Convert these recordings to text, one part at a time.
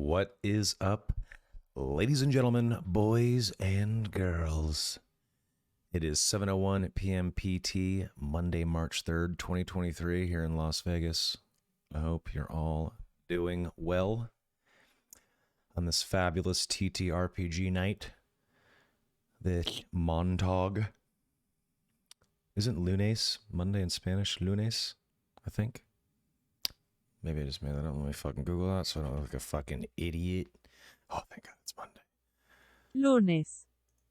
What is up, ladies and gentlemen, boys and girls? It is 7:01 p.m. PT, Monday, March 3rd, 2023, here in Las Vegas. I hope you're all doing well on this fabulous TTRPG night. This Montag. Isn't lunes Monday in Spanish? Lunes, I think. Maybe I just made that up. Let me fucking Google that so I don't look like a fucking idiot. Oh, thank God it's Monday. Lunes.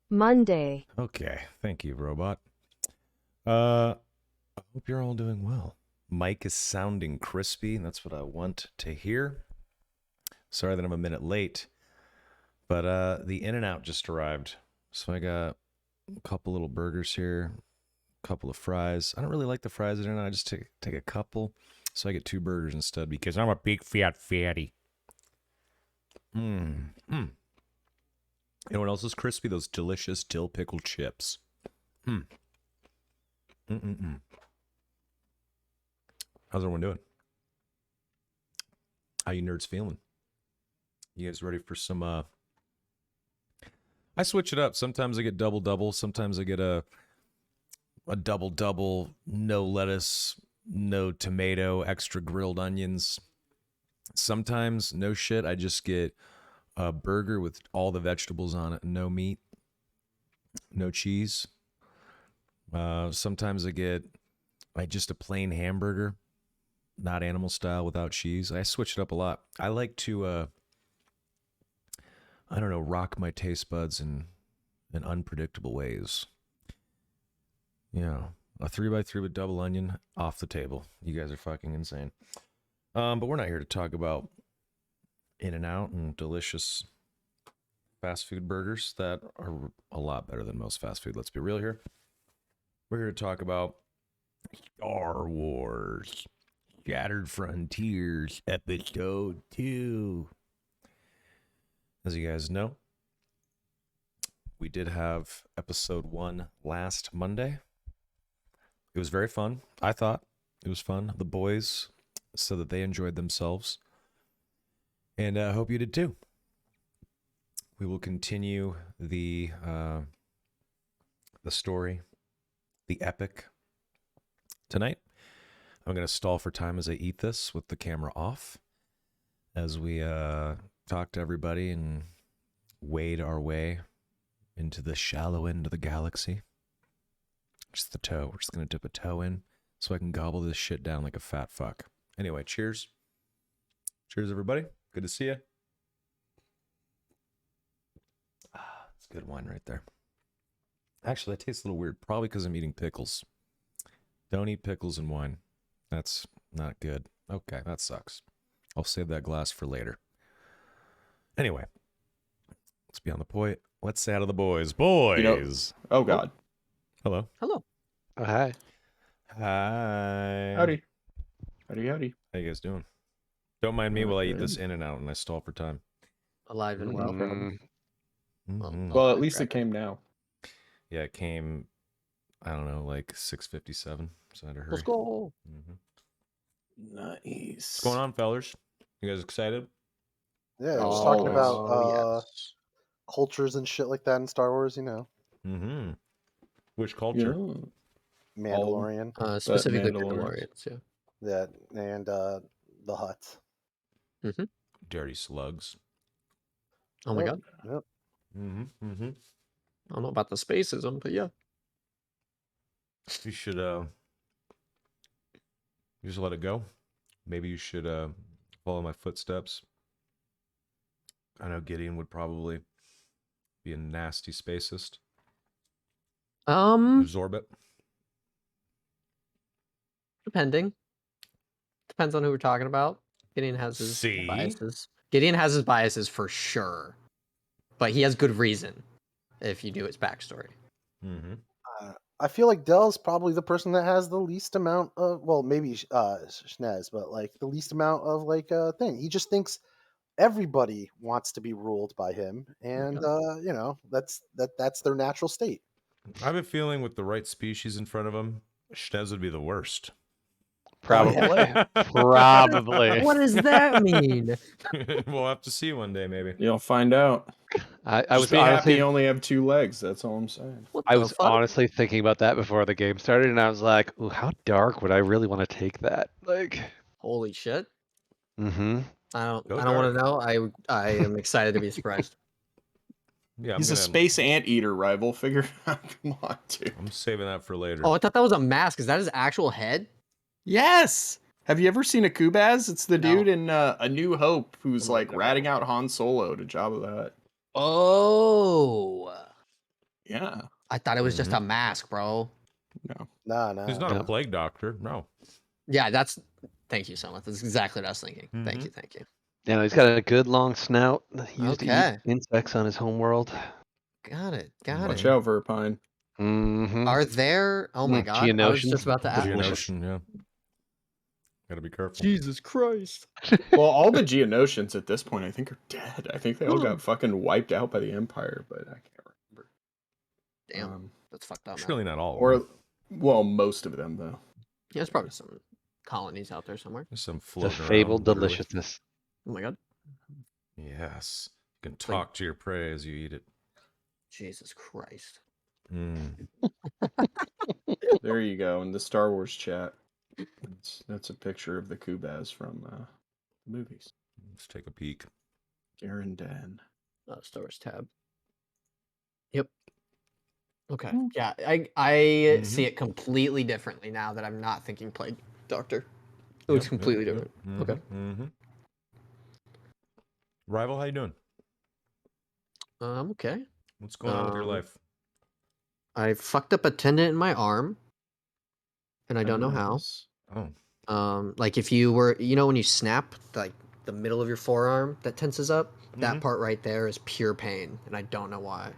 Monday. Okay, thank you, robot. I hope you're all doing well. Mike is sounding crispy. That's what I want to hear. Sorry that I'm a minute late, but the In-N-Out just arrived. So I got a couple little burgers here, a couple of fries. I don't really like the fries at In-N-Out. I just take a couple. So I get 2 burgers instead because I'm a big fat fatty. You know what else is crispy? Those delicious dill pickle chips. How's everyone doing? How you nerds feeling? You guys ready for some I switch it up. Sometimes I get double. Sometimes I get a double, no lettuce, no tomato, extra grilled onions. Sometimes, no shit, I just get a burger with all the vegetables on it, no meat, no cheese. Sometimes I get like just a plain hamburger, not animal style, without cheese. I switch it up a lot. I like to, I don't know, rock my taste buds in unpredictable ways. Yeah, a 3x3 with double onion off the table. You guys are fucking insane. But we're not here to talk about In-N-Out and delicious fast food burgers that are a lot better than most fast food. Let's be real here. We're here to talk about Star Wars Shattered Frontiers Episode 2. As you guys know, we did have Episode 1 last Monday. It was very fun. I thought it was fun. The boys said that they enjoyed themselves. And I hope you did too. We will continue the story, the epic, tonight. I'm going to stall for time as I eat this with the camera off, as we talk to everybody and wade our way into the shallow end of the galaxy. Just the toe. We're just going to dip a toe in so I can gobble this shit down like a fat fuck. Anyway, cheers. Cheers, everybody. Good to see you. It's good wine right there. Actually, that tastes a little weird. Probably because I'm eating pickles. Don't eat pickles and wine. That's not good. Okay, that sucks. I'll save that glass for later. Anyway, let's be on the point. Let's say out of the boys. Boys! Oh, God. Hello. Hello. Oh, hi. Hi. Howdy. Howdy. How you guys doing? Don't mind me while I eat this In-N-Out and I stall for time. Alive and well. Mhm. Well, at least it came now. Yeah, it came, I don't know, like 6:57. So I had to hurry. Let's go. Nice. What's going on, fellers? You guys excited? Yeah, just talking about yes. cultures and shit like that in Star Wars, you know. Mm-hmm. Which culture? Mandalorian. Specifically Mandalorians. Mandalorians, yeah. That and the Hutts. Dirty slugs. Oh my Yep, god. Yep. Mm-hmm. I don't know about the spacism, but yeah. You should just let it go. Maybe you should follow my footsteps. I know Gideon would probably be a nasty spacist. Absorb it. Depending. Depends on who we're talking about. Gideon has his See? biases. Gideon has his biases for sure. But he has good reason if you do his backstory. Mm-hmm. I feel like Dell's probably the person that has the least amount of, well, maybe Schnez, but like the least amount of like thing. He just thinks everybody wants to be ruled by him, and you know, that's their natural state. I have a feeling with the right species in front of him, Schnez would be the worst. Probably. Probably. What does that mean? We'll have to see one day, maybe. You'll find out. I Just was be happy honestly you only have 2 legs. That's all I'm saying. What I the was fuck? honestly thinking about that before the game started, and I was like, "Ooh, how dark would I really want to take that?" Like, Holy shit! mm-hmm. I Go don't want to dark. know. I am excited to be surprised. Yeah, He's a space anteater rival. Figure out. Come on, dude. I'm saving that for later. Oh, I thought that was a mask. Is that his actual head? Yes. Have you ever seen a Kubaz? It's the No. dude in A New Hope who's Oh my like God. ratting out Han Solo to Jabba the Hutt. Oh, Yeah. I thought it was just a mask, bro. No. Nah. He's not a Yep. plague doctor. No. Yeah, that's. Thank you so much. That's exactly what I was thinking. Thank you. Yeah, he's got a good long snout. He used to Okay. eat insects on his home world. Got it. Watch it. out, Verpine. Mm-hmm. Are there? Oh my God! I was Geonosians? just about to ask. Geonosian, yeah. Gotta be careful. Jesus Christ! Well, all the Geonosians at this point, I think, are dead. I think they all got fucking wiped out by the Empire, but I can't remember. Damn, that's fucked up. Surely Man. not all. of Or, them. well, most of them though. Yeah, there's probably some colonies out there somewhere. There's some The floating around, fabled literally. deliciousness. Oh my God! Yes. You can talk to your prey as you eat it. Jesus Christ! Mm. There you go in the Star Wars chat. That's a picture of the Kubaz from the movies. Let's take a peek. Garen Dan. Star Wars tab. Yep. Okay. Hmm. Yeah, I Mhm. see it completely differently now that I'm not thinking Plague Doctor. It looks completely different. Okay. Mm-hmm. Rival, how you doing? Okay. What's going on with your life? I fucked up a tendon in my arm, and I don't know how. Oh. Like if you were, when you snap, like the middle of your forearm that tenses up, that Mhm. part right there is pure pain, and I don't know why.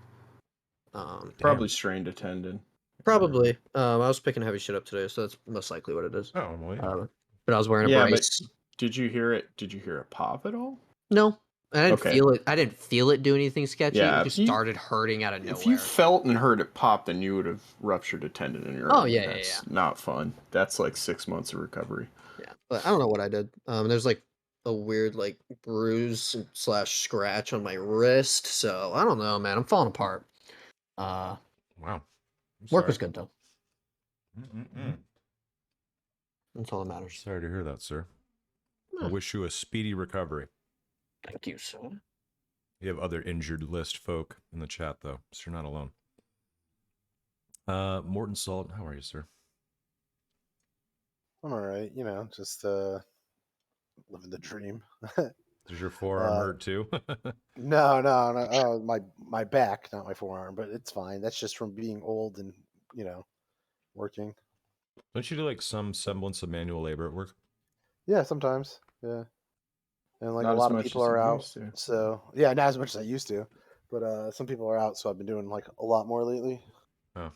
Probably strained a tendon. Probably. I was picking heavy shit up today, so that's most likely what it is. Oh, well, yeah. But I was wearing a Yeah, brace. but did you hear it? Did you hear it pop at all? No, I didn't Okay. feel it. I didn't feel it do anything sketchy. Yeah, It just if you- started hurting out of nowhere. If you felt and heard it pop, then you would have ruptured a tendon in your Oh, arm. yeah, yeah, That's not fun. That's like 6 months of recovery. Yeah, but I don't know what I did. There's like a weird like bruise / scratch on my wrist, so I don't know, man. I'm falling apart. Wow. I'm Work was sorry. good though. Mm-mm-mm. That's all that matters. Sorry to hear that, sir. I Hmm. wish you a speedy recovery. Thank you, sir. You have other injured list folk in the chat, though, so you're not alone. Morton Salt, how are you, sir? I'm all right. Just living the dream. Does your forearm hurt too? No. Oh, my back, not my forearm, but it's fine. That's just from being old and working. Don't you do like some semblance of manual labor at work? Yeah, sometimes. Yeah, and like Not a as lot of much people as are you out. used to. So yeah, not as much as I used to, but some people are out, so I've been doing like a lot more lately. Oh,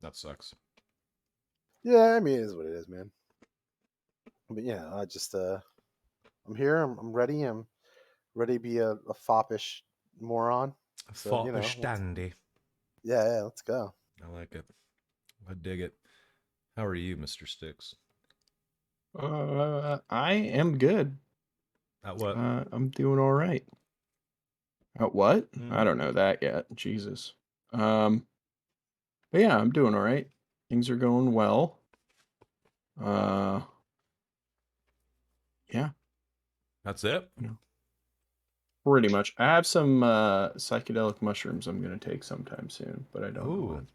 that sucks. Yeah, I mean, it is what it is, man. But yeah, I just I'm here. I'm ready. I'm ready to be a foppish moron. So, Foppish dandy. Yeah, let's go. I like it. I dig it. How are you, Mr. Sticks? I am good. At what? I'm doing all right. At what? Mm. I don't know that yet. Jesus. But yeah, I'm doing all right. Things are going well. Yeah, That's it? pretty much. I have some psychedelic mushrooms I'm gonna take sometime soon, but I don't know Ooh. when.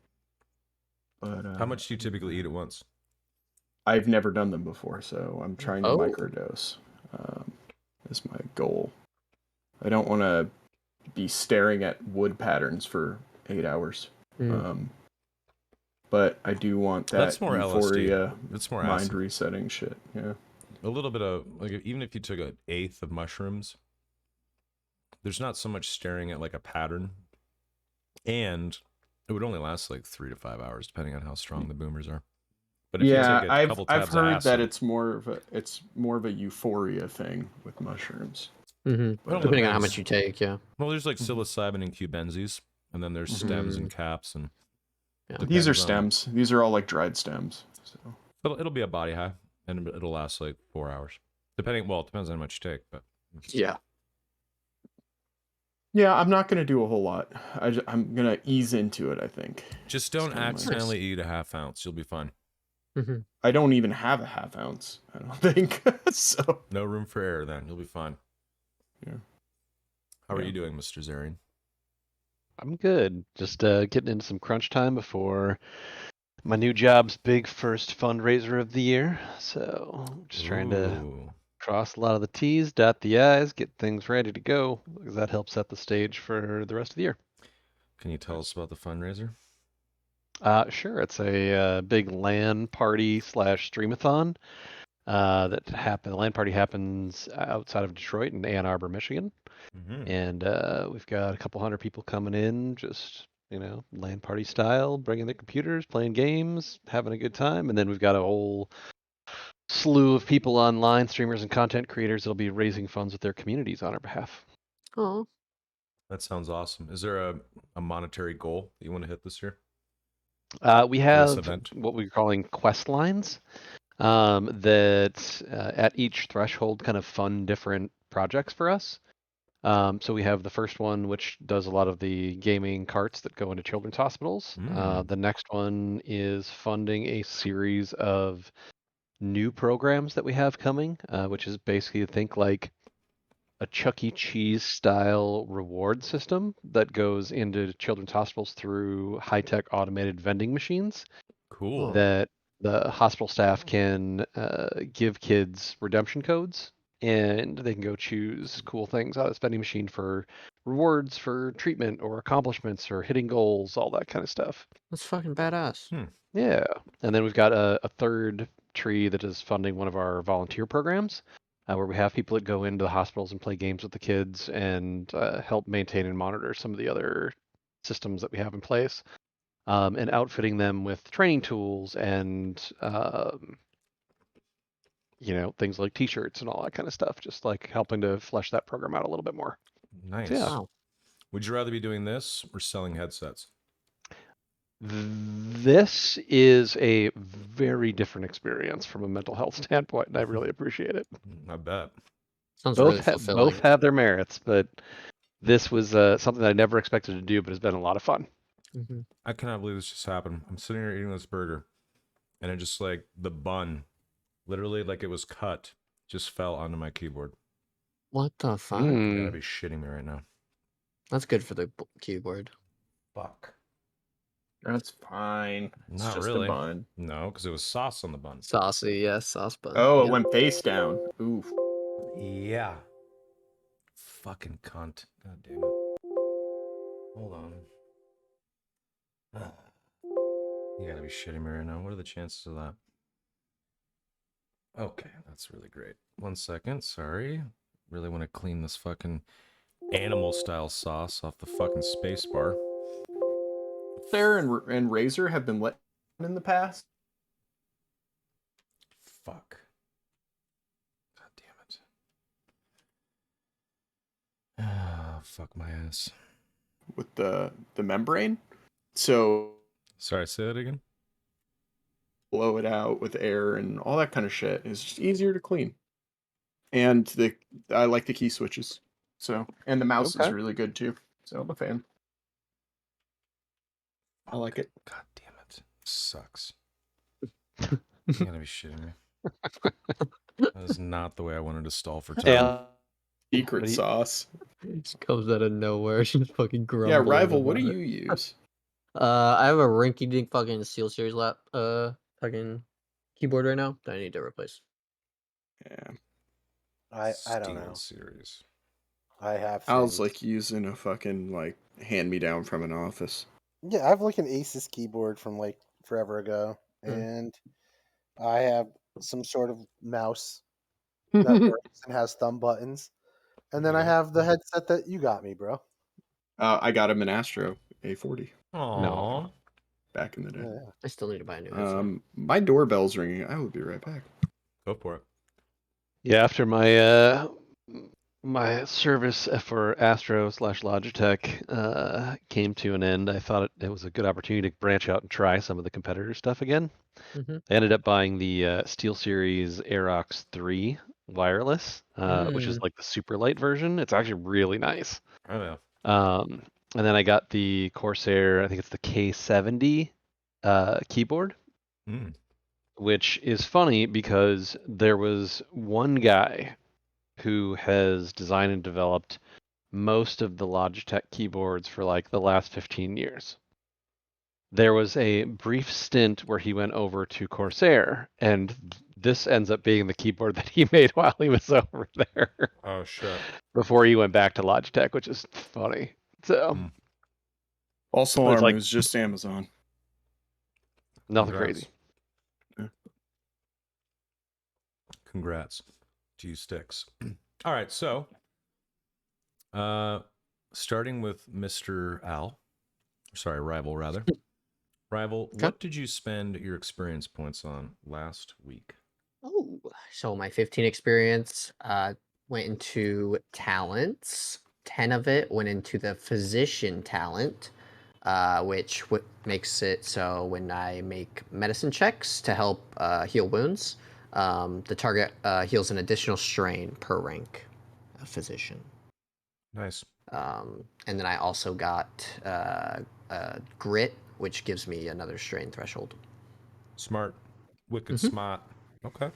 But How much do you typically eat at once? I've never done them before, so I'm trying to Oh. microdose. Is my goal. I don't want to be staring at wood patterns for 8 hours. But I do want that That's more euphoria, LSD. It's more mind acid. resetting shit. Yeah. A little bit of, like, even if you took an eighth of mushrooms, there's not so much staring at like a pattern. And it would only last like 3 to 5 hours, depending on how strong the boomers are. But if you Yeah, take a couple I've tabs of heard that acid, it's more of a euphoria thing with mushrooms. Mm-hmm. Well, Depending on how depends. much you take, yeah. Well, there's like psilocybin and cubensis, and then there's stems and caps, and Yeah. These are depends on- stems. These are all like dried stems. So It'll be a body high, and it'll last like 4 hours, depending. Well, it depends on how much you take, but Yeah. Yeah, I'm not gonna do a whole lot. I'm gonna ease into it. I think. just don't kinda my- accidentally eat a half ounce. You'll be fine. Mhm. I don't even have a half ounce. I don't think so. No room for error. Then you'll be fine. Yeah. How are Yeah. you doing, Mr. Zarian? I'm good. Just getting into some crunch time before my new job's big first fundraiser of the year. So just trying to Ooh. cross a lot of the T's, dot the I's, get things ready to go, because that helps set the stage for the rest of the year. Can you tell us about the fundraiser? Sure. It's a big LAN party / streamathon that happen. The LAN party happens outside of Detroit in Ann Arbor, Michigan, and we've got a couple hundred people coming in, just LAN party style, bringing their computers, playing games, having a good time, and then we've got a whole slew of people online, streamers and content creators that'll be raising funds with their communities on our behalf. Oh, That sounds awesome. Is there a monetary goal that you want to hit this year? We this have event? what we're calling quest lines that at each threshold kind of fund different projects for us. So we have the first one, which does a lot of the gaming carts that go into children's hospitals. The next one is funding a series of new programs that we have coming, which is basically think like a Chuck E. Cheese style reward system that goes into children's hospitals through high-tech automated vending machines Cool. that the hospital staff can give kids redemption codes, and they can go choose cool things out of this vending machine for rewards for treatment or accomplishments or hitting goals, all that kind of stuff. that's fucking badass. Yeah. And then we've got a third tree that is funding one of our volunteer programs where we have people that go into the hospitals and play games with the kids and help maintain and monitor some of the other systems that we have in place, and outfitting them with training tools and things like t-shirts and all that kind of stuff, just like helping to flesh that program out a little bit more. Nice. Yeah. Wow. Would you rather be doing this or selling headsets? This is a very different experience from a mental health standpoint, and I really appreciate it. I bet. Sounds Both really fulfilling. both have their merits, but this was something that I never expected to do, but has been a lot of fun. Mhm. I cannot believe this just happened. I'm sitting here eating this burger, and it just like the bun, literally like it was cut, just fell onto my keyboard. What the fuck? You gotta be shitting me right now. That's good for the keyboard. Fuck. That's fine. It's Not just really. a bun. No, because it was sauce on the bun. Saucy, yes, sauce bun. Oh, it Yep. went face down. Oof. Yeah. Fucking cunt. God damn it. Hold on. You gotta be shitting me right now. What are the chances of that? Okay, that's really great. 1 second, sorry. Really want to clean this fucking animal style sauce off the fucking space bar. Sarah and Razor have been let in the past. Fuck. God damn it. Ah, fuck my ass. With the membrane. So Sorry, say that again? blow it out with air and all that kind of shit. It's just easier to clean. And I like the key switches. So and the mouse is Okay. really good too. So I'm a fan. I like it. God damn it. Sucks. You gotta be shitting me. That is not the way I wanted to stall for time. Yeah. Secret What do you- sauce. It just comes out of nowhere. Just fucking grumbling. Yeah, Rival, what do about you it. use? I have a rinky dink fucking Steel Series fucking keyboard right now that I need to replace. Yeah. I don't Steel know. Series. I have. I was things. like using a fucking like hand me down from an office. Yeah, I have like an Asus keyboard from like forever ago, and I have some sort of mouse that works and has thumb buttons, and then I Yeah. have the headset that you got me, bro. I got him an Astro A40 Aww. No. back in the day. Yeah. I still need to buy a new headset. My doorbell's ringing. I will be right back. Go for it. Yeah, after my my service for Astro/Logitech came to an end. I thought it was a good opportunity to branch out and try some of the competitor stuff again. Mhm. I ended up buying the SteelSeries Aerox 3 wireless, which is like the super light version. It's actually really nice. Oh yeah. And then I got the Corsair, I think it's the K70 keyboard, Mm. which is funny because there was one guy who has designed and developed most of the Logitech keyboards for like the last 15 years. There was a brief stint where he went over to Corsair, and this ends up being the keyboard that he made while he was over there Oh shit. before he went back to Logitech, which is funny. So Mm. Also, It's armor like- is just Amazon. nothing Congrats. crazy. Congrats to you, Sticks. All right, so starting with Mr. Al, sorry, Rival rather. Rival, Okay. what did you spend your experience points on last week? Oh, so my 15 experience went into talents. 10 of it went into the physician talent, which makes it so when I make medicine checks to help heal wounds, the target heals an additional strain per rank of physician. Nice. And then I also got grit, which gives me another strain threshold. Smart. Wicked Mhm. smart. Okay.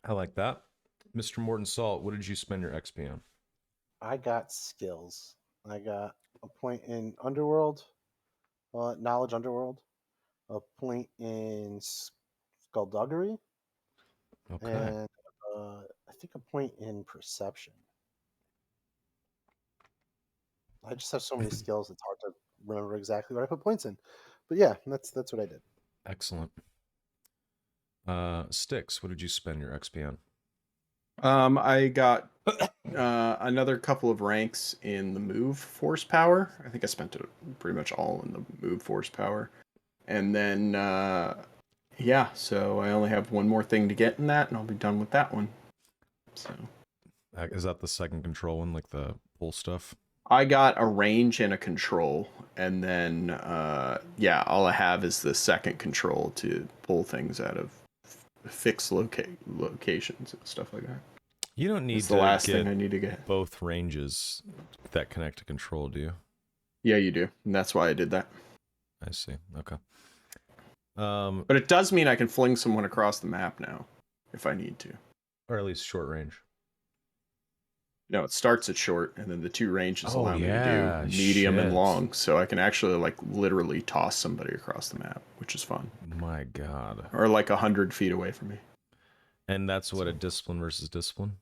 I like that. Mr. Morton Salt, what did you spend your XP on? I got skills. I got a point in Underworld, knowledge Underworld, a point in Skullduggery, Okay. and I think a point in Perception. I just have so many skills; it's hard to remember exactly what I put points in. But yeah, that's what I did. Excellent. Sticks, what did you spend your XP on? I got another couple of ranks in the move force power. I think I spent it pretty much all in the move force power. And then, yeah, so I only have one more thing to get in that, and I'll be done with that one. So Is that the second control one, like the pull stuff? I got a range and a control, and then, yeah, all I have is the second control to pull things out of fixed locations and stuff like that. You don't need It's to the last get thing I need to get. both ranges that connect to control, do you? Yeah, you do, and that's why I did that. I see. Okay. But it does mean I can fling someone across the map now, if I need to. Or at least short range. No, it starts at short, and then the two ranges Oh, allow me yeah, to do medium and shit. long, so I can actually like literally toss somebody across the map, which is fun. My God. Or like 100 feet away from me. And that's what a discipline versus discipline?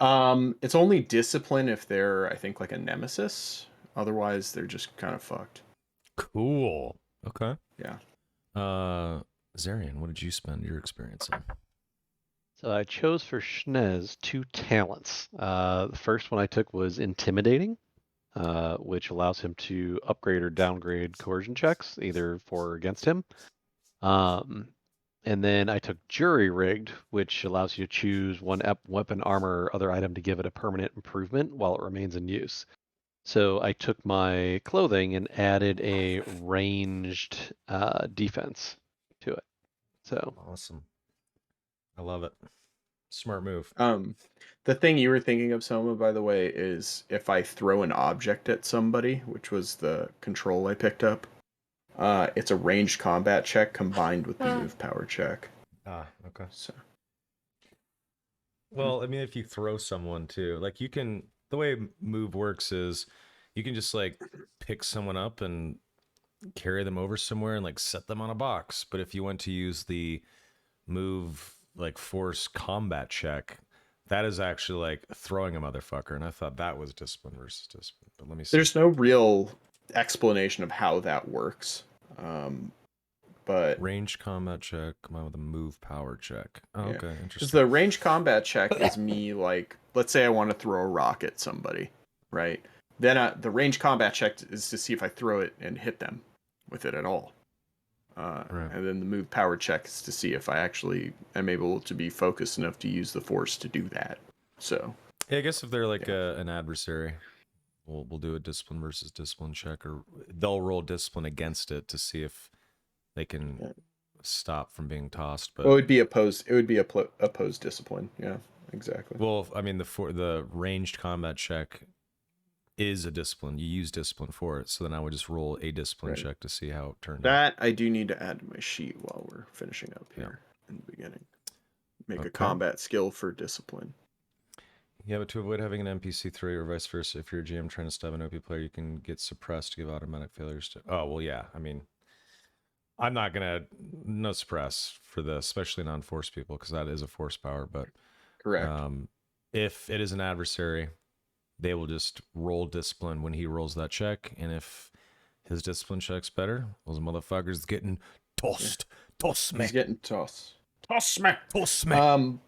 It's only discipline if they're, I think, like a nemesis. Otherwise, they're just kind of fucked. Cool. Okay. Yeah. Zarian, what did you spend your experience on? So I chose for Schnez 2 talents. The first one I took was Intimidating, which allows him to upgrade or downgrade coercion checks, either for or against him. And then I took Jury Rigged, which allows you to choose one weapon, armor, or other item to give it a permanent improvement while it remains in use. So I took my clothing and added a ranged defense to it. So Awesome. I love it. Smart move. The thing you were thinking of, Soma, by the way, is if I throw an object at somebody, which was the control I picked up, it's a ranged combat check combined with the move power check. Ah, okay. So Well, I mean, if you throw someone too, like you can, the way move works is you can just like pick someone up and carry them over somewhere and like set them on a box. But if you want to use the move like force combat check, that is actually like throwing a motherfucker. And I thought that was discipline versus discipline. But let me see. there's no real explanation of how that works. But Range combat check combined with a move power check. Oh, Yeah. okay, because interesting. the range combat check is me, like, let's say I want to throw a rock at somebody, right? Then the range combat check is to see if I throw it and hit them with it at all. Right. And then the move power checks to see if I actually am able to be focused enough to use the force to do that. So Yeah, I guess if they're like Yeah. an adversary, we'll do a discipline versus discipline check, or they'll roll discipline against it to see if they can Yeah. stop from being tossed. But well, it would be opposed. It would be opposed discipline. Yeah, exactly. well, I mean the ranged combat check is a discipline. You use discipline for it, so then I would just roll a discipline Right. check to see how it turned out. That I do need to add to my sheet while we're finishing up Yeah. here in the beginning. Make Okay. a combat skill for discipline. Yeah, but to avoid having an NPC3 or vice versa, if you're a GM trying to stab an OP player, you can get suppressed to give automatic failures to. Oh, well, yeah. I mean, I'm not going to no suppress for this, especially non-force people, because that is a force power. But Correct. if it is an adversary, they will just roll discipline when he rolls that check. And if his discipline check's better, those motherfuckers getting tossed. Toss me. He's getting tossed. Toss me. Toss me.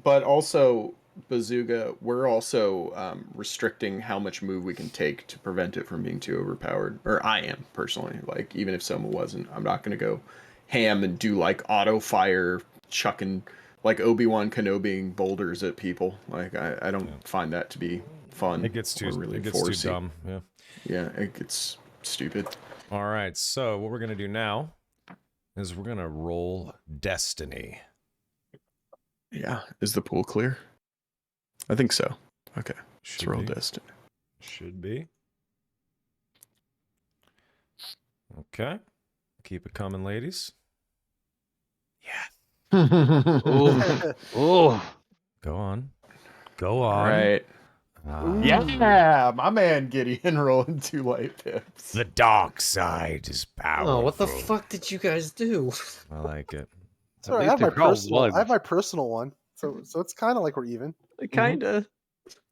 But also, Bazooka, we're also restricting how much move we can take to prevent it from being too overpowered. Or I am, personally. Like, even if someone wasn't, I'm not going to go ham and do, like, auto fire, chucking, like, Obi-Wan Kenobi boulders at people. Like, I don't find that to be fun. It gets too, or really it gets too forcey. dumb. Yeah. Yeah, it gets stupid. All right, so what we're going to do now is we're going to roll Destiny. Yeah. Is the pool clear? I think so. Okay. Let's roll be. Destiny. Should be. Okay. Keep it coming, ladies. Yeah. Ooh. Ooh. Go on. Go All on. right. Ah, Yeah, my man Gideon rolling 2 light pips. The dark side is powerful. Oh, what the fuck did you guys do? I like it. Sorry, least I have my they're all personal. I have ones. my personal one, so it's kind of like we're even. Kinda.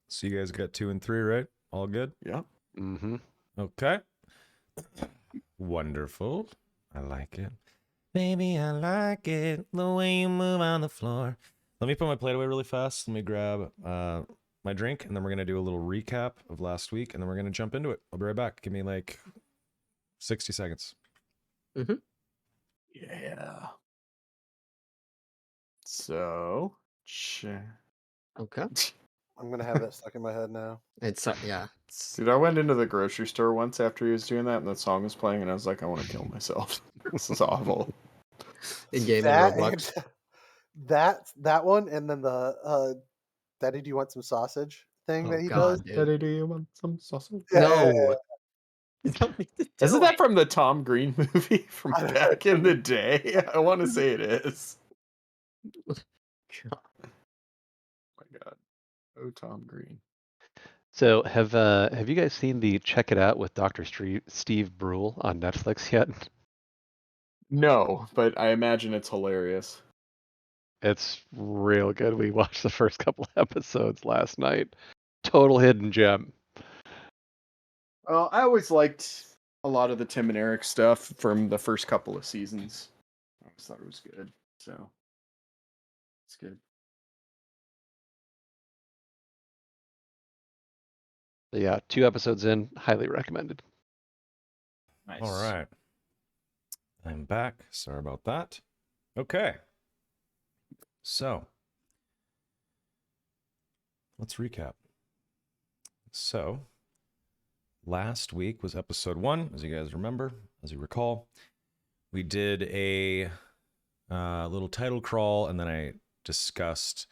So you guys got 2 and 3, right? All good? Yep. Mm-hmm. Okay. Wonderful. I like it. Baby, I like it. The way you move on the floor. Let me put my plate away really fast. Let me grab my drink, and then we're going to do a little recap of last week, and then we're going to jump into it. I'll be right back. Give me like 60 seconds. Yeah. So, Okay. I'm gonna have that stuck in my head now. It's yeah. It's, dude, I went into the grocery store once after he was doing that, and that song was playing, and I was like, I want to kill myself. This is awful. in-game in That, Roblox. that one, and then the Daddy, do you want some sausage thing Oh that he god, does? dude. Do you want some sausage? No. You don't need to do Isn't that it. from the Tom Green movie from I don't back in the day? I want to say it is. God. Oh my god. Oh, Tom Green. So have you guys seen the Check It Out with Dr. Steve Brule on Netflix yet? No, but I imagine it's hilarious. It's real good. We watched the first couple episodes last night. Total hidden gem. Well, I always liked a lot of the Tim and Eric stuff from the first couple of seasons. I always thought it was good. So it's good. So yeah, 2 episodes in, highly recommended. Nice. All right. I'm back. Sorry about that. Okay. So, let's recap. So, last week was episode 1, as you guys remember, as you recall. We did a little title crawl, and then I discussed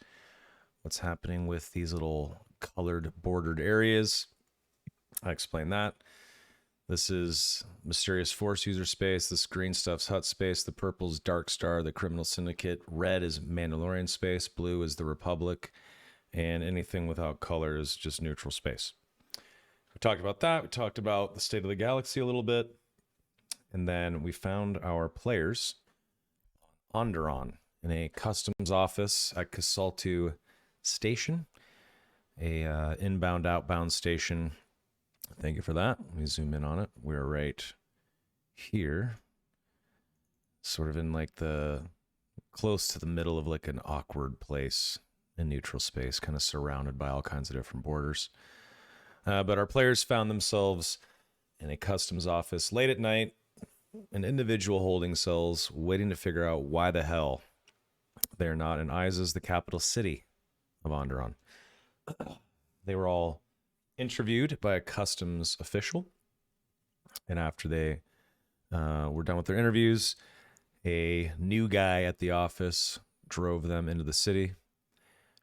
what's happening with these little colored bordered areas. I explained that. This is Mysterious Force user space. This green stuff's Hut space. The purple's Dark Star, the Criminal Syndicate. Red is Mandalorian space. Blue is the Republic. And anything without color is just neutral space. We talked about that. We talked about the state of the galaxy a little bit. And then we found our players on Onderon in a customs office at Casaltu Station, a inbound, outbound station. Thank you for that. Let me zoom in on it. We're right here, sort of in like the close to the middle of like an awkward place in neutral space, kind of surrounded by all kinds of different borders. But our players found themselves in a customs office late at night an individual holding cells waiting to figure out why the hell they're not in Izes, the capital city of Onderon. They were all interviewed by a customs official, and after they were done with their interviews, a new guy at the office drove them into the city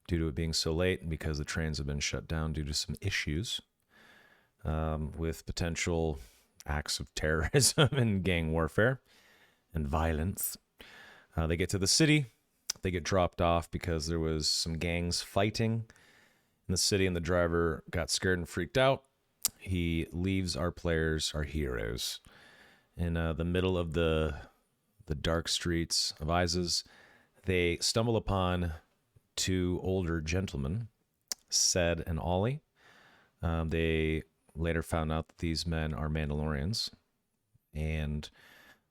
due to it being so late and because the trains have been shut down due to some issues with potential acts of terrorism and gang warfare and violence. They get to the city. They get dropped off because there was some gangs fighting in the city, and the driver got scared and freaked out. He leaves our players, our heroes, in the middle of the dark streets of Izes. They stumble upon two older gentlemen, Sed and Ollie. They later found out that these men are Mandalorians, and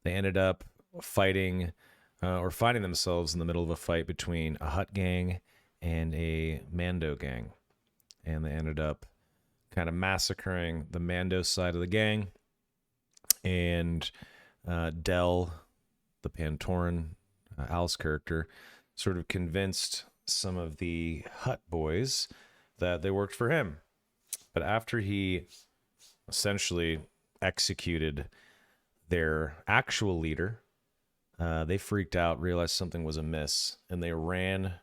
they ended up fighting or finding themselves in the middle of a fight between a Hutt gang and a Mando gang. And they ended up kind of massacring the Mando side of the gang. And Del, the Pantoran, Al's character, sort of convinced some of the Hutt boys that they worked for him. But after he essentially executed their actual leader, they freaked out, realized something was amiss, and they ran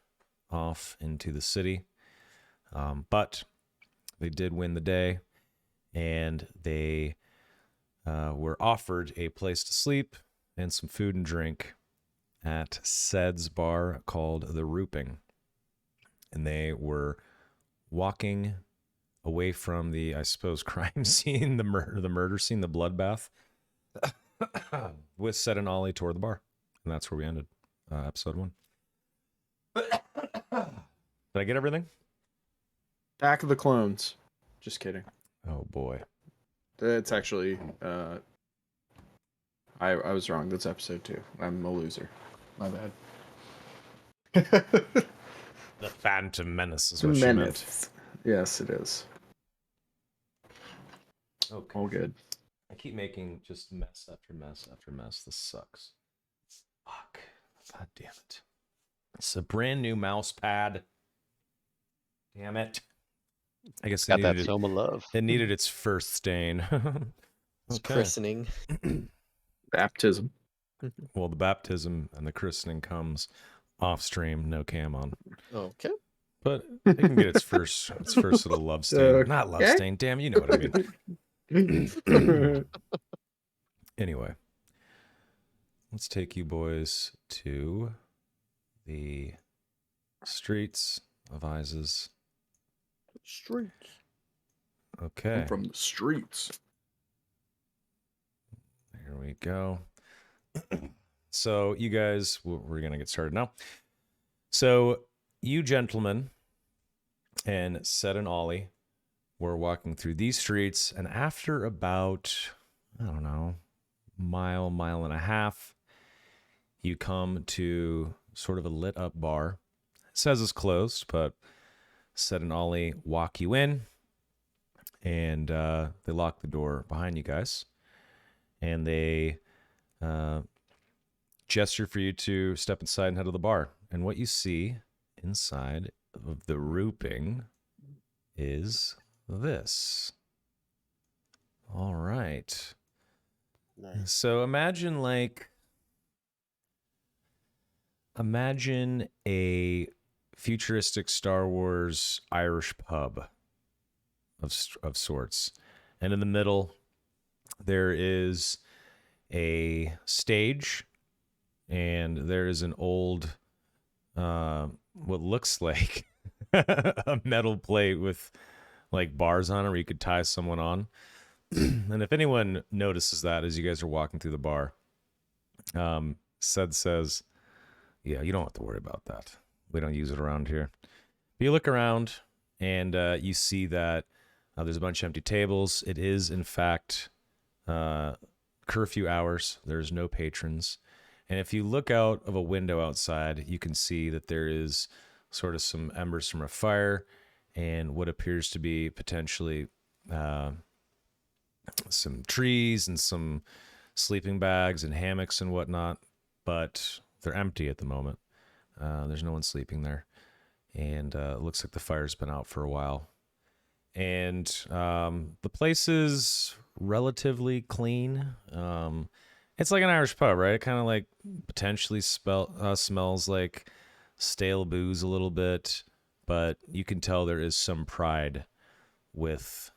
off into the city. But they did win the day, and they were offered a place to sleep and some food and drink at Sed's bar called The Rooping. And they were walking away from the, I suppose, crime scene, the murder scene, the bloodbath, with Sed and Ollie toward the bar. And that's where we ended episode 1. Did I get everything? Attack of the Clones. Just kidding. Oh, boy. That's actually... I was wrong. That's episode 2. I'm a loser. My bad. The Phantom Menace is what she meant. Yes, it is. Okay. All good. I keep making just mess after mess after mess. This sucks. Fuck. God damn it. It's a brand new mouse pad. Damn it. I guess Got that Soma love. it needed its first stain. It's Okay. christening. Baptism. Well, the baptism and the christening comes off stream, no cam on. Okay. But it can get its first little love stain. Not love Okay. stain, damn, you know what I mean. Anyway, let's take you boys to the streets of Izes. Streets. Okay, I'm from the streets. here we go. So you guys, we're going to get started now. So you gentlemen and Sed and Ollie were walking through these streets, and after about, I don't know, mile and a half, you come to sort of a lit up bar. It says it's closed, but Sed and Ollie walk you in, and they lock the door behind you guys, and they gesture for you to step inside and head to the bar. And what you see inside of the Rooping is this. All right. Nice. So imagine a futuristic Star Wars Irish pub of sorts. And in the middle, there is a stage, and there is an old, what looks like a metal plate with like bars on it where you could tie someone on. And if anyone notices that as you guys are walking through the bar, Sed says, yeah, you don't have to worry about that. We don't use it around here. But you look around, and you see that there's a bunch of empty tables. It is, in fact, curfew hours. There's no patrons. And if you look out of a window outside, you can see that there is sort of some embers from a fire and what appears to be potentially some trees and some sleeping bags and hammocks and whatnot, but they're empty at the moment. There's no one sleeping there, and it looks like the fire's been out for a while. And the place is relatively clean. It's like an Irish pub, right? It kind of like potentially smells like stale booze a little bit, but you can tell there is some pride with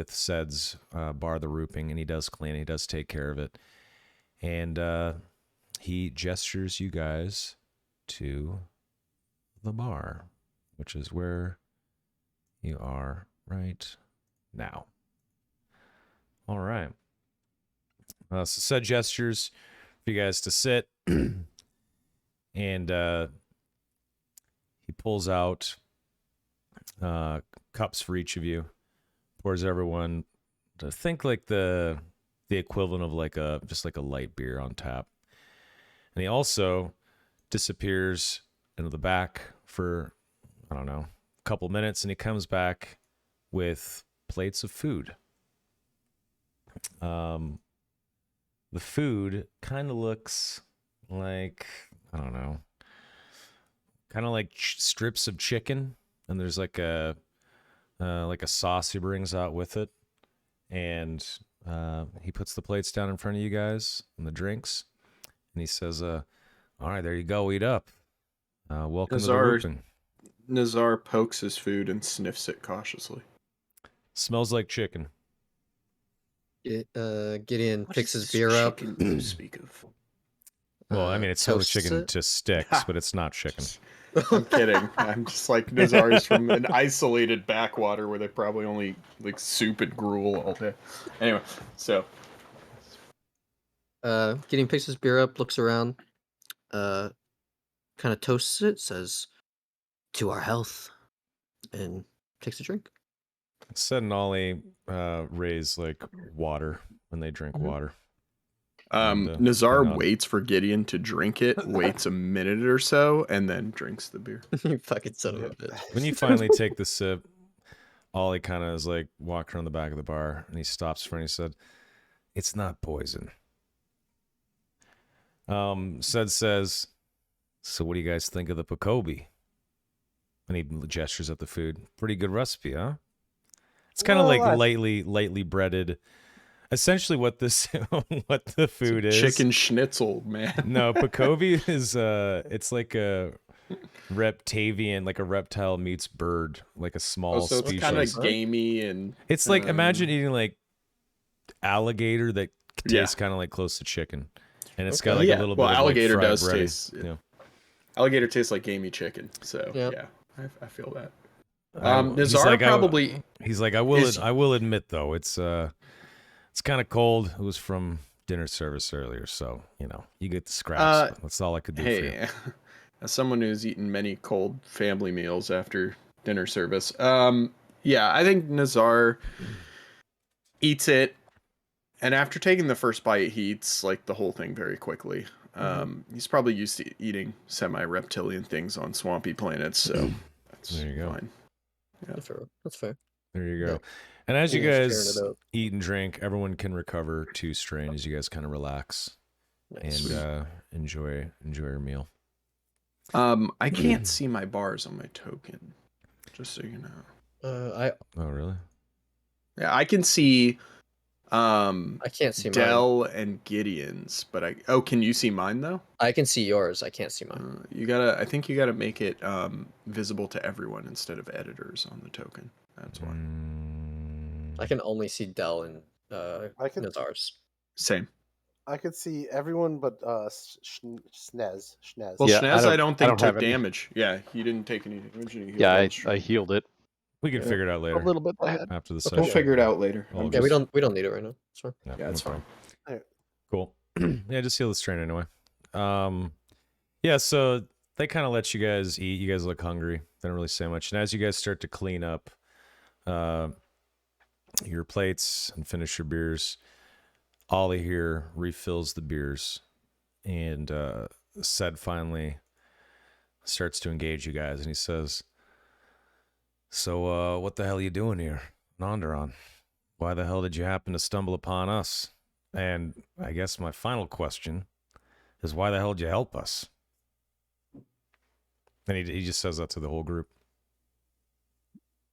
Sed's bar, the Rooping, and he does clean it. He does take care of it, and he gestures you guys to the bar, which is where you are right now. All right. So Sed gestures for you guys to sit, and he pulls out cups for each of you, pours everyone, I think like the equivalent of like just like a light beer on tap. And he also disappears into the back for, I don't know, a couple minutes, and he comes back with plates of food. The food kind of looks like, I don't know, kind of like strips of chicken, and there's like a sauce he brings out with it, and he puts the plates down in front of you guys and the drinks, and he says, all right, there you go, eat up. Welcome to the Rooping. Nazar pokes his food and sniffs it cautiously. Smells like chicken. Gideon What picks is his this beer up. chicken you speak of? Well, I mean, it smells like toasts chicken it. to sticks, but it's not chicken. I'm kidding. I'm just like Nazar's from an isolated backwater where they probably only like soup and gruel all day. Anyway, so Gideon picks his beer up, looks around, kind of toasts it, says, "To our health," and takes a drink. Sed and Ollie raise like water when they drink water. Nazar nod. waits for Gideon to drink it, waits a minute or so, and then drinks the beer. You fucking son of a bitch. When you finally take the sip, Ollie kind of is like walking around the back of the bar, and he stops for and he said, "It's not poison." Sed says, "So what do you guys think of the Pacobi?" And he gestures at the food. Pretty good recipe, huh? It's kind of Well, like lightly breaded. Essentially, what what the food is. Chicken schnitzel, man. No, Pacovi is it's like a reptavian, like a reptile meets bird, like a small So it's species. kind of gamey and It's like imagine eating like alligator that Yeah. tastes kind of like close to chicken, and it's Okay. got like Yeah, a little well, bit of alligator like fried does breading. taste- Yeah. alligator tastes like gamey chicken. So Yep. yeah, I feel that. He's Nazar like, probably He's like, I will admit though, it's kind of cold. It was from dinner service earlier, so you get the scraps. That's all I could do for you. hey, as someone who's eaten many cold family meals after dinner service, yeah, I think Nazar eats it, and after taking the first bite, he eats like the whole thing very quickly. He's probably used to eating semi-reptilian things on swampy planets, so that's There you go. fine. That's fair. There you go. Yeah. And as you Yeah, guys sharing it out. eat and drink, everyone can recover 2 strain as you guys kind of relax Nice. and enjoy your meal. I can't see my bars on my token, just so you know. Oh, really? Yeah, I can see I can't see mine. Dell and Gideon's, but can you see mine though? I can see yours. I can't see mine. I think you gotta make it visible to everyone instead of editors on the token. That's why. I can only see Dell and I can Nazar's. Same. I could see everyone but Schnez. Well, Yeah, Schnez, I don't think have took any. damage. Yeah, he didn't take any damage. and he healed Yeah, all I straight. healed it We can figure it out later a little bit. I had. after the We'll session. figure it out later. All I'm of Yeah, us. we don't need it right now. It's fine. Yeah, it's no fine. problem. Cool. Yeah, just heal the strain anyway. Yeah, so they kind of let you guys eat. You guys look hungry. They don't really say much. And as you guys start to clean up your plates and finish your beers, Ollie here refills the beers, and Sed finally starts to engage you guys, and he says, "So, what the hell are you doing here, Nonderon? Why the hell did you happen to stumble upon us? And I guess my final question is, why the hell did you help us? And he just says that to the whole group.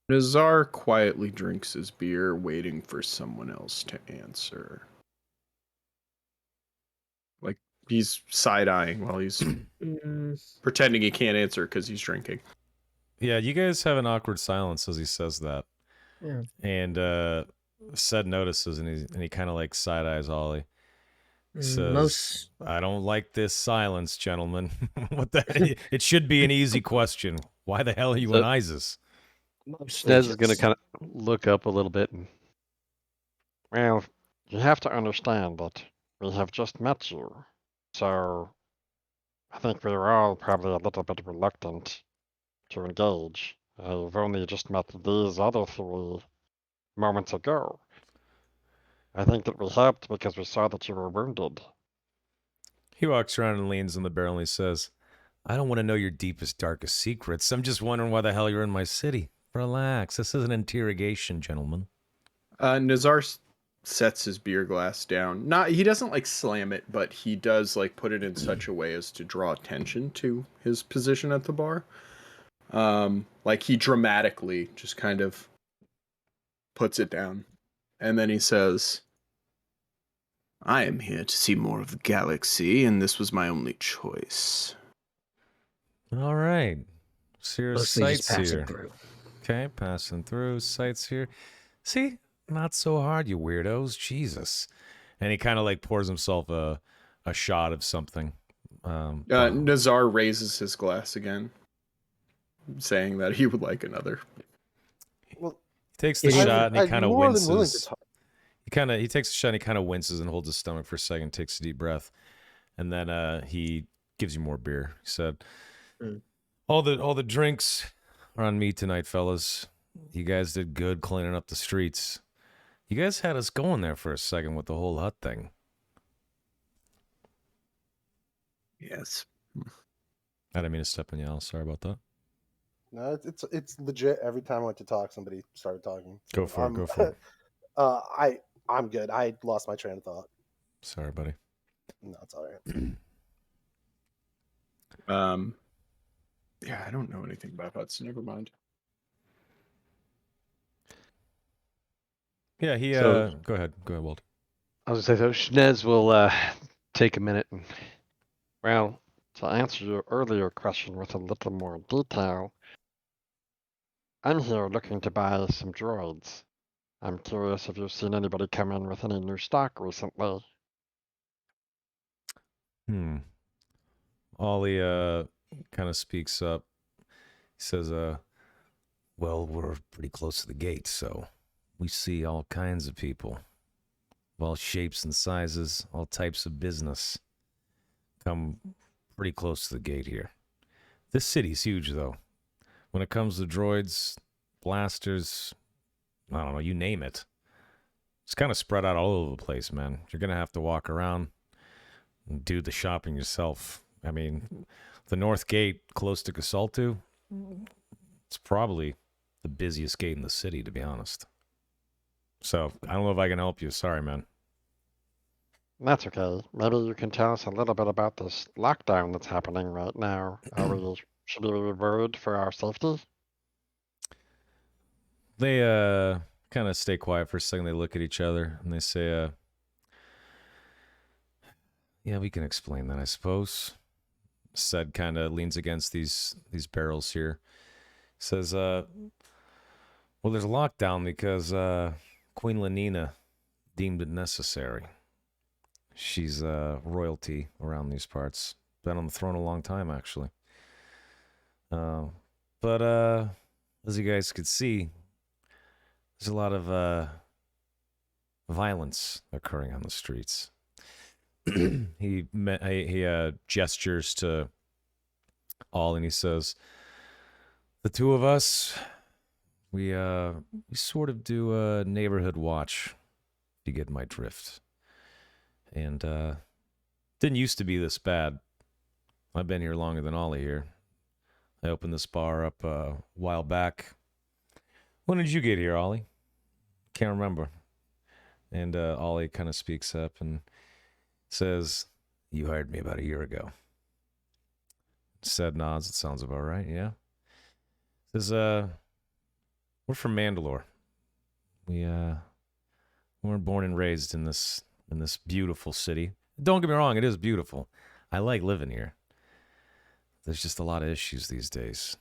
Nazar quietly drinks his beer, waiting for someone else to answer. Like he's side-eyeing while he's pretending he can't answer because he's drinking. Yeah, you guys have an awkward silence as he says that. Yeah. And Sed notices, and he kind of like side eyes Ollie. Says, Most I don't like this silence, gentlemen. What the? It should be an easy question. Why the hell are you So- in ISIS? Snez is going to kind of look up a little bit. And, well, you have to understand that we have just met you. So I think we were all probably a little bit reluctant to engage. I've only just met these other three moments ago. I think that we helped because we saw that you were wounded. He walks around and leans on the barrel and he says, I don't want to know your deepest, darkest secrets. I'm just wondering why the hell you're in my city. Relax. This is an interrogation, gentlemen. Nazar sets his beer glass down. He doesn't like slam it, but he does like put it in such a way as to draw attention to his position at the bar. Like he dramatically just kind of puts it down. And then he says, I am here to see more of the galaxy, and this was my only choice. All right. So your mostly just sights passing here. through. Okay, passing through. Sights here. See? Not so hard, you weirdos. Jesus. And he kind of like pours himself a shot of something. Nazar raises his glass again, saying that he would like another. Well, He takes the Yeah, shot and he I'm kind of more than willing to winces. talk. He takes a shot and he kind of winces and holds his stomach for a second, takes a deep breath, and then he gives you more beer. He said, Mm. all the drinks are on me tonight, fellas. You guys did good cleaning up the streets. You guys had us going there for a second with the whole hut thing. Yes. I didn't mean to step on you, Al. Sorry about that. No, it's legit. Every time I went to talk, somebody started talking. Go for it. Go for it. I'm good. I lost my train of thought. Sorry, buddy. No, it's all right. Yeah, I don't know anything about huts. Never mind. Yeah, he. So- Go ahead, Walter. I was going to say, so Schnez will take a minute and, well, to answer your earlier question with a little more detail, I'm here looking to buy some droids. I'm curious if you've seen anybody come in with any new stock recently. Ollie kind of speaks up. He says, well, we're pretty close to the gate, so we see all kinds of people of all shapes and sizes, all types of business come pretty close to the gate here. This city's huge, though. When it comes to droids, blasters, I don't know, you name it. It's kind of spread out all over the place, man. You're going to have to walk around and do the shopping yourself. I mean, the North Gate close to Casaltu, it's probably the busiest gate in the city, to be honest. So, I don't know if I can help you. Sorry, man. That's okay. Maybe you can tell us a little bit about this lockdown that's happening right now. Should we be worried for our safety? They kind of stay quiet for a second. They look at each other and they say, yeah, we can explain that, I suppose. Sed kind of leans against these barrels here. Says, well, there's a lockdown because Queen Lenina deemed it necessary. She's royalty around these parts. Been on the throne a long time, actually. But as you guys could see, there's a lot of violence occurring on the streets. He gestures to all and he says, the two of us, we sort of do a neighborhood watch, if you get my drift. And didn't used to be this bad. I've been here longer than Ollie here. I opened this bar up a while back. When did you get here, Ollie? Can't remember. And Ollie kind of speaks up and says, "You hired me about a year ago." Said nods. It sounds about right. Yeah. Says, "We're from Mandalore. We weren't born and raised in this beautiful city. Don't get me wrong, it is beautiful. I like living here. There's just a lot of issues these days.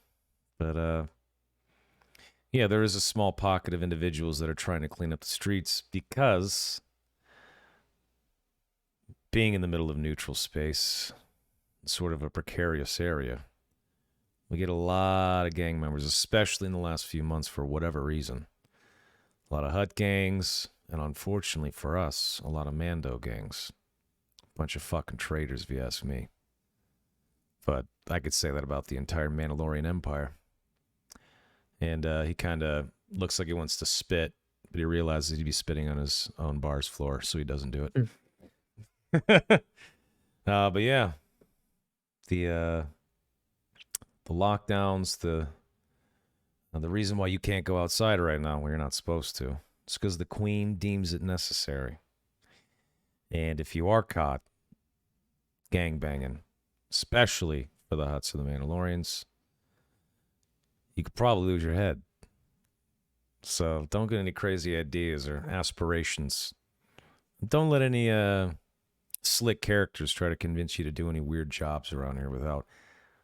But yeah, there is a small pocket of individuals that are trying to clean up the streets because being in the middle of neutral space, sort of a precarious area, we get a lot of gang members, especially in the last few months for whatever reason. A lot of hut gangs, and unfortunately for us, a lot of Mando gangs. Bunch of fucking traitors, if you ask me. But I could say that about the entire Mandalorian Empire. And he kind of looks like he wants to spit, but he realizes he'd be spitting on his own bar's floor, so he doesn't do it. But yeah, the lockdowns, the reason why you can't go outside right now when you're not supposed to, it's because the Queen deems it necessary. And if you are caught gangbanging, especially for the huts of the Mandalorians, you could probably lose your head. So don't get any crazy ideas or aspirations. Don't let any slick characters try to convince you to do any weird jobs around here without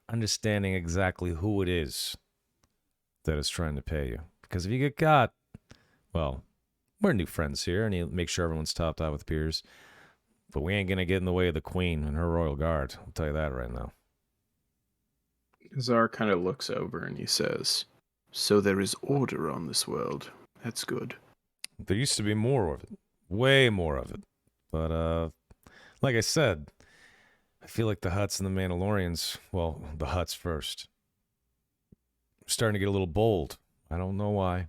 understanding exactly who it is that is trying to pay you. Because if you get caught, well, we're new friends here, and you make sure everyone's topped out with beers. But we ain't going to get in the way of the Queen and her royal guard. I'll tell you that right now. Zar kind of looks over and he says, "So there is order on this world. That's good." There used to be more of it. Way more of it. But, like I said, I feel like the Hutts and the Mandalorians, well, the Hutts first, are starting to get a little bold. I don't know why.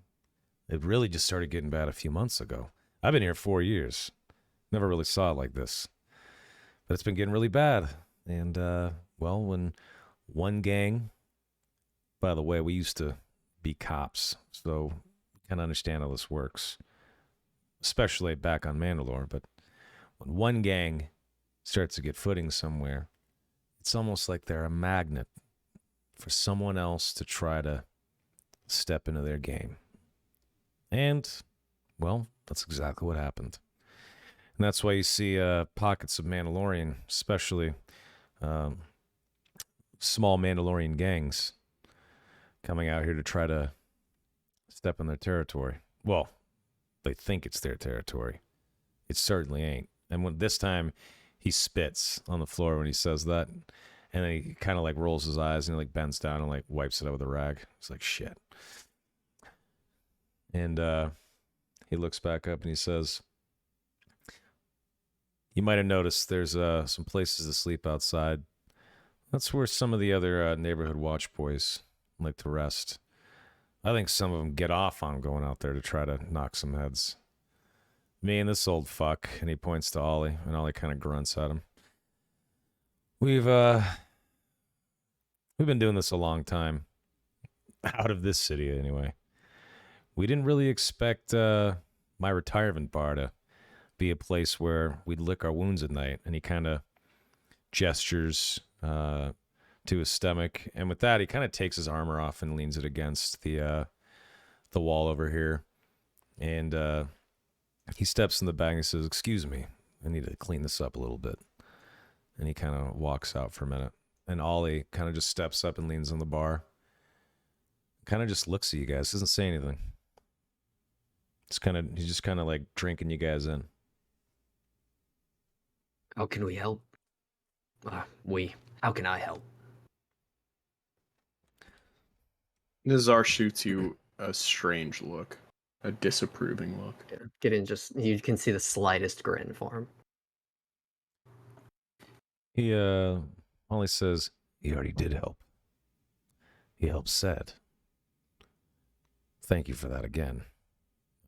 It really just started getting bad a few months ago. I've been here 4 years. Never really saw it like this. But it's been getting really bad. And, well, when one gang, by the way, we used to be cops, so we kind of understand how this works, especially back on Mandalore. But when one gang starts to get footing somewhere, it's almost like they're a magnet for someone else to try to step into their game. And, well, that's exactly what happened. And that's why you see pockets of Mandalorian, especially small Mandalorian gangs, coming out here to try to step in their territory. Well, they think it's their territory. It certainly ain't. And when this time he spits on the floor when he says that, and then he kind of like rolls his eyes and he like bends down and like wipes it out with a rag. It's like, shit. And he looks back up and he says, "You might have noticed there's some places to sleep outside. That's where some of the other neighborhood watch boys like to rest. I think some of them get off on going out there to try to knock some heads. Me and this old fuck," and he points to Ollie, and Ollie kind of grunts at him. We've been doing this a long time. Out of this city, anyway. We didn't really expect my retirement bar to be a place where we'd lick our wounds at night. And he kind of gestures to his stomach, and with that, he kind of takes his armor off and leans it against the wall over here. And he steps in the bag and he says, "Excuse me, I need to clean this up a little bit." And he kind of walks out for a minute. And Ollie kind of just steps up and leans on the bar. Kind of just looks at you guys, doesn't say anything. He's just kind of like drinking you guys in. How can we help? How can I help? Nazar shoots you a strange look, a disapproving look. Get in, you can see the slightest grin for him. He only says, "He already did help. He helped Sed. Thank you for that again.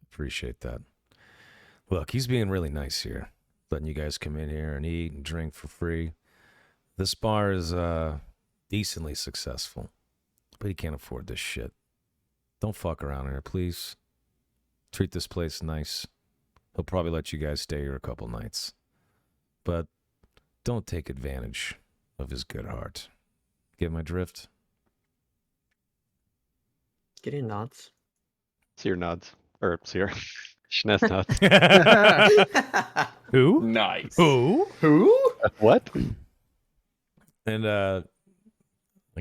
Appreciate that. Look, he's being really nice here, letting you guys come in here and eat and drink for free. This bar is decently successful, but he can't afford this shit. Don't fuck around here, please. Treat this place nice. he'll probably let you guys stay here a couple nights. But don't take advantage of his good heart. Get my drift? Getting nods. Seer nods. Or Seer. Schnez nods. Who? Nice. Who? Who? What? And I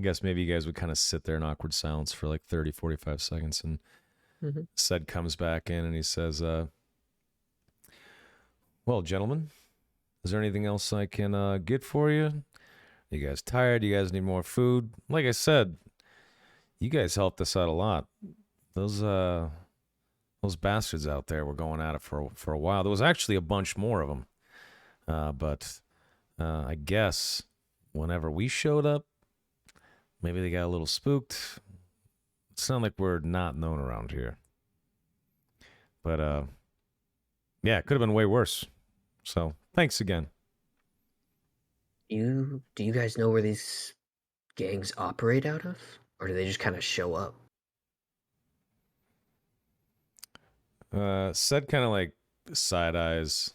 guess maybe you guys would kind of sit there in awkward silence for like 30, 45 seconds. And Mhm. Sed comes back in and he says, well, gentlemen, is there anything else I can get for you? You guys tired? You guys need more food? Like I said, you guys helped us out a lot. Those bastards out there were going at it for a while. There was actually a bunch more of them. But I guess whenever we showed up, maybe they got a little spooked. It sounded like we're not known around here. But yeah, it could have been way worse. So thanks again. Do you guys know where these gangs operate out of? Or do they just kind of show up? Sed kind of like side eyes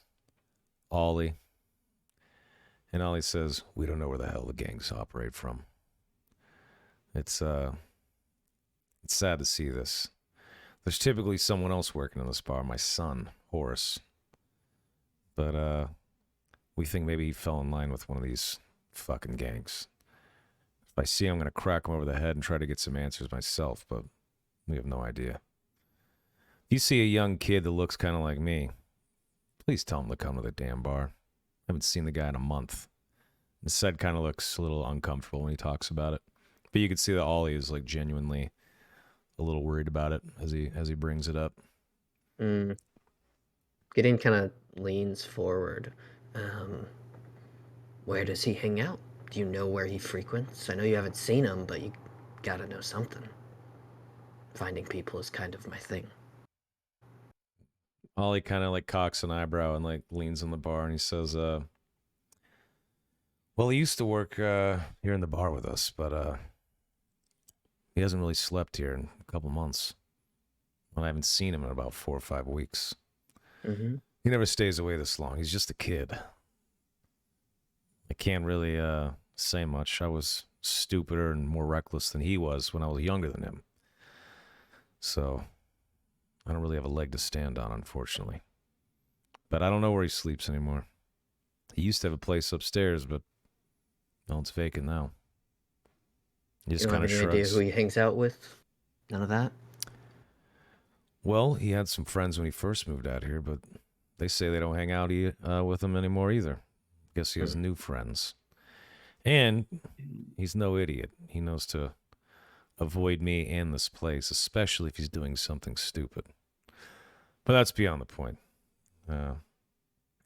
Ollie. And Ollie says, we don't know where the hell the gangs operate from. It's sad to see this. There's typically someone else working in this bar, my son, Horace. But we think maybe he fell in line with one of these fucking gangs. If I see him, I'm going to crack him over the head and try to get some answers myself, but we have no idea. If you see a young kid that looks kind of like me, please tell him to come to the damn bar. I haven't seen the guy in a month. And Sed kind of looks a little uncomfortable when he talks about it. But you can see that Ollie is like genuinely a little worried about it as he brings it up. Gideon kind of leans forward. Where does he hang out? Do you know where he frequents? I know you haven't seen him, but you gotta know something. Finding people is kind of my thing. Ollie kind of like cocks an eyebrow and like leans on the bar and he says, well, he used to work here in the bar with us, but he hasn't really slept here in a couple months. And I haven't seen him in about 4 or 5 weeks. Mm-hmm. He never stays away this long. He's just a kid. I can't really say much. I was stupider and more reckless than he was when I was younger than him. So I don't really have a leg to stand on, unfortunately. But I don't know where he sleeps anymore. He used to have a place upstairs, but no, it's vacant now. He just You don't kind have of any idea shrugs. who he hangs out with? None of that? Well, he had some friends when he first moved out here, but they say they don't hang out with him anymore either. Guess he has new friends. And he's no idiot. He knows to avoid me and this place, especially if he's doing something stupid. But that's beyond the point.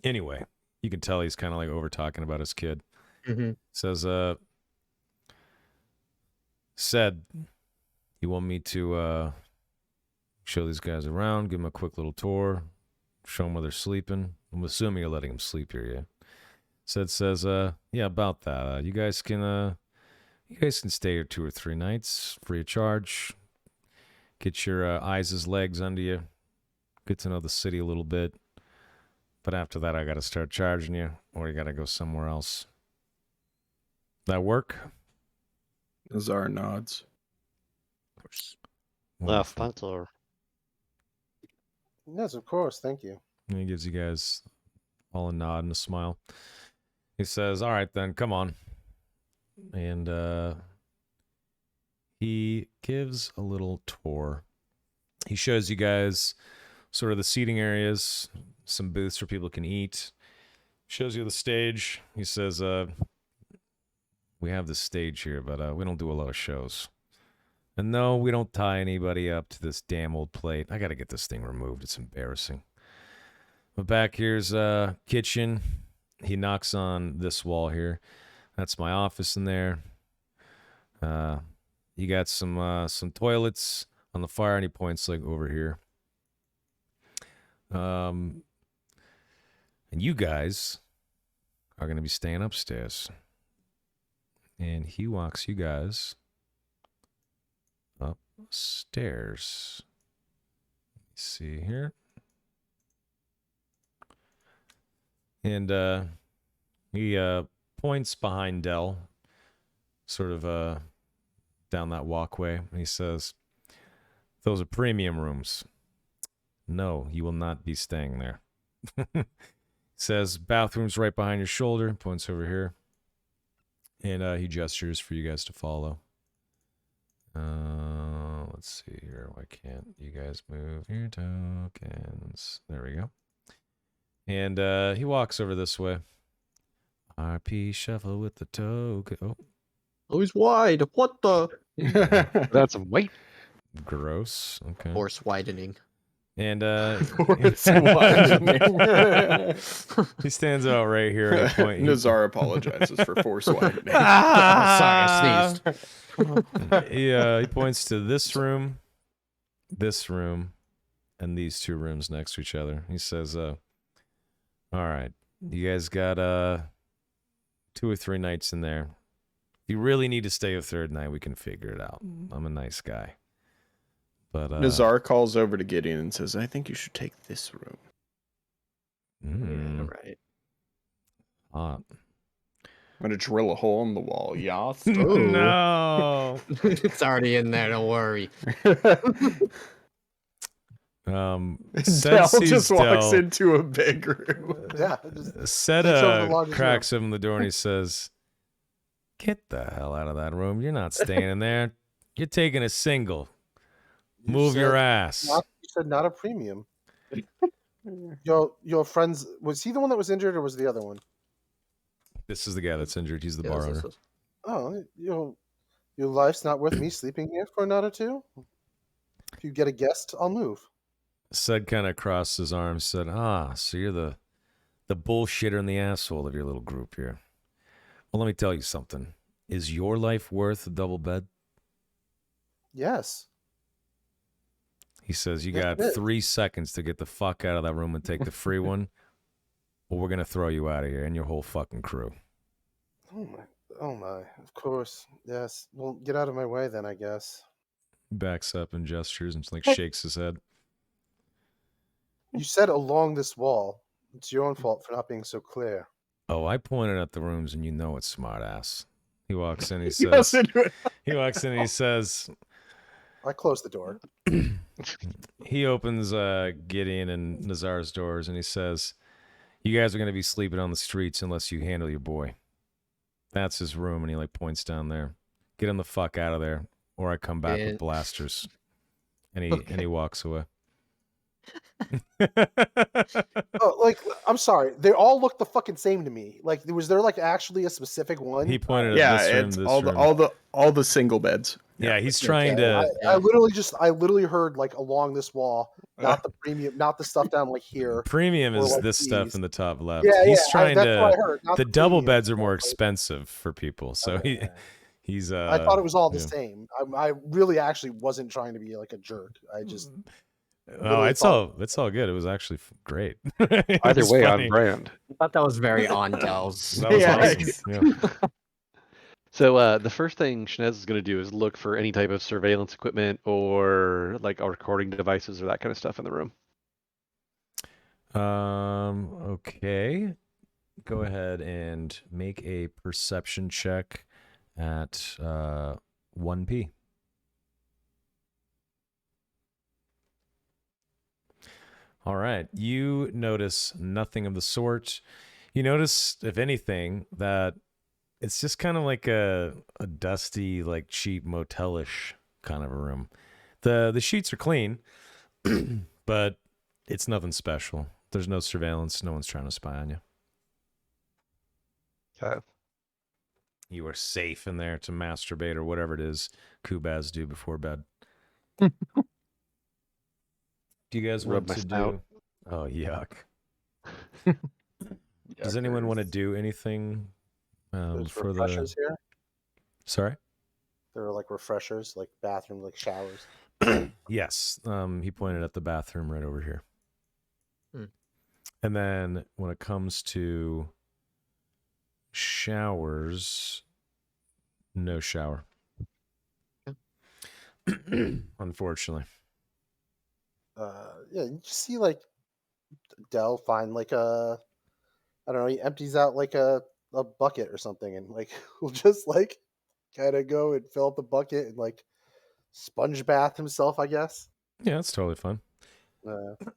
Anyway, you can tell he's kind of like over talking about his kid. Mm-hmm. Says, Said, you want me to show these guys around, give them a quick little tour, show them where they're sleeping? I'm assuming you're letting them sleep here, yeah? Says, yeah, about that. You guys can stay here 2 or 3 nights, free of charge. Get your eyes as legs under you. Get to know the city a little bit. But after that, I got to start charging you, or you got to go somewhere else. That work? Azar nods. Of course. Wonderful. Thanks, sir. Yes, of course. Thank you. And he gives you guys all a nod and a smile. He says, all right, then, come on. And he gives a little tour. He shows you guys sort of the seating areas, some booths where people can eat. Shows you the stage. He says, we have this stage here, but we don't do a lot of shows. And no, we don't tie anybody up to this damn old plate. I got to get this thing removed. It's embarrassing. But back here's kitchen. He knocks on this wall here. That's my office in there. You got some toilets on the far, and he points like over here. And you guys are going to be staying upstairs. And he walks you guys upstairs. Let me see here. And he points behind Dell, sort of down that walkway, and he says, "Those are premium rooms. No, you will not be staying there." Says, "Bathroom's right behind your shoulder," points over here. And he gestures for you guys to follow. Let's see here. Why can't you guys move your tokens? There we go. And he walks over this way. RP shuffle with the token. Oh, Oh, he's wide. What the? That's white. gross. Okay. Force widening. And Force widening. he stands out right here at a point. Nazar apologizes for force widening. Sorry, I sneezed. He points to this room, and these two rooms next to each other. He says, "All right, you guys got 2 or 3 nights in there. If you really need to stay a third night, we can figure it out. I'm a nice guy." But Nazar calls over to Gideon and says, "I think you should take this room." mm, Right. hot. I'm gonna drill a hole in the wall. Yes. No. It's already in there. Don't worry. Dell Said just walks Dell. into a big room. Yeah. Just, Said Takes over the largest cracks open the door and he says, "Get the hell out of that room. You're not staying in there. You're taking a single. you Move your said ass." you said not a premium. Your friends, was he the one that was injured or was the other one? This is the guy that's injured. He's the Yeah, bar this owner. is- Oh, your life's not worth me sleeping here for a night or two. If you get a guest, I'll move. Said kind of crossed his arms, said, "So you're the bullshitter and the asshole of your little group here. Well, let me tell you something. Is your life worth a double bed?" Yes. He says, "You Yes, got it is. 3 seconds to get the fuck out of that room and take the free one, or we're going to throw you out of here and your whole fucking crew." Oh my. Of course. Yes. Well, get out of my way then, I guess. He backs up and gestures and like shakes his head. You said along this wall. It's your own fault for not being so clear. "Oh, I pointed at the rooms and you know it's smart ass." He walks in, he He goes says, into it. he walks in and he says, I closed the door. he opens Gideon and Nazar's doors and he says, "You guys are going to be sleeping on the streets unless you handle your boy. That's his room." And he like points down there. "Get him the fuck out of there or I come back And- with blasters." And he Okay. and he walks away. Oh, like I'm sorry. They all look the fucking same to me. Like, was there like actually a specific one? He pointed at Yeah, this room, it's this all room. the single beds. Yeah, he's trying Okay, to I literally heard like along this wall, not the premium, not the stuff down like here. premium or, is like, this stuff these. in the top left. Yeah, He's yeah. trying That's what I to heard. Not the double premium. beds are more Like, expensive for people. So okay. he's I thought it was all the yeah. same. I really actually wasn't trying to be like a jerk. I just Oh, literally it's thought- all good. It was actually great. Either way, on brand. I thought that was very on Dell's. That was Yeah, awesome. Yeah. So the first thing Shnez is going to do is look for any type of surveillance equipment or like recording devices or that kind of stuff in the room. Okay. Go ahead and make a perception check at 1P. All right. You notice nothing of the sort. You notice, if anything, that it's just kind of like a dusty, like cheap motelish kind of a room. The sheets are clean, but it's nothing special. There's no surveillance. No one's trying to spy on you. Okay. You are safe in there to masturbate or whatever it is Kubaz do before bed. Do you guys Rub want my to snout. do? Oh, yuck. Does anyone want to do anything there's for refreshers the? here. Sorry. There are like refreshers, like bathroom, like showers. Yes. He pointed at the bathroom right over here. Hmm. And then when it comes to showers, no shower. Unfortunately. Yeah, you just see like Dell find like a I don't know, he empties out like a bucket or something, and like will just like kind of go and fill up the bucket and like sponge bath himself, I guess. Yeah, it's totally fun. Uh, You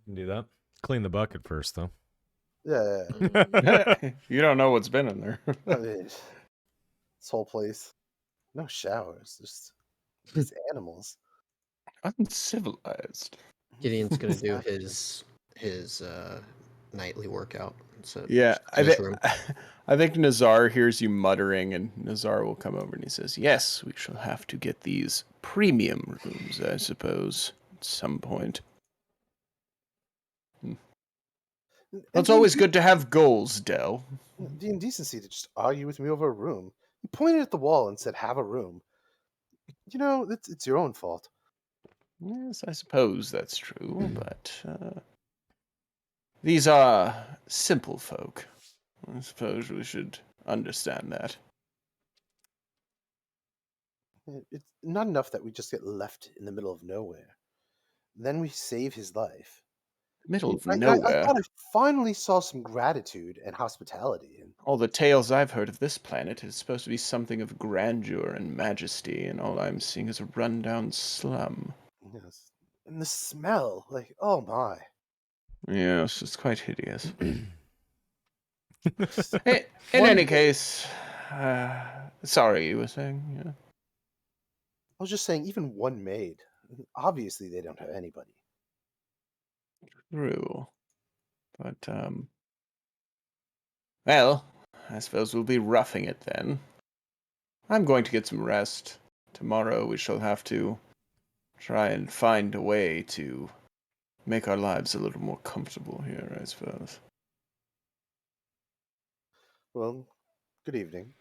can do that. Clean the bucket first, though. yeah, You don't know what's been in there. I mean, this whole place, no showers, just these animals. Uncivilized. Gideon's gonna do Exactly. his nightly workout. So Yeah, in his room. I think Nazar hears you muttering, and Nazar will come over and he says, "Yes, we shall have to get these premium rooms, I suppose, at some point. And It's the always inde- good to have goals, Dell." the indecency to just argue with me over a room. He pointed at the wall and said, "Have a room." You know, it's your own fault. Yes, I suppose that's true, but these are simple folk. I suppose we should understand that. It's not enough that we just get left in the middle of nowhere. Then we save his life. Middle of I nowhere. thought I finally saw some gratitude and hospitality. And All the tales I've heard of this planet is supposed to be something of grandeur and majesty, and all I'm seeing is a rundown slum. yes, and the smell, like, oh my. Yes, it's quite hideous. In One any day- case, sorry, you were saying? Yeah. I was just saying, even one maid. Obviously, they don't have anybody. True. But, well, I suppose we'll be roughing it then. I'm going to get some rest. Tomorrow we shall have to try and find a way to make our lives a little more comfortable here, I suppose. Well, good evening.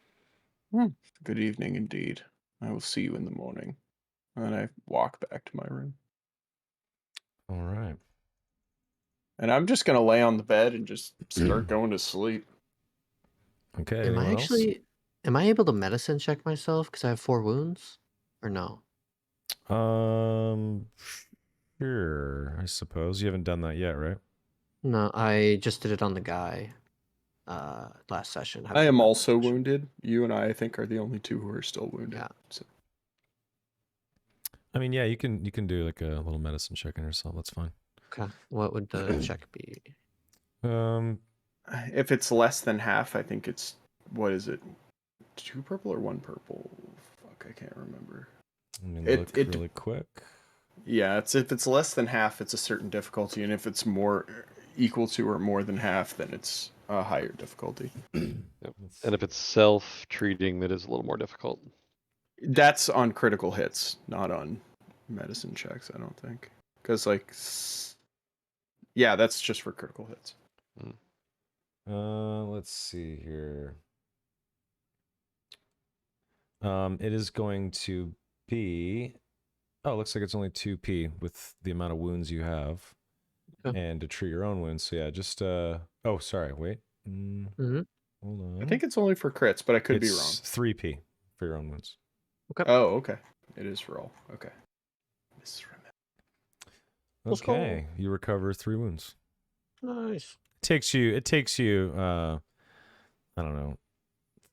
Good evening indeed. I will see you in the morning. And I walk back to my room. All right. And I'm just going to lay on the bed and just start going to sleep. Okay. Am I anyone else? am I able to medicine check myself because I have 4 wounds? Or no? Sure. I suppose you haven't done that yet, right? No, I just did it on the guy last session. I am also wounded. You and I think, are the only two who are still wounded. Yeah. So. I mean, yeah, you can do like a little medicine check on yourself. That's fine. Okay. What would the check be? If it's less than half, I think it's, what is it? 2 purple or 1 purple? Fuck, I can't remember. Let me look It- really quick. Yeah, if it's less than half, it's a certain difficulty, and if it's more equal to or more than half, then it's a higher difficulty. Yep. And if it's self-treating, that is a little more difficult. That's on critical hits, not on medicine checks, I don't think. Because, like, yeah, that's just for critical hits. Let's see here. It is going to be. Oh, it looks like it's only 2p with the amount of wounds you have, and to treat your own wounds. So yeah, just Oh, sorry. Wait. Mm-hmm. Hold on. I think it's only for crits, but I could be wrong. 3p for your own wounds. Oh, okay. It is for all. Okay. Let's go. Okay, you recover 3 wounds. Nice. It takes you I don't know,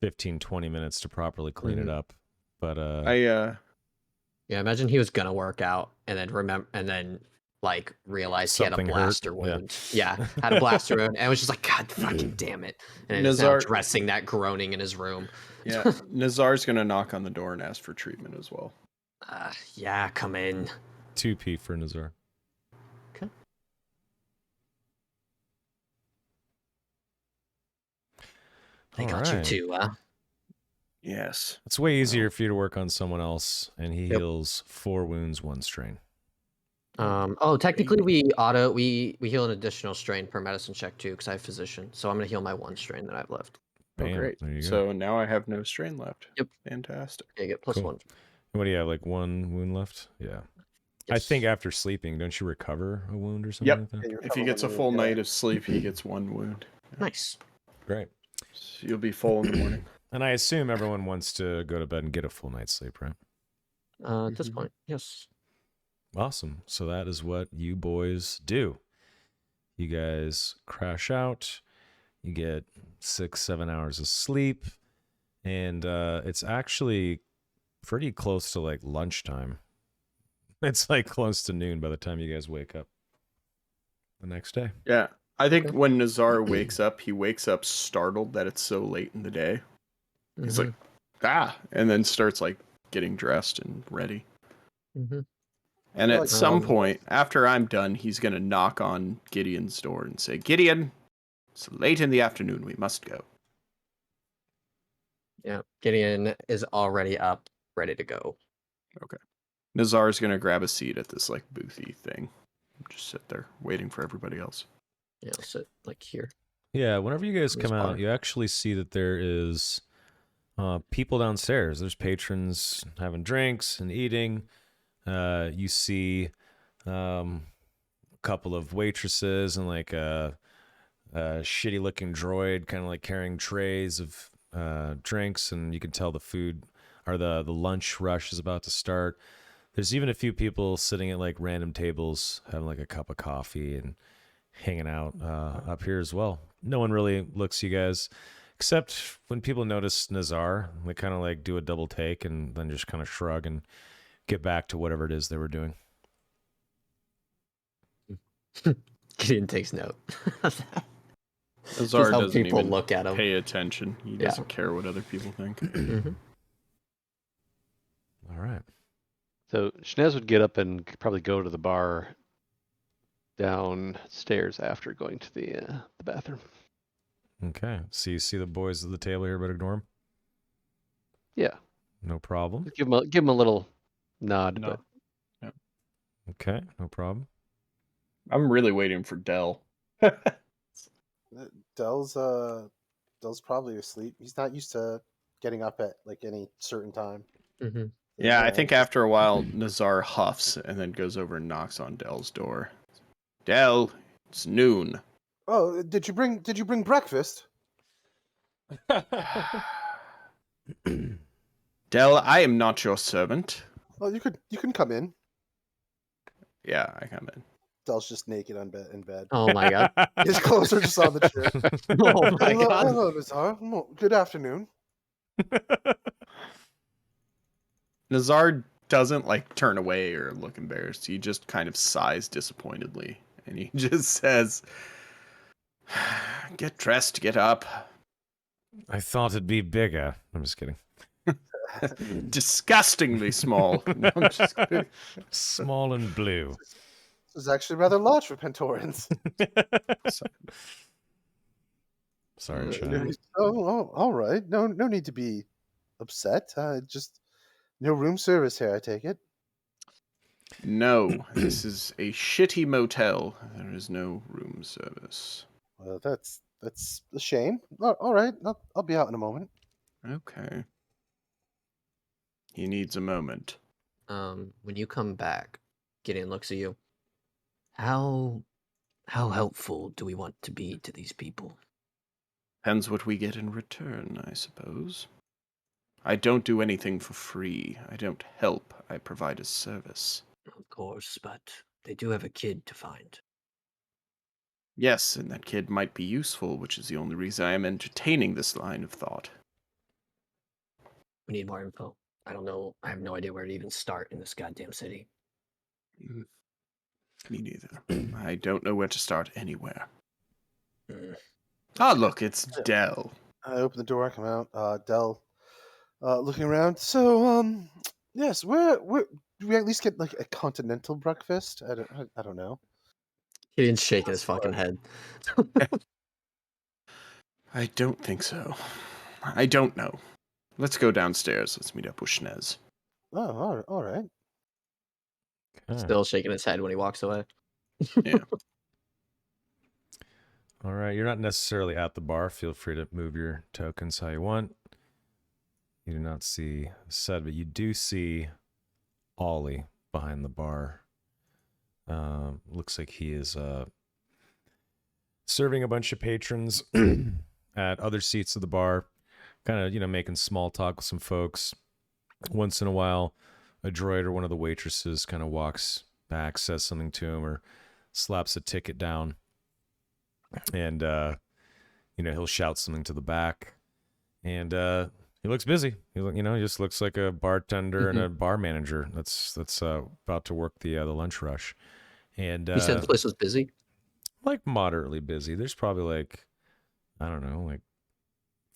15-20 minutes to properly clean it up. But Yeah, imagine he was gonna work out and then like realized he had a Something hurt, blaster yeah. wound. Yeah, had a blaster wound, and was just like, God fucking damn it! And is now Nazar- dressing that groaning in his room. Yeah, Nazar's gonna knock on the door and ask for treatment as well. Yeah, come in. 2p for Nazar. Okay. They got you Alright. too, huh? Yes. It's way easier for you to work on someone else, and he Yep. heals 4 wounds, 1 strain. Technically we heal an additional strain per medicine check too, because I have physician. So I'm gonna heal my 1 strain that I've left. Bam, Oh, great. there you go. So now I have no strain left. Yep. Fantastic. Yeah, get plus Cool. 1. What do you have, like 1 wound left? Yeah. I Yes. think after sleeping, don't you recover a wound or something Yep. like that? Yeah, you If recover he gets a when you full get night of sleep, he gets 1 wound. Nice. Great. So you'll be full in the morning. And I assume everyone wants to go to bed and get a full night's sleep, right? At this Mhm. point, yes. Awesome. So that is what you boys do. You guys crash out. You get 6-7 hours of sleep, and it's actually pretty close to like lunchtime. It's like close to noon by the time you guys wake up the next day. Yeah. I think when Nazar wakes up, he wakes up startled that it's so late in the day. He's like, and then starts like getting dressed and ready. Mm-hmm. And Like, at some point, after I'm done, he's going to knock on Gideon's door and say, Gideon, it's late in the afternoon. We must go. Yeah, Gideon is already up, ready to go. Nazar's going to grab a seat at this like boothy thing. Just sit there waiting for everybody else. Yeah, I'll sit like here. Yeah, whenever you guys This come out, bar. you actually see that there is people downstairs. There's patrons having drinks and eating. You see a couple of waitresses and like a shitty looking droid kind of like carrying trays of drinks, and you can tell the food or the lunch rush is about to start. There's even a few people sitting at like random tables having like a cup of coffee and hanging out up here as well. No one really looks at you guys, except when people notice Nazar, they kind of like do a double take and then just kind of shrug and get back to whatever it is they were doing. Gideon takes note. Nazar how doesn't people even look at him. pay attention. He Yeah. doesn't care what other people think. Mhm. All right. So Shnez would get up and probably go to the bar downstairs after going to the bathroom. Okay. So you see the boys at the table here, but ignore them? Yeah, No problem. give him a little nod. No. But Okay. No problem. I'm really waiting for Dell. Dell's probably asleep. He's not used to getting up at like any certain time. Mhm. Yeah, I think after a while, Nazar huffs and then goes over and knocks on Dell's door. Dell, it's noon. Oh, did you bring breakfast? Dell, I am not your servant. Oh, you can come in. Yeah, I come in. Dell's just naked in bed. Oh my god. His clothes are just on the chair. Oh my hello, god. hello, Nazar. Good afternoon. Nazar doesn't like turn away or look embarrassed. He just kind of sighs disappointedly, and he just says, "Get dressed, get up." I thought it'd be bigger. I'm just kidding. Disgustingly small. No, I'm just kidding. Small and blue. This is actually rather large for Pentorans. Sorry, Chad. All right. No need to be upset. Just no room service here, I take it. No, this is a shitty motel. There is no room service. Well, that's a shame. All right. I'll be out in a moment. Okay. He needs a moment. When you come back, Gideon looks at you. How helpful do we want to be to these people? Depends what we get in return, I suppose. I don't do anything for free. I don't help. I provide a service. Of course, but they do have a kid to find. Yes, and that kid might be useful, which is the only reason I am entertaining this line of thought. We need more info. I don't know. I have no idea where to even start in this goddamn city. Me neither. I don't know where to start anywhere. Mm. Ah, look, it's Dell. I open the door. I come out. Dell, looking around. So, yes. Where do we at least get like a continental breakfast? I don't know. Gideon's shaking his fucking head. I don't think so. I don't know. Let's go downstairs. Let's meet up with Shnez. Oh, all right. Okay. Still shaking his head when he walks away. Yeah. All right. You're not necessarily at the bar. Feel free to move your tokens how you want. You do not see Sed, but you do see Ollie behind the bar. Looks like he is serving a bunch of patrons at other seats of the bar, kind of, making small talk with some folks. Once in a while, a droid or one of the waitresses kind of walks back, says something to him, or slaps a ticket down. And he'll shout something to the back, and he looks busy. He just looks like a bartender and a bar manager that's about to work the lunch rush. And You said the place was busy. like moderately busy. There's probably like, I don't know, like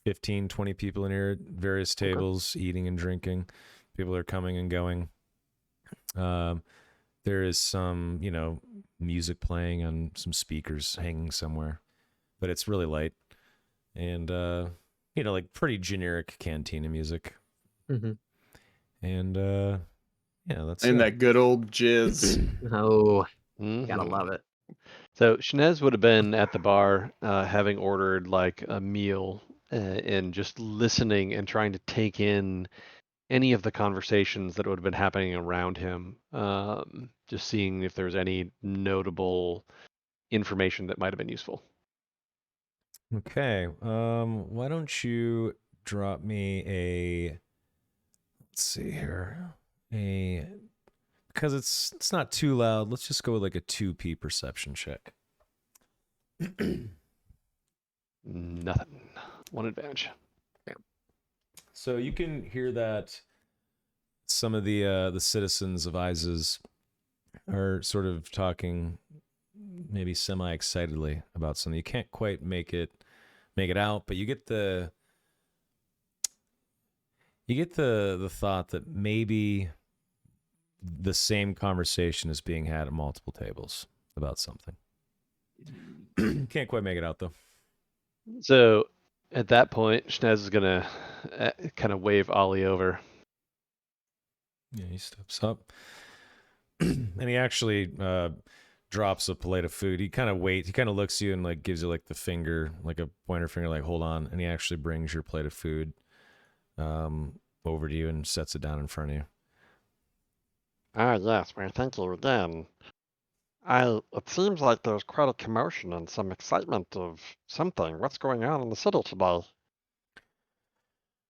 15, 20 people in here at various tables eating and drinking. People are coming and going. There is some, music playing on some speakers hanging somewhere, but it's really light. And, like pretty generic cantina music. Mm-hmm. And, that's And it. that good old jizz. Oh, Mhm. gotta love it. So Shnez would have been at the bar, having ordered like a meal, and just listening and trying to take in any of the conversations that would have been happening around him. Just seeing if there's any notable information that might have been useful. Okay. Why don't you drop me let's see here. Because it's not too loud. Let's just go with like a 2P perception check. Nothing. One advantage. So you can hear that some of the citizens of Izes are sort of talking maybe semi-excitedly about something. You can't quite make it out, but you get the thought that maybe the same conversation is being had at multiple tables about something. Can't quite make it out though. So at that point, Shnez is gonna kind of wave Ollie over. Yeah, he steps up and he actually drops a plate of food. He kind of looks at you and like gives you like the finger, like a pointer finger, like hold on, and he actually brings your plate of food over to you and sets it down in front of you. Ah, yes, well, thank you again. It seems like there's quite a commotion and some excitement of something. What's going on in the city today?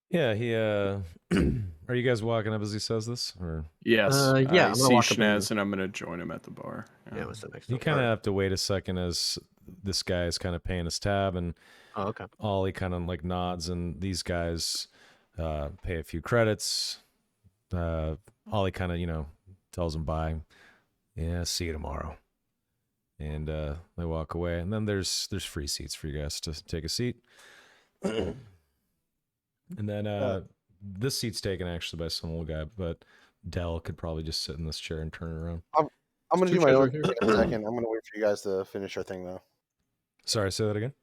Yeah, he are you guys walking up as he says this, or Yes. Yeah, I I'm gonna see walk up Shnez and I'm gonna join him at the bar. Yeah, what's the next you door? kind of have to wait a second as this guy is kind of paying his tab, and Oh, okay. Ollie kind of like nods, and these guys pay a few credits. Ollie kind of tells him bye. Yeah, see you tomorrow. And they walk away, and then there's free seats for you guys to take a seat. And then this seat's taken actually by some old guy, but Dell could probably just sit in this chair and turn it around. I'm gonna Two do my chairs own right here. thing in a second. I'm gonna wait for you guys to finish our thing though. Sorry, say that again.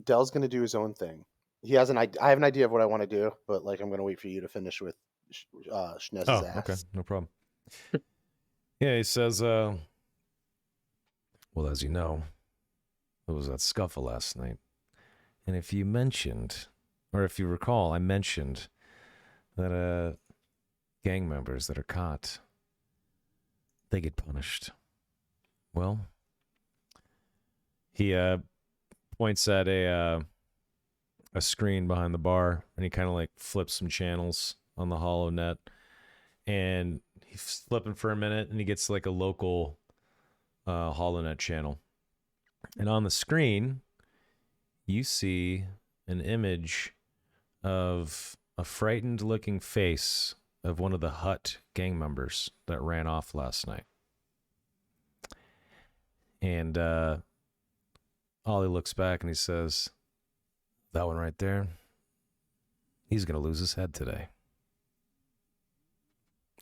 Dell's gonna do his own thing. He has I have an idea of what I want to do, but like I'm gonna wait for you to finish with Schnez's ass. Okay, no problem. Yeah, he says, well, as you know, there was that scuffle last night. And if you recall, I mentioned that gang members that are caught, they get punished. Well, he points at a screen behind the bar, and he kind of like flips some channels on the hollow net, and he's flipping for a minute, and he gets like a local HoloNet channel. And on the screen, you see an image of a frightened looking face of one of the Hut gang members that ran off last night. And Ollie looks back and he says, that one right there, he's going to lose his head today.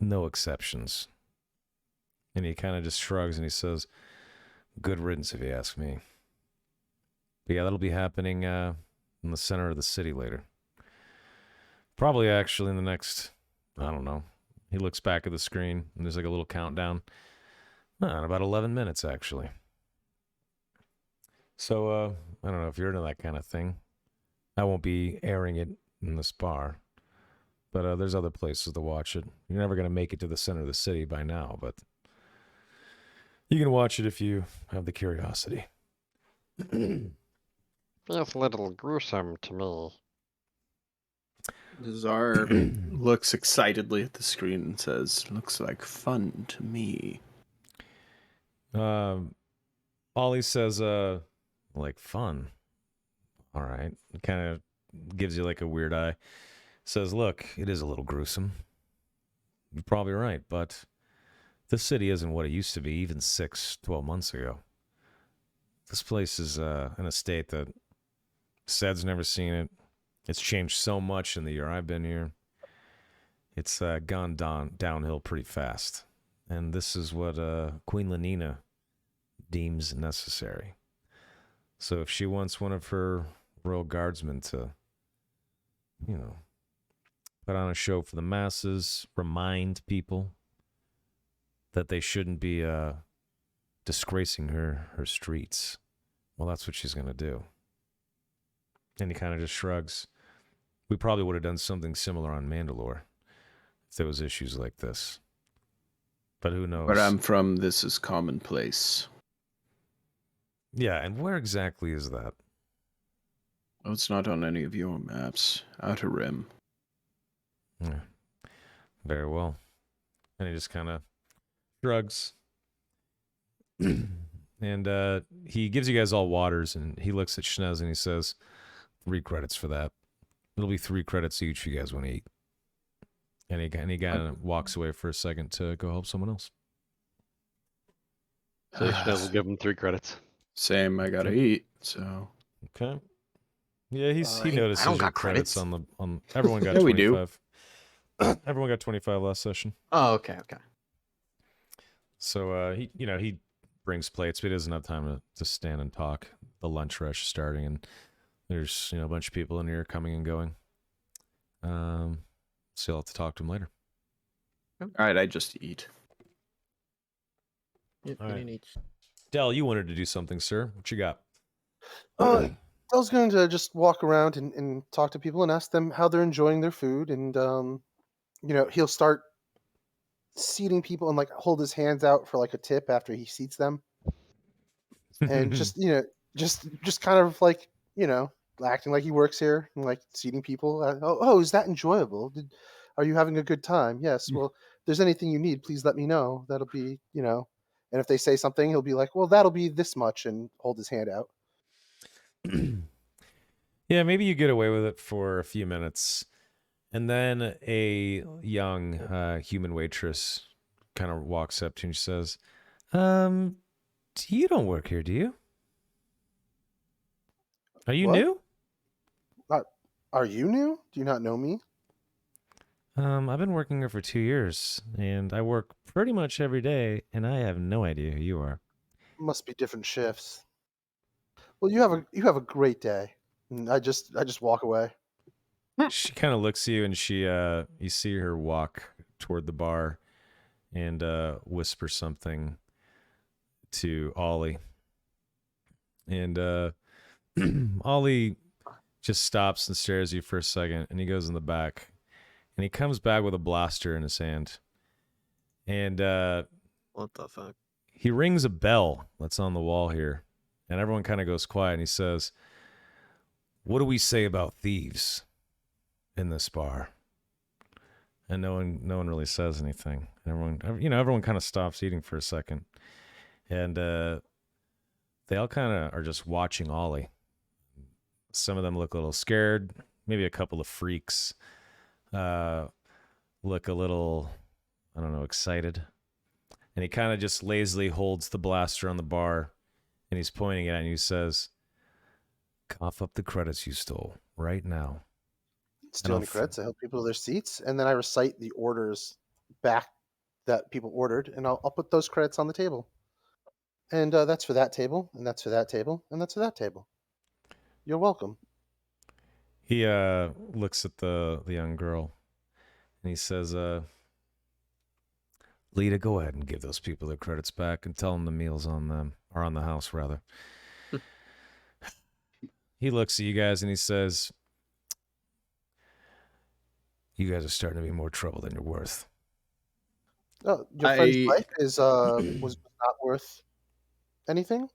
No exceptions. And he kind of just shrugs and he says, good riddance if you ask me. But yeah, that'll be happening in the center of the city later. Probably actually in the next, I don't know. He looks back at the screen and there's like a little countdown. In about 11 minutes actually. So I don't know if you're into that kind of thing. I won't be airing it in this bar. But there's other places to watch it. You're never going to make it to the center of the city by now, but you can watch it if you have the curiosity. Feels a little gruesome to me. Czar looks excitedly at the screen and says, looks like fun to me. Ollie says, like fun. All right. Kind of gives you like a weird eye. Says, look, it is a little gruesome. You're probably right, but this city isn't what it used to be even 12 months ago. This place is in a state that Sed's never seen it. It's changed so much in the year I've been here. It's gone downhill pretty fast. And this is what Queen Lenina deems necessary. So if she wants one of her royal guardsmen to, put on a show for the masses, remind people that they shouldn't be disgracing her streets, well, that's what she's going to do. And he kind of just shrugs. We probably would have done something similar on Mandalore if there was issues like this. But who knows? Where I'm from, this is commonplace. Yeah, and where exactly is that? Oh, it's not on any of your maps. Outer Rim. Yeah. Very well. And he just kind of shrugs. And he gives you guys all waters, and he looks at Shnez and he says, 3 credits for that. It'll be 3 credits each if you guys want to eat. And he kind of walks away for a second to go help someone else. So Schnell will give him 3 credits. Same, I gotta eat, so. Okay. Yeah, he I notices don't your got credits credits. on everyone got Yeah, 25. we do. Everyone got 25 last session. Oh, okay. So he brings plates, but he doesn't have time to stand and talk. The lunch rush is starting, and there's a bunch of people in here coming and going. So you'll have to talk to him later. Alright, I just eat. All right. Del, you wanted to do something, sir. What you got? I was going to just walk around and talk to people and ask them how they're enjoying their food, and he'll start seating people and like hold his hands out for like a tip after he seats them, and just kind of like acting like he works here and like seating people. Oh, is that enjoyable? Are you having a good time? Yes. Well, if there's anything you need, please let me know. That'll be And if they say something, he'll be like, well, that'll be this much, and hold his hand out. Yeah, maybe you get away with it for a few minutes, and then a young human waitress kind of walks up to you and she says, you don't work here, do you? Are you What? new? Are you new? Do you not know me? I've been working here for 2 years, and I work pretty much every day, and I have no idea who you are. Must be different shifts. Well, you have a great day. And I just walk away. She kind of looks at you, and you see her walk toward the bar and whisper something to Ollie. And Ollie just stops and stares at you for a second, and he goes in the back. And he comes back with a blaster in his hand. And What the fuck? he rings a bell that's on the wall here. And everyone kind of goes quiet, and he says, what do we say about thieves in this bar? And no one really says anything. Everyone kind of stops eating for a second. And they all kind of are just watching Ollie. Some of them look a little scared. Maybe a couple of freaks look a little, I don't know, excited. And he kind of just lazily holds the blaster on the bar, and he's pointing at it, and he says, cough up the credits you stole right now. Steal any credits. I help people to their seats, and then I recite the orders back that people ordered, and I'll put those credits on the table. And that's for that table, and that's for that table, and that's for that table. You're welcome. He looks at the young girl, and he says, Lita, go ahead and give those people their credits back and tell them the meal's on them, or on the house, rather. He looks at you guys, and he says, you guys are starting to be more trouble than you're worth. Oh, your friend's life was not worth anything?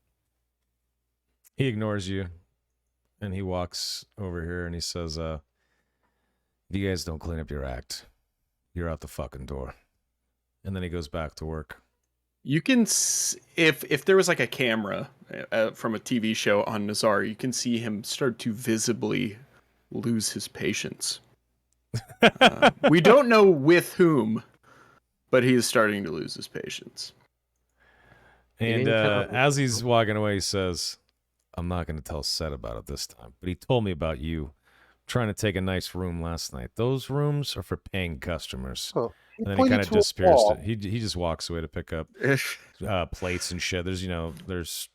He ignores you, and he walks over here, and he says, if you guys don't clean up your act, you're out the fucking door. And then he goes back to work. You can if there was like a camera from a TV show on Nazar, you can see him start to visibly lose his patience. We don't know with whom, but he is starting to lose his patience. And didn't tell me. as he's walking away, he says, I'm not going to tell Seth about it this time, but he told me about you trying to take a nice room last night. Those rooms are for paying customers. Oh, he And then he pointed kind of to a disappears. wall. He just walks away to pick up plates and shit. There's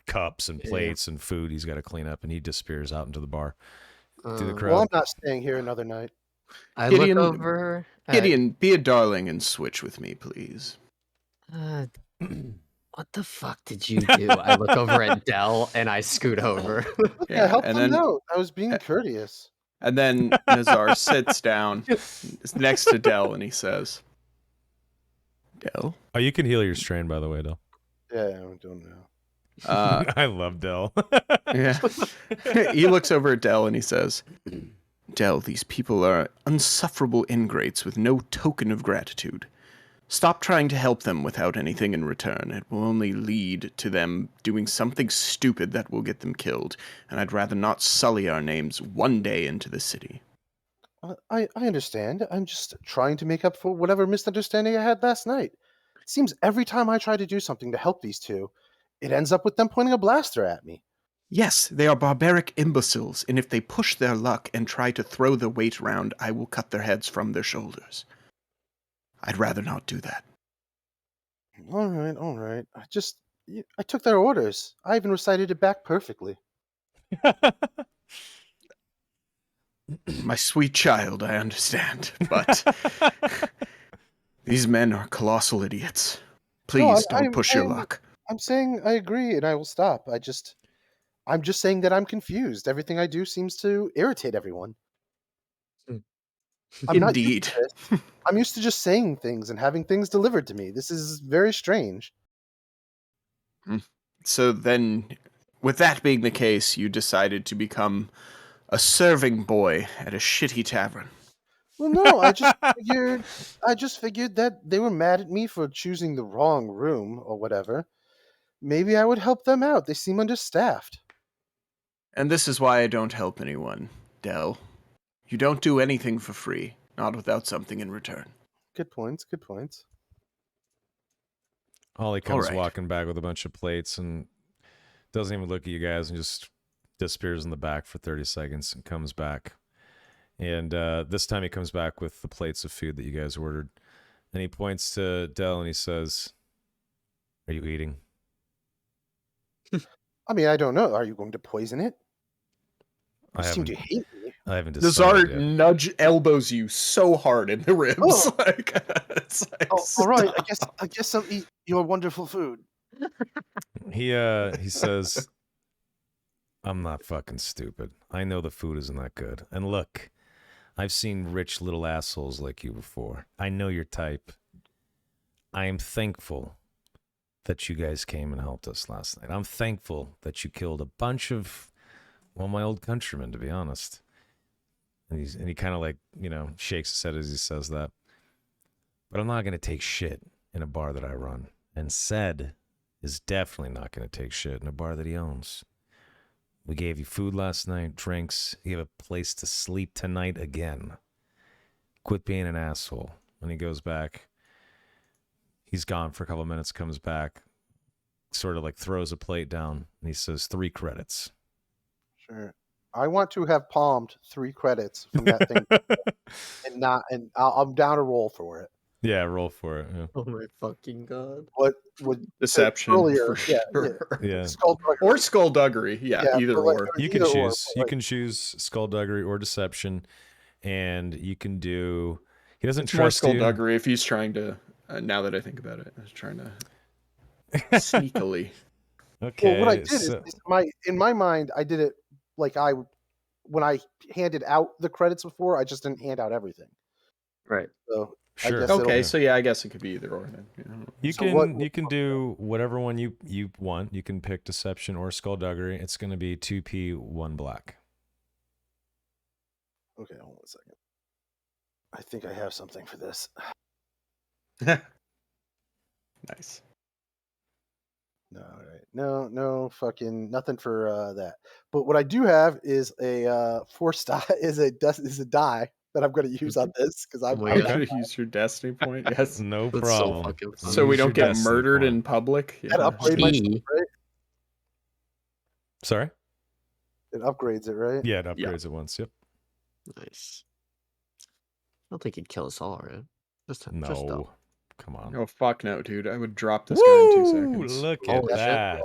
cups and Yeah. plates and food he's got to clean up, and he disappears out into the bar. To the Um, crowd. Well, I'm not staying here another night. I Gideon- look over. Gideon, be a darling and switch with me, please. What the fuck did you do? I look over at Dell and I scoot over. Yeah, help and them then out. I was being courteous. and then Nazar sits down next to Dell and he says, "Dell, Oh, you can heal your strain, by the way, Del. Yeah, I'm doing now. I love Del. yeah." He looks over at Dell and he says, "Dell, these people are unsufferable ingrates with no token of gratitude. Stop trying to help them without anything in return. It will only lead to them doing something stupid that will get them killed, and I'd rather not sully our names one day into the city." I understand. I'm just trying to make up for whatever misunderstanding I had last night. It seems every time I try to do something to help these two, it ends up with them pointing a blaster at me. Yes, they are barbaric imbeciles, and if they push their luck and try to throw the weight round, I will cut their heads from their shoulders. I'd rather not do that. All right. I took their orders. I even recited it back perfectly. My sweet child, I understand, but these men are colossal idiots. Please don't push your luck. I'm saying I agree, and I will stop. I'm just saying that I'm confused. Everything I do seems to irritate everyone. I'm not used Indeed. to this. I'm used to just saying things and having things delivered to me. This is very strange. So then, with that being the case, you decided to become a serving boy at a shitty tavern. Well, no, I just figured that they were mad at me for choosing the wrong room or whatever. Maybe I would help them out. They seem understaffed. And this is why I don't help anyone, Dell. You don't do anything for free, not without something in return. Good points. Good points. Ollie comes right. walking back with a bunch of plates and doesn't even look at you guys and just disappears in the back for 30 seconds and comes back. And this time he comes back with the plates of food that you guys ordered. And he points to Dell and he says, "Are you eating?" I mean, I don't know. Are you going to poison it? I You seem haven't, to hate me. I haven't Nazar decided yet. nudge elbows you so hard in the ribs. Oh. It's like, Oh, all right. stop. I guess I'll eat your wonderful food. He says, "I'm not fucking stupid. I know the food isn't that good. And look, I've seen rich little assholes like you before. I know your type. I am thankful that you guys came and helped us last night. I'm thankful that you killed a bunch of, well, my old countrymen, to be honest." And he kind of like, shakes his head as he says that. "But I'm not going to take shit in a bar that I run. And Sed is definitely not going to take shit in a bar that he owns. We gave you food last night, drinks. You have a place to sleep tonight again. Quit being an asshole." When he goes back, he's gone for a couple of minutes, comes back, sort of like throws a plate down, and he says, 3 credits. Sure. I want to have palmed 3 credits from that thing, and I'm down to roll for it. Yeah, roll for it. Yeah. Oh my fucking god. What would Deception earlier? for Yeah, sure. Yeah. Skullduggery. Or skullduggery. Yeah, either but like, or. You can either or, choose. but You like- can choose skullduggery or deception, and you can do. He doesn't It's more trust you. skullduggery if he's trying to. Now that I think about it, he's trying to sneakily. Okay. Well, what I did so- is in my mind, I did it like when I handed out the credits before, I just didn't hand out everything. Right. So sure. guess it'll- Okay, so yeah, I guess it could be either or then. You So can what- you can do whatever one you want. You can pick deception or skullduggery. It's going to be 2p 1 black. Okay, hold on a second. I think I have something for this. Nice. No, all right. No, fucking nothing for that. But what I do have is a force die is a die that I'm going to use on this because Oh I'm my I'm God. gonna use your destiny point. Yes. No That's problem. so fucking funny. So we Use your don't get destiny murdered point. in public. and Yeah. upgrade my shit, Key. right? Sorry? It upgrades it, right? Yeah, it upgrades it once. Yep. Nice. I don't think he'd kill us all, right? Just No. Come on. Oh fuck no, dude! I would drop this guy in 2 Woo! seconds. Look at Holy shit. that.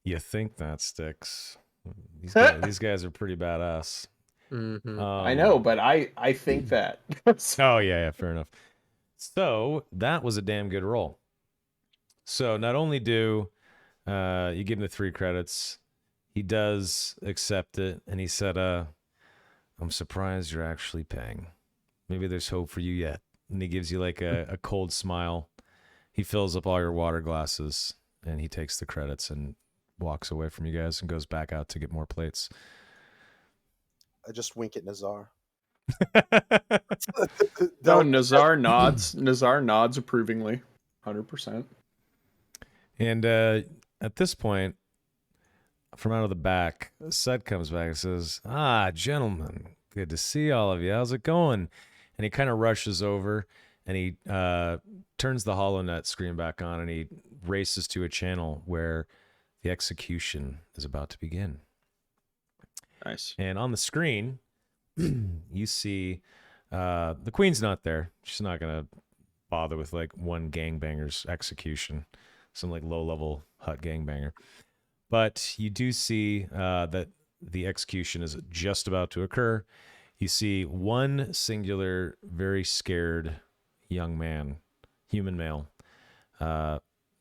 You think that sticks. These guys are pretty badass. Mm-hmm. I know, but I think that. Oh, yeah, fair enough. So that was a damn good roll. So not only do you give him the 3 credits, he does accept it, and he said, I'm surprised you're actually paying. Maybe there's hope for you yet. And he gives you like a cold smile. He fills up all your water glasses, and he takes the credits and walks away from you guys and goes back out to get more plates. I just wink at Nazar. No, Nazar nods. Nazar nods approvingly, 100%. And at this point, from out of the back, Seth comes back and says, gentlemen, good to see all of you. How's it going? And he kind of rushes over and he turns the HoloNet screen back on and he races to a channel where the execution is about to begin. Nice. And on the screen, you see the queen's not there. She's not going to bother with like one gangbanger's execution, some like low-level hut gangbanger. But you do see that the execution is just about to occur. You see one singular, very scared young man, human male,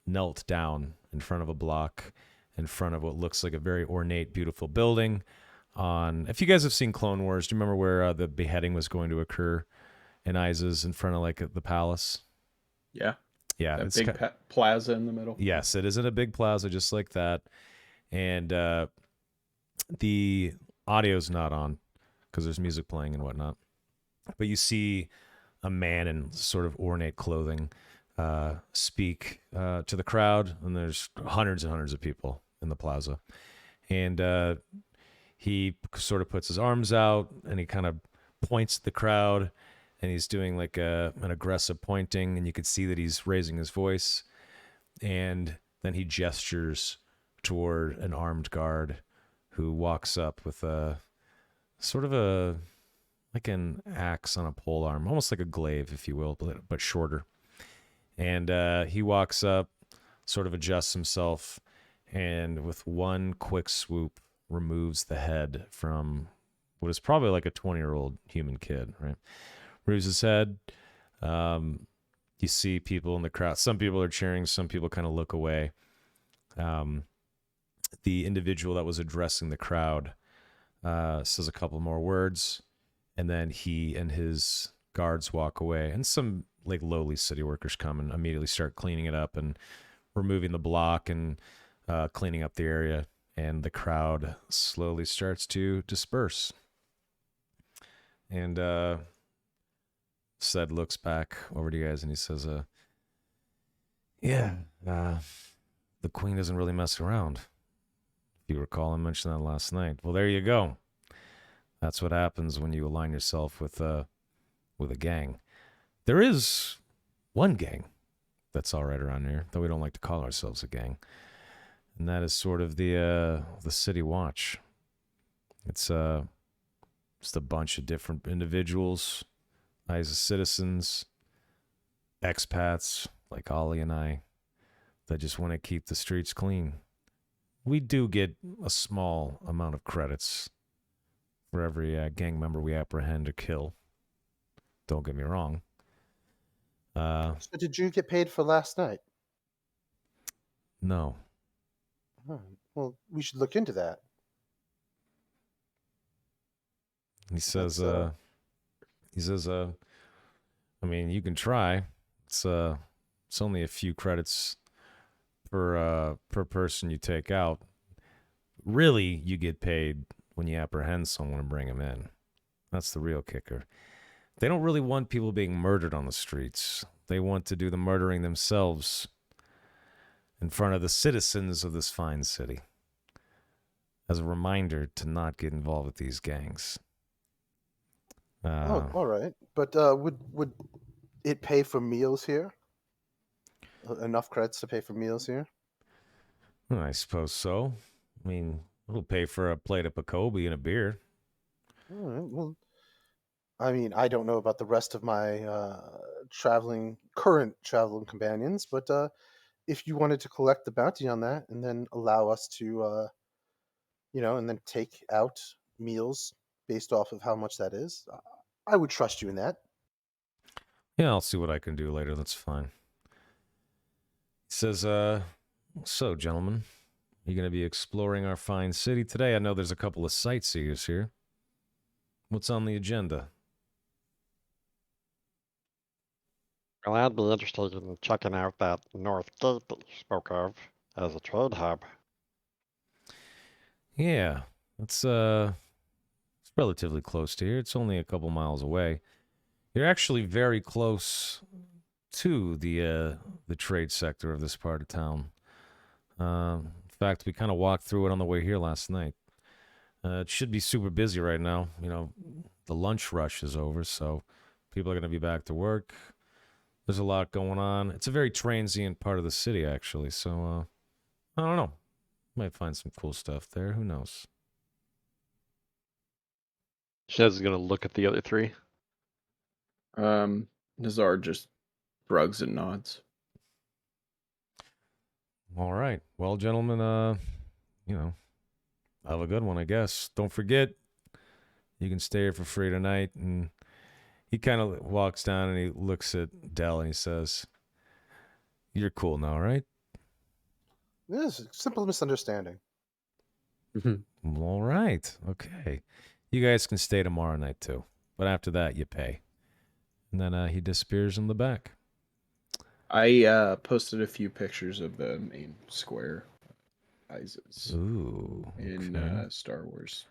knelt down in front of a block, in front of what looks like a very ornate, beautiful building. If you guys have seen Clone Wars, do you remember where the beheading was going to occur in Iza's in front of like the palace? Yeah. Yeah. That It's big plaza in the middle. Yes, it is in a big plaza just like that. And the audio's not on because there's music playing and whatnot. But you see a man in sort of ornate clothing speak to the crowd, and there's hundreds and hundreds of people in the plaza. And he sort of puts his arms out, and he kind of points at the crowd, and he's doing like an aggressive pointing, and you could see that he's raising his voice. And then he gestures toward an armed guard who walks up with a sort of like an axe on a pole arm, almost like a glaive, if you will, but shorter. And he walks up, sort of adjusts himself, and with one quick swoop removes the head from what is probably like a 20-year-old human kid, right? Removes his head. You see people in the crowd. Some people are cheering. Some people kind of look away. The individual that was addressing the crowd says a couple more words, and then he and his guards walk away. And some like lowly city workers come and immediately start cleaning it up and removing the block and cleaning up the area. And the crowd slowly starts to disperse. And Sed looks back over to you guys and he says, the queen doesn't really mess around. If you recall, I mentioned that last night. Well, there you go. That's what happens when you align yourself with a gang. There is one gang that's all right around here, though we don't like to call ourselves a gang. And that is sort of the City Watch. It's just a bunch of different individuals, as citizens, expats like Ollie and I, that just want to keep the streets clean. We do get a small amount of credits for every gang member we apprehend or kill. Don't get me wrong. So did you get paid for last night? No. Oh, well, we should look into that. He says, That's, I mean, you can try. It's only a few credits per person you take out. Really, you get paid when you apprehend someone and bring them in. That's the real kicker. They don't really want people being murdered on the streets. They want to do the murdering themselves in front of the citizens of this fine city as a reminder to not get involved with these gangs. Oh, all right. But would it pay for meals here? Enough credits to pay for meals here? I suppose so. I mean, it'll pay for a plate of Pacobi and a beer. All right. Well, I mean, I don't know about the rest of my current traveling companions, but if you wanted to collect the bounty on that and then allow us to, and then take out meals based off of how much that is, I would trust you in that. Yeah, I'll see what I can do later. That's fine. He says, so, gentlemen, you going to be exploring our fine city today? I know there's a couple of sightseers here. What's on the agenda? Well, I'd be interested in checking out that North Gate that you spoke of as a trade hub. Yeah, it's relatively close to here. It's only a couple miles away. You're actually very close to the trade sector of this part of town. In fact, we kind of walked through it on the way here last night. It should be super busy right now. You know, the lunch rush is over, so people are going to be back to work. There's a lot going on. It's a very transient part of the city, actually. So, I don't know. Might find some cool stuff there. Who knows? Shez is gonna look at the other three. Nazar just shrugs and nods. All right. Well, gentlemen, have a good one, I guess. Don't forget, you can stay here for free tonight. And he kind of walks down and he looks at Dell and he says, "You're cool now, right?" Yes, simple misunderstanding. All right. Okay. You guys can stay tomorrow night too. But after that, you pay. And then he disappears in the back. I posted a few pictures of the main square sizes Ooh. in Okay. Star Wars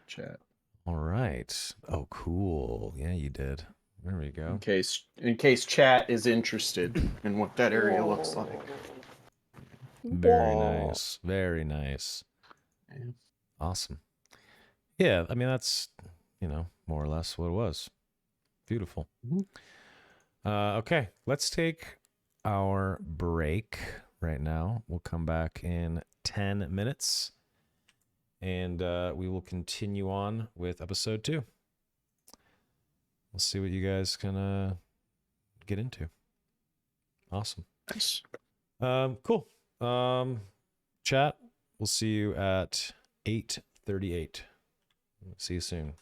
chat. All right. Oh, cool. Yeah, you did. There we go. In case chat is interested in what that area looks like. Very nice. Very nice. Yeah. Awesome. Yeah, I mean, that's, more or less what it was. Beautiful. Okay, let's take our break right now. We'll come back in 10 minutes, and we will continue on with episode 2. We'll see what you guys can get into. Awesome. Nice. Cool. Chat, we'll see you at 8:38. See you soon.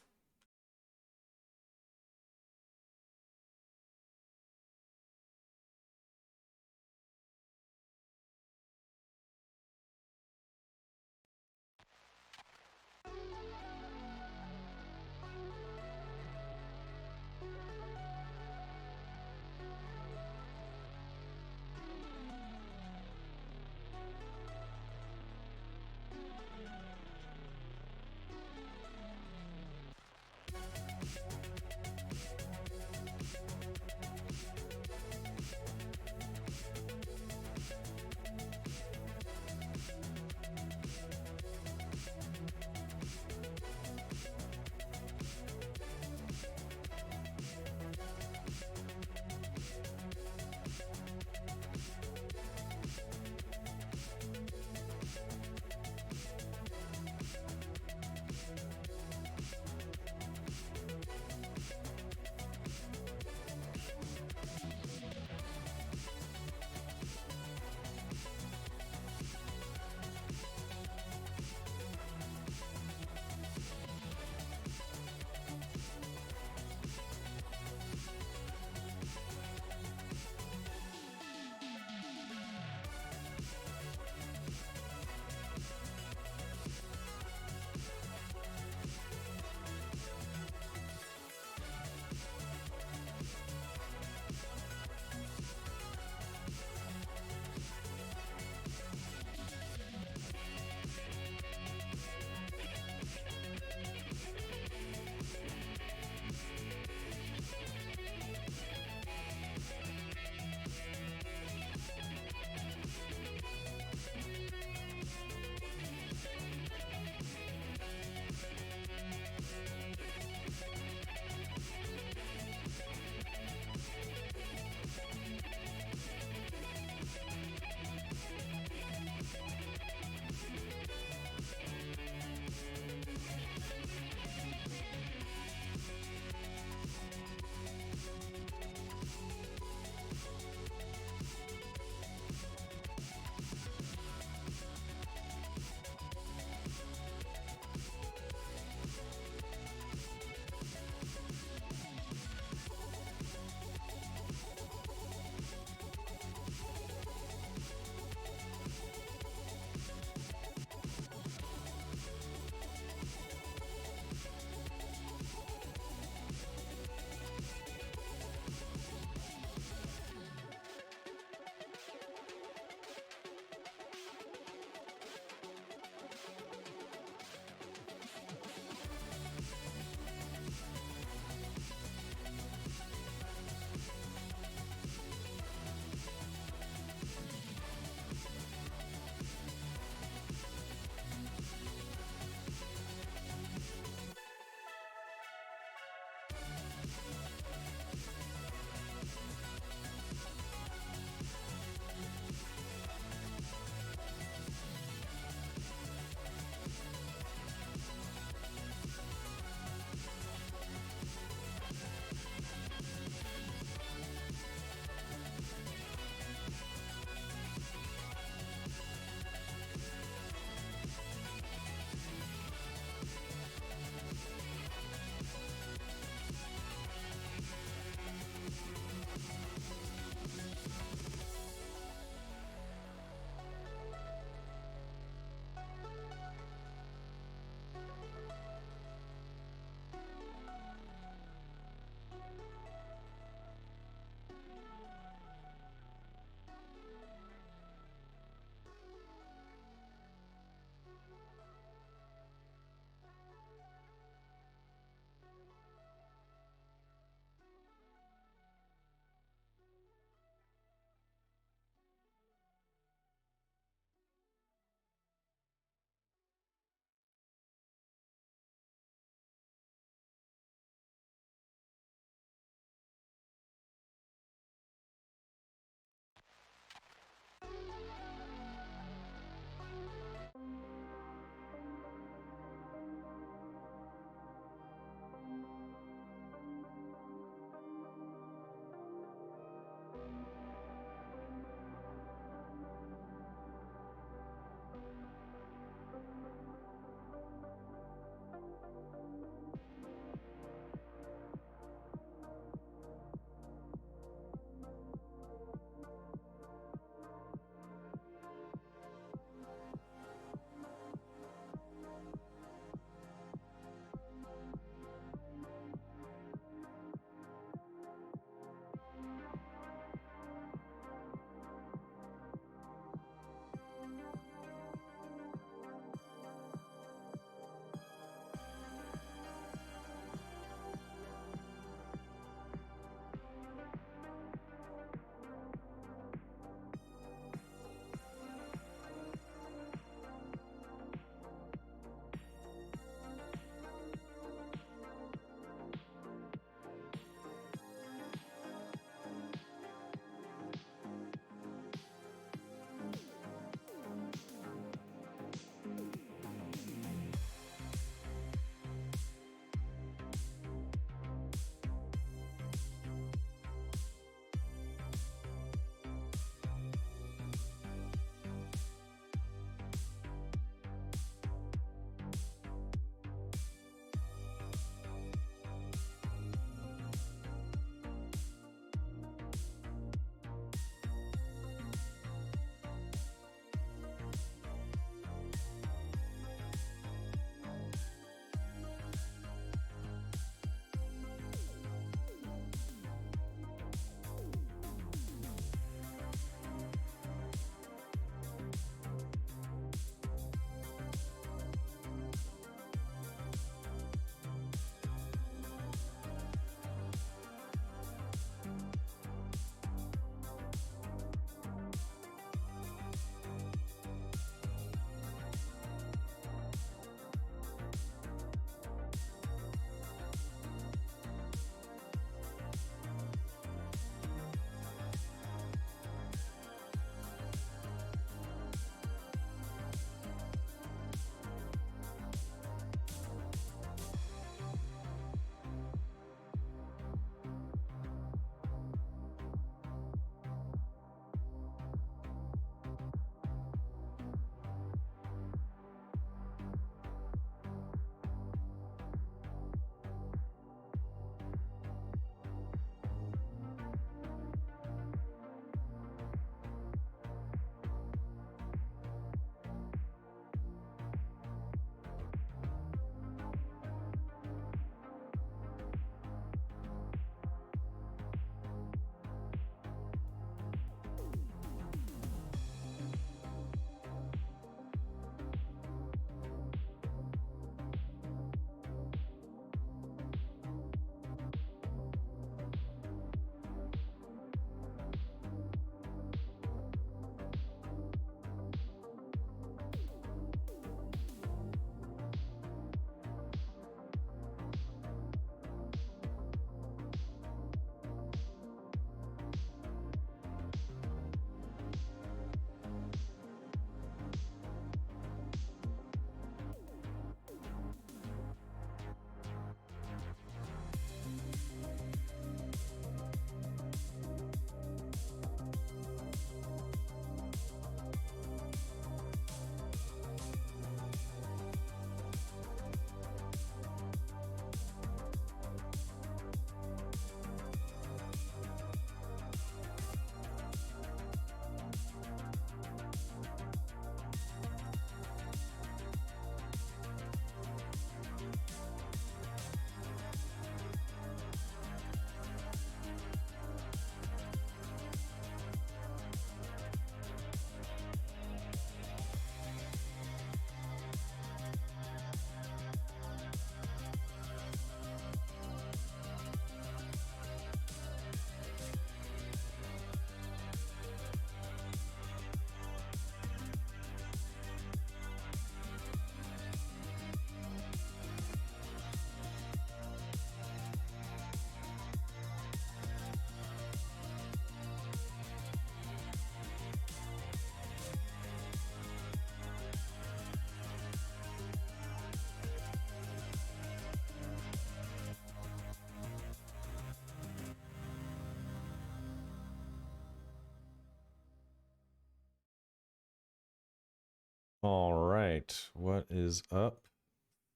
All right. What is up,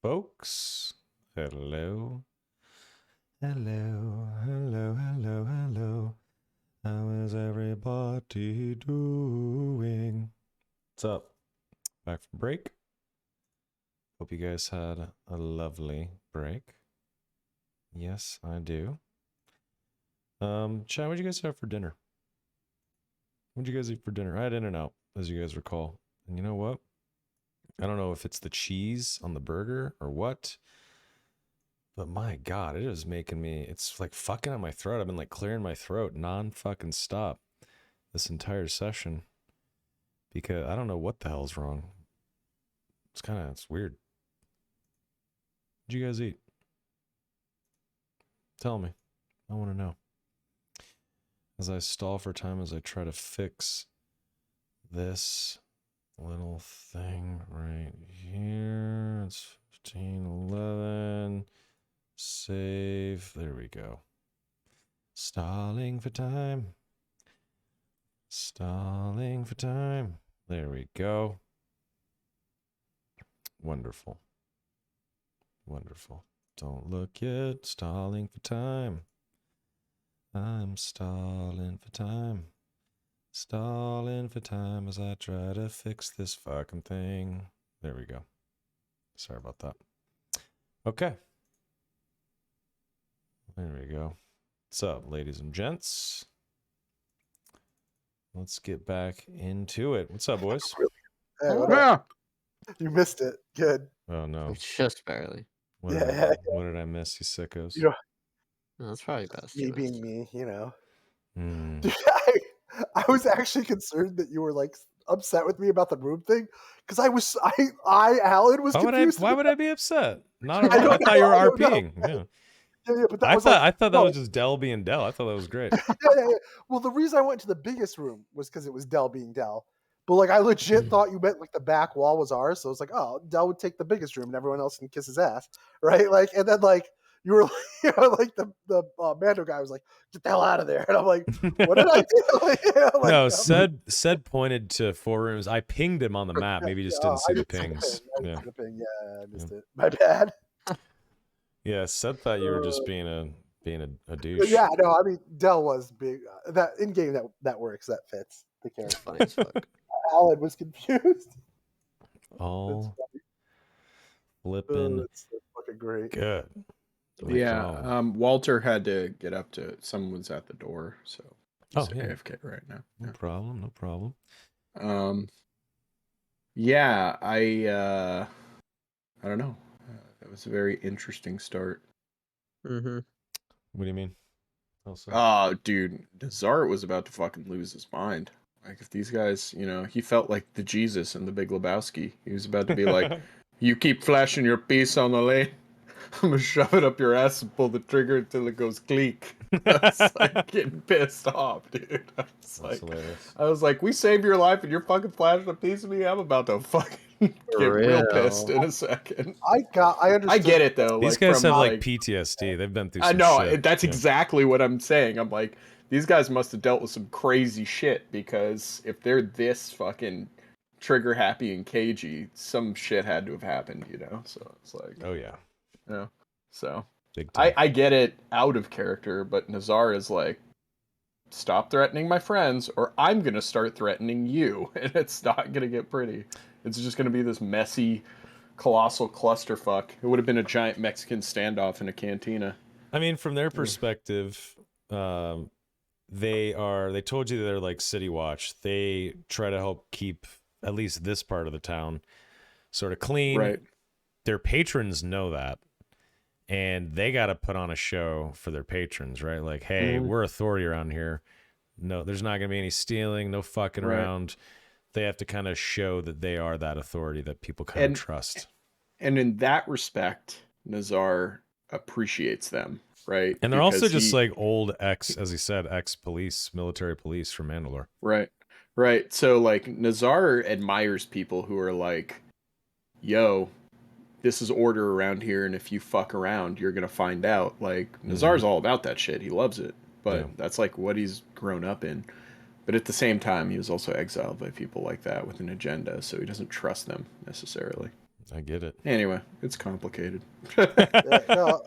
folks? Hello. Hello. Hello. Hello. Hello. How is everybody doing? What's up? Back from break. Hope you guys had a lovely break. Yes, I do. Chad, what'd you guys have for dinner? What'd you guys eat for dinner? I had In-N-Out, as you guys recall. And you know what? I don't know if it's the cheese on the burger or what, but my God, it is making me, it's like fucking on my throat. I've been like clearing my throat non-fucking stop this entire session because I don't know what the hell's wrong. It's weird. What'd you guys eat? Tell me. I want to know. As I stall for time, as I try to fix this little thing right here. It's 15:11. Save. There we go. Stalling for time. Stalling for time. There we go. Wonderful. Wonderful. Don't look yet. Stalling for time. I'm stalling for time. Stalling for time as I try to fix this fucking thing. There we go. Sorry about that. Okay. There we go. What's up, ladies and gents? Let's get back into it. What's up, boys? Hey, what Yeah. up? You missed it. Good. Oh, no. Just barely. What, Yeah. what did I miss, you sickos? You know, No, that's probably best. me you being missed. me, you know. Hmm. Dude, I was actually concerned that you were like upset with me about the room thing because Alan was confused. Why would I be upset? Not at I all. I don't thought you know, were I don't know. RPing. Yeah. Yeah, but that I was thought like, that no. was just Dell being Dell. I thought that was great. Yeah. Well, the reason I went to the biggest room was because it was Dell being Dell. But like, I legit thought you meant like the back wall was ours. So it's like, oh, Dell would take the biggest room and everyone else can kiss his ass, right? Like, and then like you were, like the Mando guy was like, get the hell out of there, and I'm like, what did I do? Like, like, No, said pointed to 4 rooms. I pinged him on the map. Maybe you just didn't see I the didn't see the pings. ping. Yeah. See the ping. Yeah, I missed it. My bad. Yeah, said thought you were just being a douche. Yeah, no, I mean Dell was big. That in game that works. That fits the It's character. funny as fuck. Alan was confused. All Oh, flipping that's fucking great. good. Yeah. Walter had to get up to. Someone was at the door, so he's yeah. AFK right now. No problem. No problem. Yeah. I don't know. That was a very interesting start. Mm-hmm. What do you mean? Also, Oh, dude, Nazar was about to fucking lose his mind. Like, if these guys, he felt like the Jesus in The Big Lebowski. He was about to be like, you keep flashing your piece on the lane, I'm gonna shove it up your ass and pull the trigger until it goes cleek. I was like getting pissed off, dude. that's hilarious. I was like, we saved your life and you're fucking flashing a piece of me? I'm about to fucking get real pissed in a second. I understood. I get it though. These guys have like PTSD. They've been through I some know, shit. that's Yeah. exactly what I'm saying. I'm like, these guys must have dealt with some crazy shit because if they're this fucking trigger happy and cagey, some shit had to have happened, So it's like, Oh yeah. yeah. So Big time. I get it out of character, but Nazar is like, stop threatening my friends, or I'm gonna start threatening you, and it's not gonna get pretty. It's just gonna be this messy, colossal clusterfuck. It would have been a giant Mexican standoff in a cantina. I mean, from their perspective, they told you they're like City Watch. They try to help keep at least this part of the town sort of clean. Right. Their patrons know that. And they got to put on a show for their patrons, right? Like, hey, we're authority around here. No, there's not going to be any stealing, no fucking around. They have to kind of show that they are that authority that people kind of trust. And in that respect, Nazar appreciates them, right? And they're also just like old as he said, ex-police, military police from Mandalore. Right. So like Nazar admires people who are like, yo, this is order around here, and if you fuck around, you're gonna find out. Like Nazar's all about that shit. He loves it, but that's like what he's grown up in. But at the same time, he was also exiled by people like that with an agenda, so he doesn't trust them necessarily. I get it. Anyway, it's complicated. No,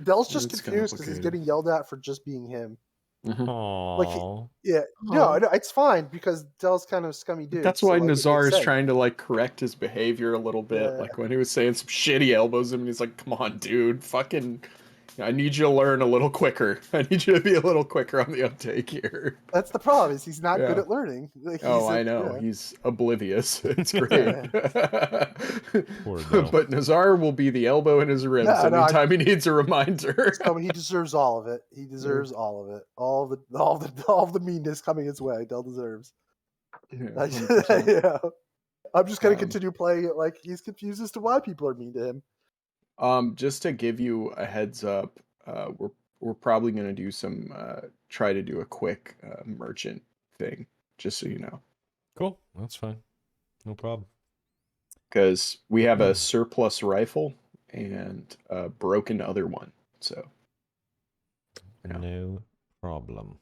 Dell's just It's confused because he's complicated. getting yelled at for just being him. Mhm. Like, Aww. yeah, no, it's fine because Dell's kind of a scummy dude. That's so, why like, it Nazar makes is sense. trying to like correct his behavior a little bit. Yeah. Like when he was saying some shitty elbows him, and he's like, "Come on, dude, fucking, I need you to learn a little quicker. I need you to be a little quicker on the uptake here." That's the problem is he's not good Yeah. at learning. Like, Oh, he's I know. yeah. He's oblivious. It's great. Poor Dell. But Nazar will be the elbow in his ribs Yeah, no, anytime he needs a reminder. So he deserves all of it. He deserves all of it. All the meanness coming his way. Dell deserves. Yeah, I 100%. yeah. I'm just gonna Um, continue playing it like he's confused as to why people are mean to him. Just to give you a heads up, we're probably gonna do some try to do a quick merchant thing, just so you know, Cool. That's fine. No problem. because we have a surplus rifle and a broken other one. So yeah. No problem.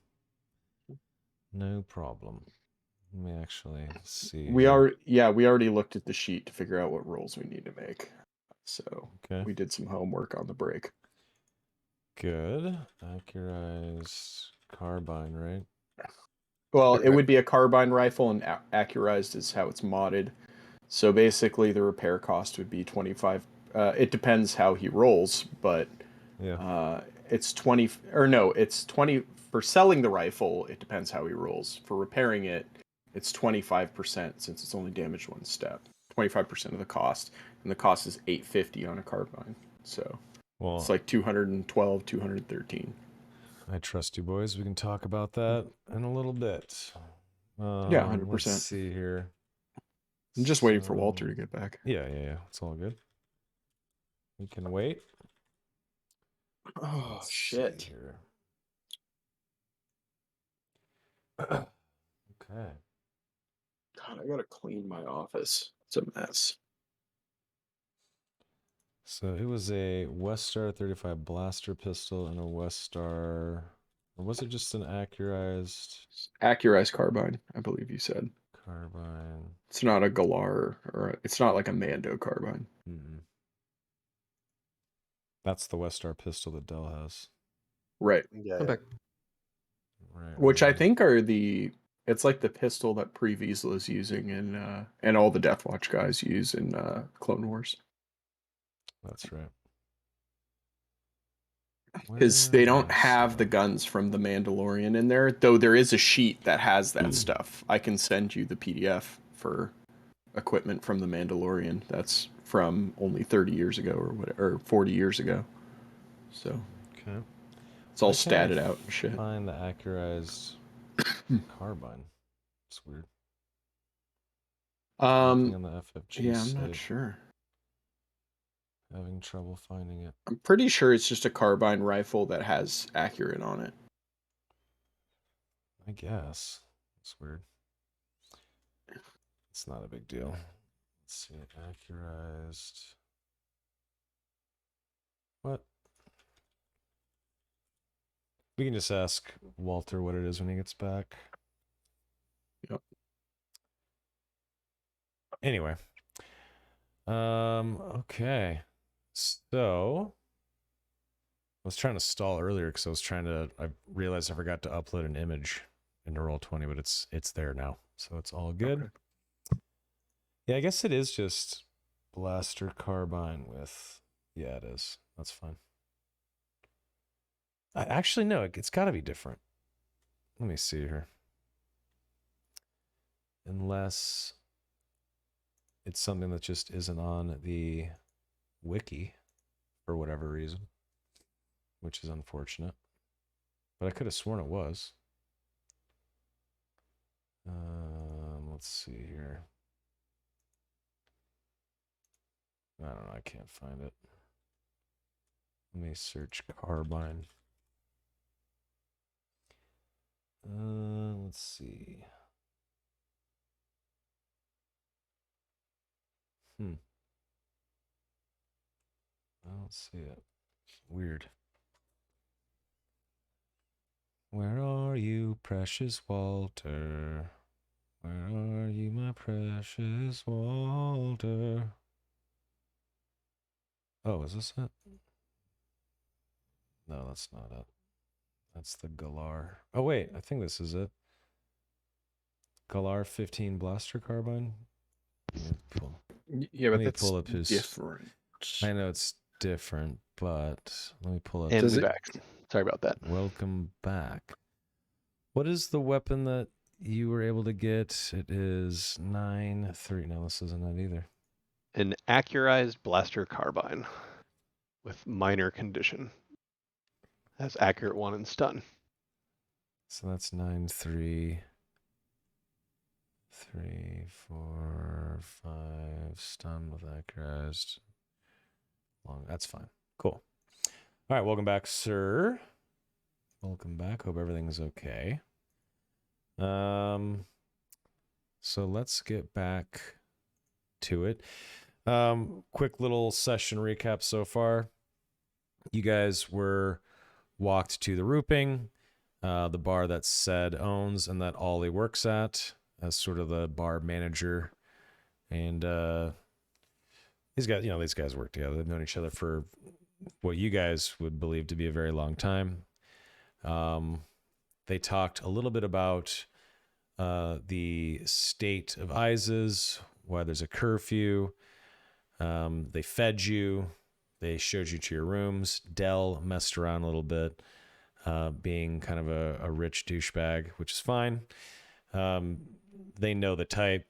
No problem. Let me actually see. we here. already looked at the sheet to figure out what rolls we need to make. So Okay. we did some homework on the break. Good. Accurized carbine, right? Well, it would be a carbine rifle, and accurized is how it's modded. So basically, the repair cost would be 25. It depends how he rolls, but Yeah. it's 20. Or no, it's 20 for selling the rifle. It depends how he rolls. For repairing it, it's 25% since it's only damaged one step. 25% of the cost, and the cost is 850 on a carbine. So Well, it's like 212, 213. I trust you, boys. We can talk about that in a little bit. Yeah, 100%. Let's see here. I'm just waiting for So- Walter to get back. Yeah. It's all good. We can wait. Oh Let's see shit. here. Okay. God, I gotta clean my office. It's a mess. So it was a Westar 35 blaster pistol and a Westar, or was it just an accurized Accurized carbine, I believe you said. carbine? It's not a Galar, or it's not like a Mando carbine. Mm-mm. That's the Westar pistol that Dell has. Right. Yeah. I'm back. Right. Which I right. think are it's like the pistol that Pre Vizsla is using in and all the Deathwatch guys use in Clone Wars. That's right. Because they don't have the Westar. guns from the Mandalorian in there, though there is a sheet that has that stuff. I can send you the PDF for equipment from the Mandalorian. That's from only 30 years ago or whatever, or 40 years ago. So Okay. it's all Why can't I statted out and shit. Find the accurized carbine. It's weird. Looking on the FFG Yeah, I'm site, not sure. having trouble finding it. I'm pretty sure it's just a carbine rifle that has accurate on it. I guess. It's weird. It's not a big deal. Let's see. Accurized. What? We can just ask Walter what it is when he gets back. Yep. Anyway. Okay. So I was trying to stall earlier because I realized I forgot to upload an image into Roll20, but it's there now. So it's all good. Okay. Yeah, I guess it is just blaster carbine with, yeah, it is. That's fine. Actually, no, it's got to be different. Let me see here. Unless it's something that just isn't on the wiki for whatever reason, which is unfortunate. But I could have sworn it was. Let's see here. I don't know. I can't find it. Let me search carbine. Let's see. I don't see it. Weird. Where are you, precious Walter? Where are you, my precious Walter? Oh, is this it? No, that's not it. That's the Galar. Oh, wait, I think this is it. Galar 15 Blaster Carbine. Yeah, Let but me that's pull up his- different. I know it's different, but let me pull up. And Does be it- back. Sorry about that. Welcome back. What is the weapon that you were able to get? It is 9-3. No, this isn't it either. An accurized blaster carbine with minor condition. Has accurate 1 and stun. So that's 9-3. 3, 4, 5. Stun with accurized. Long. That's fine. Cool. All right. Welcome back, sir. Welcome back. Hope everything's okay. So let's get back to it. Quick little session recap so far. You guys were walked to the Rooping, the bar that Ced owns and that Ollie works at as sort of the bar manager. And these guys work together. They've known each other for what you guys would believe to be a very long time. They talked a little bit about the state of ISIS, why there's a curfew. They fed you. They showed you to your rooms. Dell messed around a little bit, being kind of a rich douchebag, which is fine. They know the type.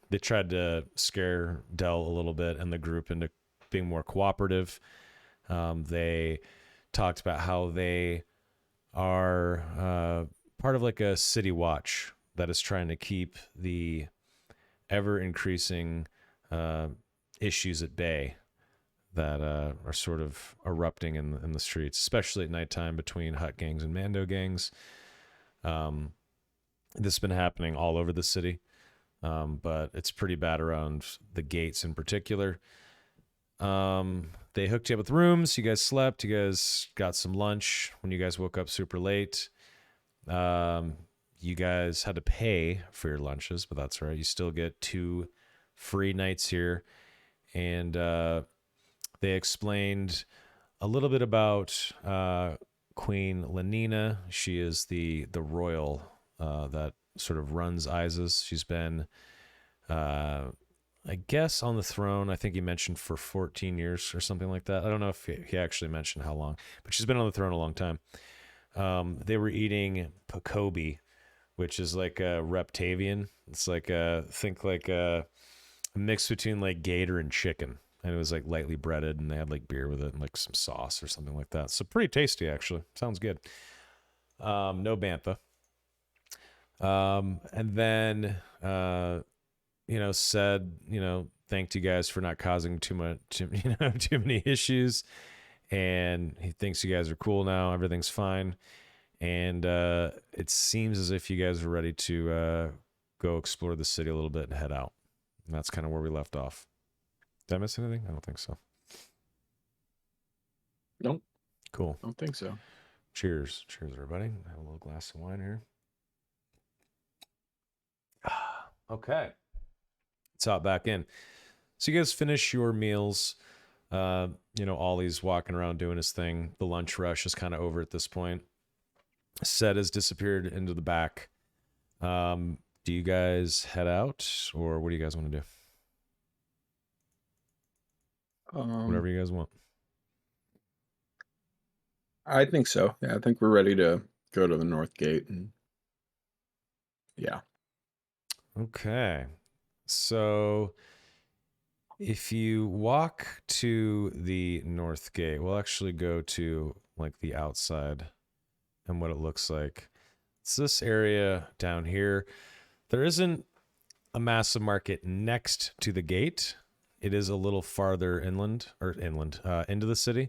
They tried to scare Dell a little bit and the group into being more cooperative. They talked about how they are part of like a city watch that is trying to keep the ever increasing issues at bay that are sort of erupting in the streets, especially at nighttime between Hut gangs and Mando gangs. This has been happening all over the city, but it's pretty bad around the gates in particular. They hooked you up with rooms. You guys slept. You guys got some lunch when you guys woke up super late. You guys had to pay for your lunches, but that's all right. You still get 2 free nights here. And they explained a little bit about Queen Lenina. She is the royal that sort of runs ISIS. She's been, I guess, on the throne. I think he mentioned for 14 years or something like that. I don't know if he actually mentioned how long, but she's been on the throne a long time. They were eating Pacobi, which is like a Reptavian. It's like think like a mix between like gator and chicken. And it was like lightly breaded, and they had like beer with it and like some sauce or something like that. So pretty tasty, actually. Sounds good. No bantha. And then, said, thanked you guys for not causing too many issues. And he thinks you guys are cool now. Everything's fine. And it seems as if you guys are ready to go explore the city a little bit and head out. And that's kind of where we left off. Did I miss anything? I don't think so. Nope. Cool. I don't think so. Cheers. Cheers, everybody. Have a little glass of wine here. Okay. Let's hop back in. So you guys finish your meals. Ollie's walking around doing his thing. The lunch rush is kind of over at this point. Ced has disappeared into the back. Do you guys head out, or what do you guys want to do? Whatever you guys want. I think so. Yeah, I think we're ready to go to the North Gate. And yeah. Okay. So if you walk to the North Gate, we'll actually go to like the outside and what it looks like. It's this area down here. There isn't a massive market next to the gate. It is a little farther into the city.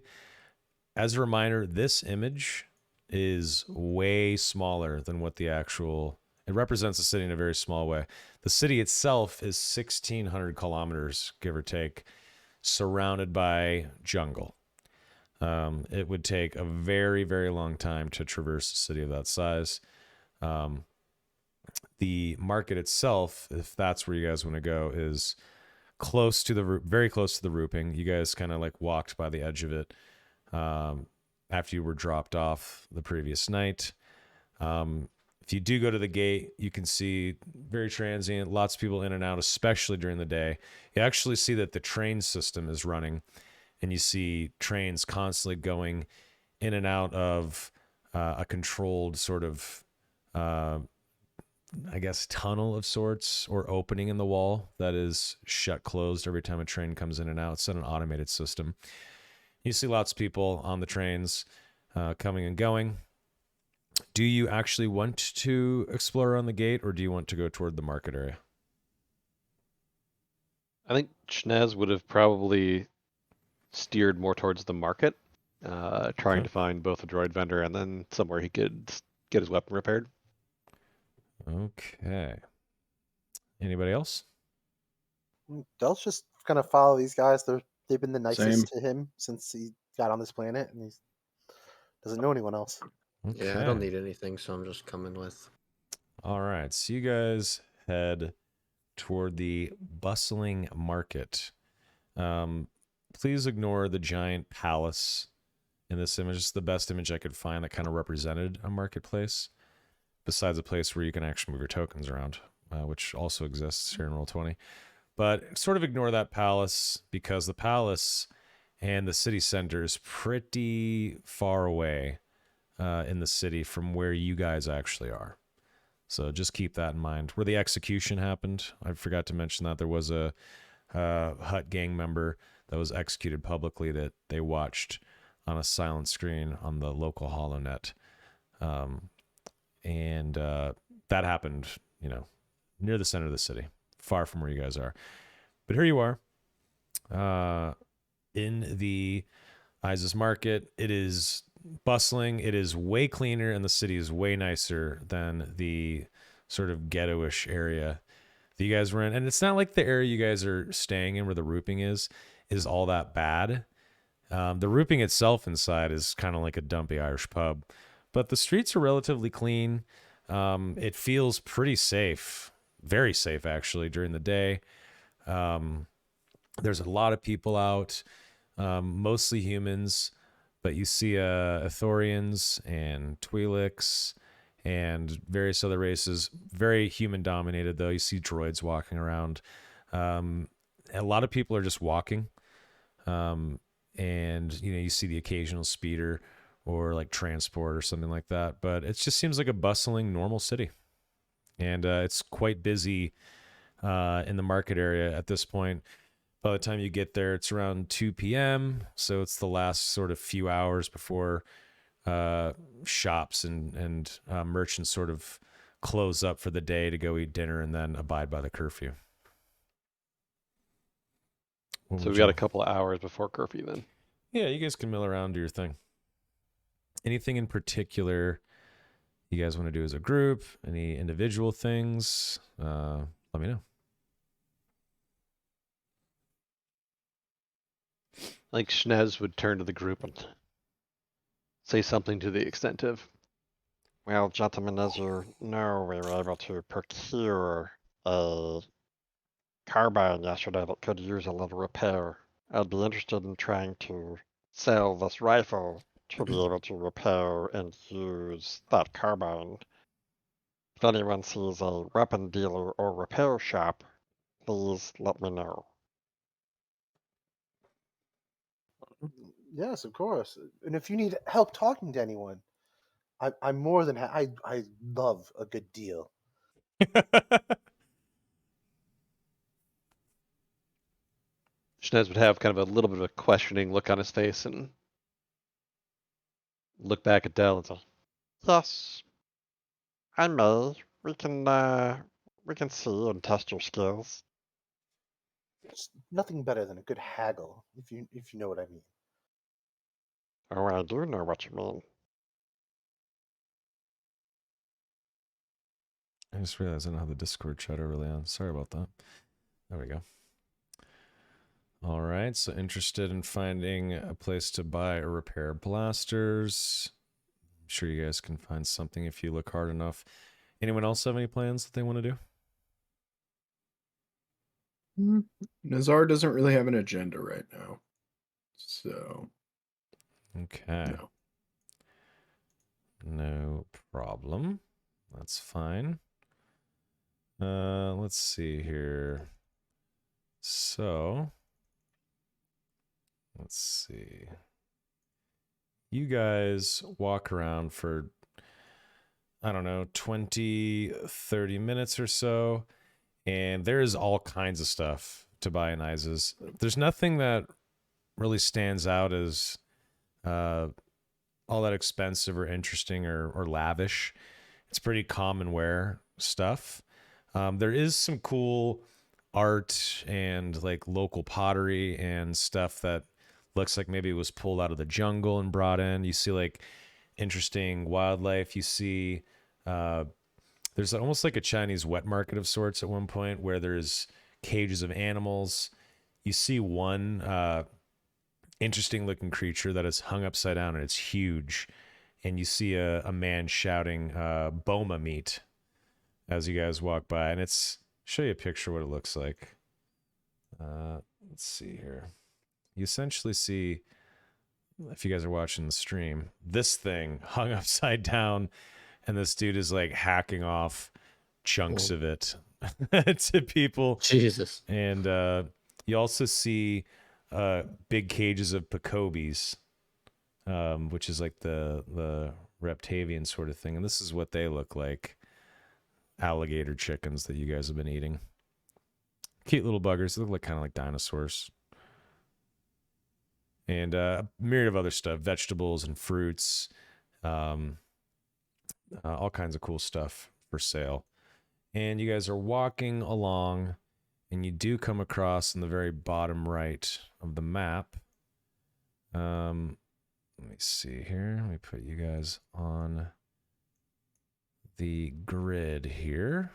As a reminder, this image is way smaller than what it represents the city in a very small way. The city itself is 1,600 kilometers, give or take, surrounded by jungle. It would take a very, very long time to traverse a city of that size. The market itself, if that's where you guys want to go, is close to the very close to the roofing. You guys kind of like walked by the edge of it after you were dropped off the previous night. If you do go to the gate, you can see very transient, lots of people in and out, especially during the day. You actually see that the train system is running, and you see trains constantly going in and out of a controlled sort of I guess, tunnel of sorts or opening in the wall that is shut closed every time a train comes in and out. It's an automated system. You see lots of people on the trains coming and going. Do you actually want to explore around the gate, or do you want to go toward the market area? I think Schnez would have probably steered more towards the market, trying Okay. to find both a droid vendor and then somewhere he could get his weapon repaired. Okay. Anybody else? Del's just gonna follow these guys. They've been the nicest Same. to him since he got on this planet, and he doesn't know anyone else. Okay. Yeah, I don't need anything, so I'm just coming with. All right. So you guys head toward the bustling market. Please ignore the giant palace in this image. It's the best image I could find that kind of represented a marketplace, besides a place where you can actually move your tokens around, which also exists here in Roll20. But sort of ignore that palace, because the palace and the city center is pretty far away in the city from where you guys actually are. So just keep that in mind. Where the execution happened, I forgot to mention that there was a Hut gang member that was executed publicly that they watched on a silent screen on the local HoloNet. And that happened, near the center of the city, far from where you guys are. But here you are in the Isis Market. It is bustling. It is way cleaner, and the city is way nicer than the sort of ghetto-ish area that you guys were in. And it's not like the area you guys are staying in where the roofing is all that bad. The roofing itself inside is kind of like a dumpy Irish pub, but the streets are relatively clean. It feels pretty safe, very safe actually during the day. There's a lot of people out, mostly humans, but you see Ithorians and Twi'leks and various other races. Very human dominated though. You see droids walking around. A lot of people are just walking. And you see the occasional speeder or like transport or something like that, but it just seems like a bustling normal city. And it's quite busy in the market area at this point. By the time you get there, it's around 2 p.m. So it's the last sort of few hours before shops and merchants sort of close up for the day to go eat dinner and then abide by the curfew. So we've got a couple of hours before curfew then. Yeah, you guys can mill around, do your thing. Anything in particular you guys want to do as a group? Any individual things? Let me know. Like Schnez would turn to the group and say something to the extent of, Well, gentlemen, as you know, we were able to procure a carbine yesterday that could use a little repair. I'd be interested in trying to sell this rifle to be able to repair and use that carbine. If anyone sees a weapon dealer or repair shop, please let me know. Yes, of course. And if you need help talking to anyone, I'm more than I love a good deal. Schnez would have kind of a little bit of a questioning look on his face and look back at Del and say, Yes, I may. We can see and test your skills. It's nothing better than a good haggle, if you know what I mean. Oh, I do know what you mean. I just realized I don't have the Discord chat overlay on. Sorry about that. There we go. All right, so interested in finding a place to buy or repair blasters. I'm sure you guys can find something if you look hard enough. Anyone else have any plans that they want to do? Nazar doesn't really have an agenda right now. So, Okay. no. No problem. That's fine. Let's see here. So, let's see. You guys walk around for, I don't know, 20, 30 minutes or so, and there's all kinds of stuff to buy in Iza's. There's nothing that really stands out as all that expensive or interesting or lavish. It's pretty common wear stuff. There is some cool art and like local pottery and stuff that looks like maybe it was pulled out of the jungle and brought in. You see like interesting wildlife. You see there's almost like a Chinese wet market of sorts at one point where there's cages of animals. You see one interesting looking creature that is hung upside down and it's huge. And you see a man shouting Boma meat as you guys walk by. And it's, show you a picture of what it looks like. Let's see here. You essentially see, if you guys are watching the stream, this thing hung upside down and this dude is like hacking off chunks of it to people. Jesus. And you also see big cages of Pacobis, which is like the Reptavian sort of thing. And this is what they look like. Alligator chickens that you guys have been eating. Cute little buggers. They look like kind of like dinosaurs. And a myriad of other stuff, vegetables and fruits, all kinds of cool stuff for sale. And you guys are walking along, and you do come across in the very bottom right of the map. Let me see here. Let me put you guys on the grid here.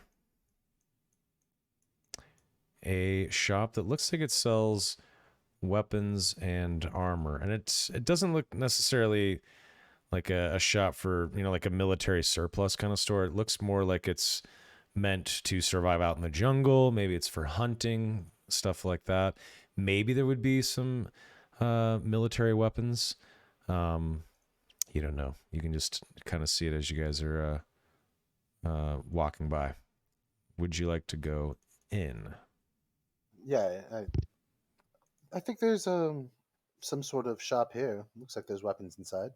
A shop that looks like it sells weapons and armor, and it doesn't look necessarily like a shop for, you know, like a military surplus kind of store. It looks more like it's meant to survive out in the jungle. Maybe it's for hunting, stuff like that. Maybe there would be some military weapons. You don't know. You can just kind of see it as you guys are walking by. Would you like to go in? Yeah, I think there's some sort of shop here. Looks like there's weapons inside.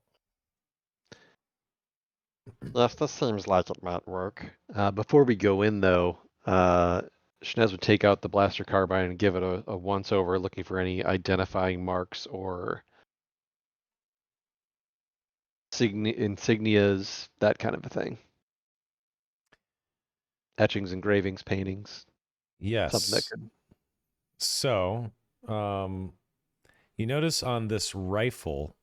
Yes, this seems like it might work. Before we go in, though, Shnez would take out the blaster carbine and give it a once over, looking for any identifying marks or insignias, that kind of a thing. Etchings, engravings, paintings. Yes. Something that could... So, you notice on this rifle,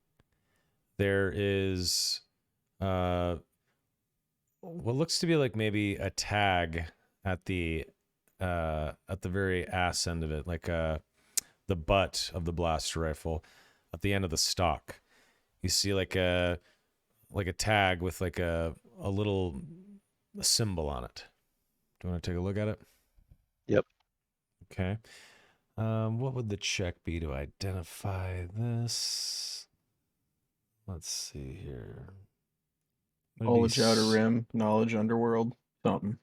there is what looks to be like maybe a tag at the very ass end of it, like the butt of the blaster rifle at the end of the stock. You see like a tag with like a little symbol on it. Do you want to take a look at it? Yep. Okay. What would the check be to identify this? Let's see here. Knowledge Outer Rim, Knowledge Underworld, something.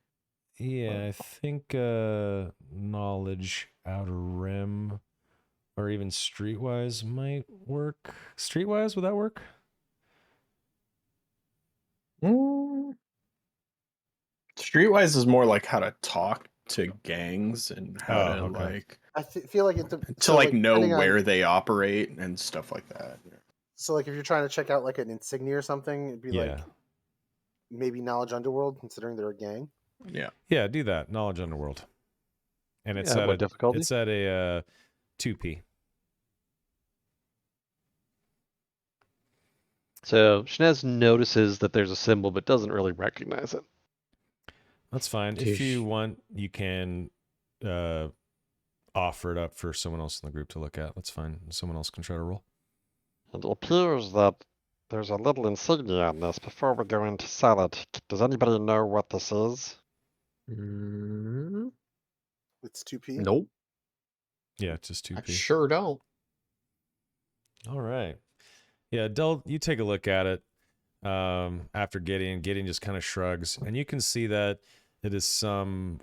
Yeah, I think Knowledge Outer Rim or even Streetwise might work. Streetwise, would that work? Streetwise is more like how to talk to gangs and how to okay. like I feel like to so, like know depending on- where they operate and stuff like that. So like if you're trying to check out like an insignia or something, it'd be like maybe Knowledge Underworld, considering they're a gang. Yeah. Yeah, do that. Knowledge Underworld. And it's Yeah, at what a difficulty? It's at a 2P. So Shnez notices that there's a symbol, but doesn't really recognize it. That's fine. If you want, you can offer it up for someone else in the group to look at. That's fine. Someone else can try to roll. It appears that there's a little insignia on this. Before we go into sell it, does anybody know what this is? Mm, It's 2p. nope. Yeah, just I 2p. sure don't. All right. Yeah, Del, you take a look at it after Gideon. Gideon just kind of shrugs, and you can see that it is some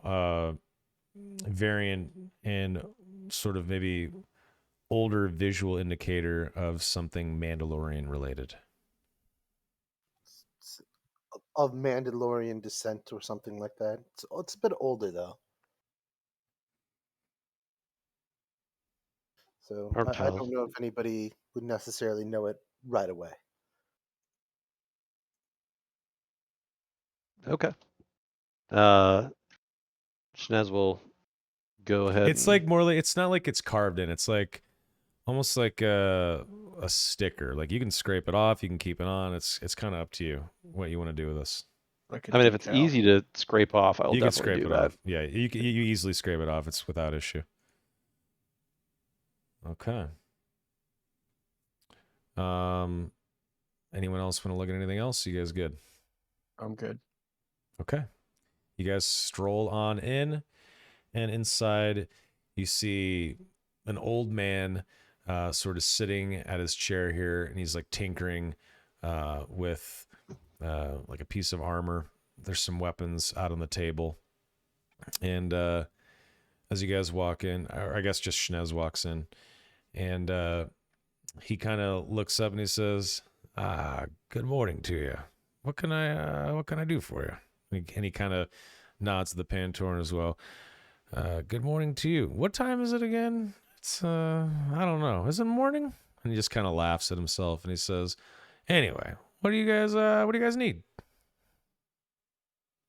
variant and sort of maybe older visual indicator of something Mandalorian related. Of Mandalorian descent or something like that. It's a bit older though. So I Okay. don't know if anybody would necessarily know it right away. Okay. Shnez will go ahead. It's like more like, it's not like it's carved in. It's like almost like a sticker. Like you can scrape it off, you can keep it on. It's kind of up to you what you want to do with this. Like I mean, if it's easy to scrape off, I'll You can definitely scrape do it that. off. Yeah, you easily scrape it off. It's without issue. Okay. Anyone else want to look at anything else? You guys good? I'm good. Okay. You guys stroll on in, and inside you see an old man sort of sitting at his chair here, and he's like tinkering with like a piece of armor. There's some weapons out on the table. And as you guys walk in, or I guess just Shnez walks in, and he kind of looks up and he says, "Good morning to you. What can I do for you?" And he kind of nods to the Pantoran as well. "Good morning to you. What time is it again? It's I don't know. Is it morning?" And he just kind of laughs at himself and he says, "Anyway, what do you guys need?"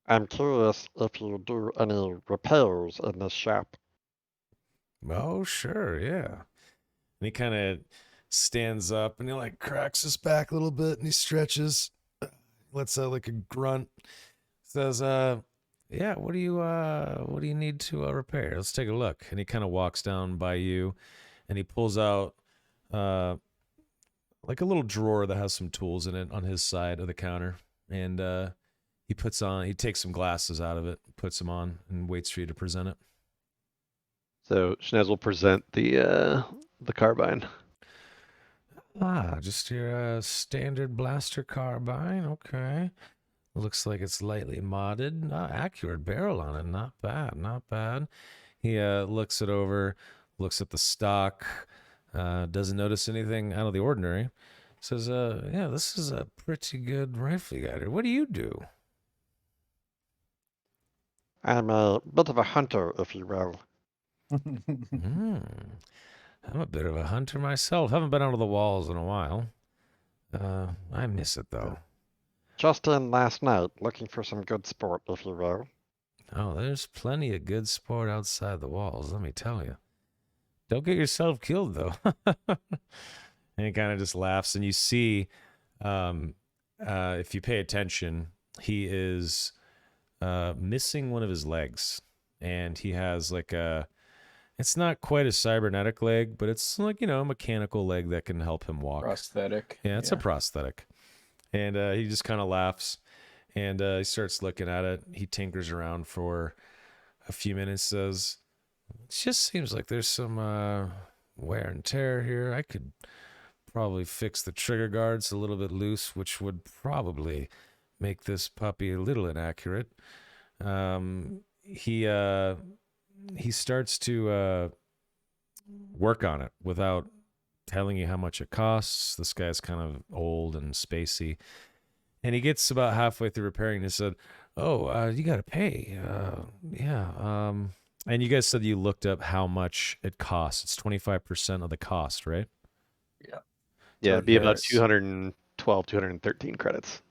I'm curious if you do any repairs in this shop. "Oh, sure, yeah." And he kind of stands up and he like cracks his back a little bit and he stretches, lets out like a grunt, says, "Yeah, what do you need to repair? Let's take a look." And he kind of walks down by you and he pulls out like a little drawer that has some tools in it on his side of the counter, and he takes some glasses out of it, puts them on, and waits for you to present it. So Shnez will present the carbine. Just your standard blaster carbine. Okay. Looks like it's lightly modded. Accurate barrel on it. Not bad, not bad. He looks it over, looks at the stock, doesn't notice anything out of the ordinary. Says, "Yeah, this is a pretty good rifle you got here. What do you do?" I'm a bit of a hunter, if you will. I'm a bit of a hunter myself. Haven't been out of the walls in a while. I miss it though. Just in last night, looking for some good sport, if you will. Oh, there's plenty of good sport outside the walls, let me tell you. Don't get yourself killed though. And he kind of just laughs, and you see, if you pay attention, he is missing one of his legs, and he has like it's not quite a cybernetic leg, but it's like, a mechanical leg that can help him walk. Prosthetic. Yeah, it's a prosthetic. And he just kind of laughs, and he starts looking at it. He tinkers around for a few minutes, says, "It just seems like there's some wear and tear here. I could probably fix the trigger guards a little bit loose, which would probably make this puppy a little inaccurate." He starts to work on it without telling you how much it costs. This guy's kind of old and spacey, and he gets about halfway through repairing and he said, "Oh, you got to pay. Yeah. And you guys said you looked up how much it costs. It's 25% of the cost, right?" Yeah, it'd be about Yes. 212, 213 credits.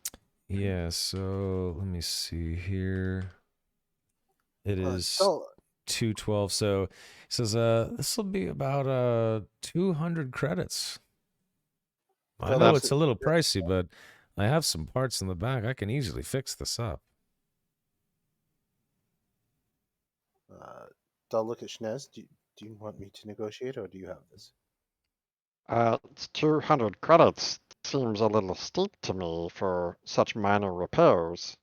Yeah, so let me see here. It is So 212. So he says, this will be about 200 credits. I Well, know that's it's a little pricey, but I have some parts in the back. I can easily fix this up. I'll look at Shnez. Do you want me to negotiate, or do you have this? It's 200 credits. Seems a little steep to me for such minor repairs.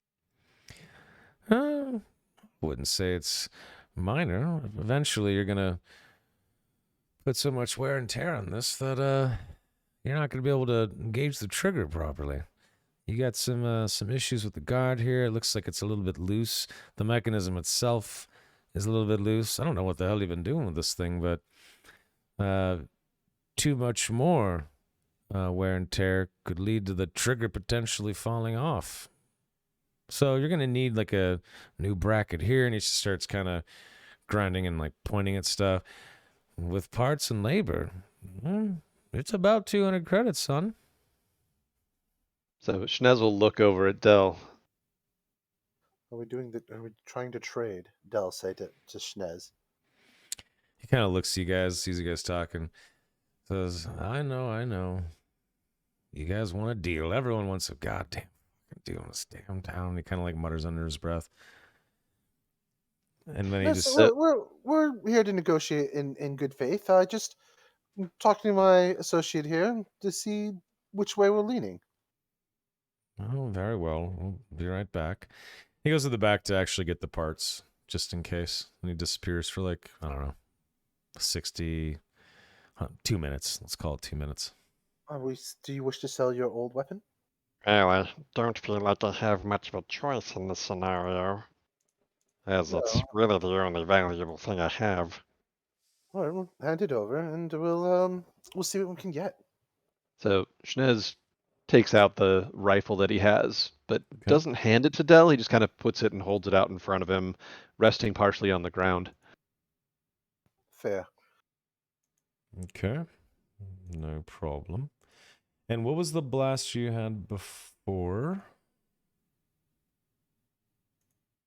Wouldn't say it's minor. Eventually, you're gonna put so much wear and tear on this that you're not gonna be able to engage the trigger properly. You got some issues with the guard here. It looks like it's a little bit loose. The mechanism itself is a little bit loose. I don't know what the hell you've been doing with this thing, but too much more wear and tear could lead to the trigger potentially falling off. So you're gonna need like a new bracket here, and he starts kind of grinding and like pointing at stuff. With parts and labor, it's about 200 credits, son. So Schnez will look over at Dell. Are we trying to trade? Dell say to Schnez. He kind of looks at you guys, sees you guys talking, says, I know. You guys want a deal. Everyone wants a goddamn fucking deal in this damn town. He kind of like mutters under his breath. And then he Yes, just... we're here to negotiate in good faith. I just talking to my associate here to see which way we're leaning. Oh, very well. We'll be right back. He goes to the back to actually get the parts, just in case. And he disappears for like, I don't know, 2 minutes. Let's call it 2 minutes. Do you wish to sell your old weapon? Well, I don't feel like I have much of a choice in this scenario, as it's really the only valuable thing I have. All right, well, hand it over, and we'll see what we can get. So Schnez takes out the rifle that he has, but doesn't hand it to Dell. He just kind of puts it and holds it out in front of him, resting partially on the ground. Fair. Okay. No problem. And what was the blast you had before?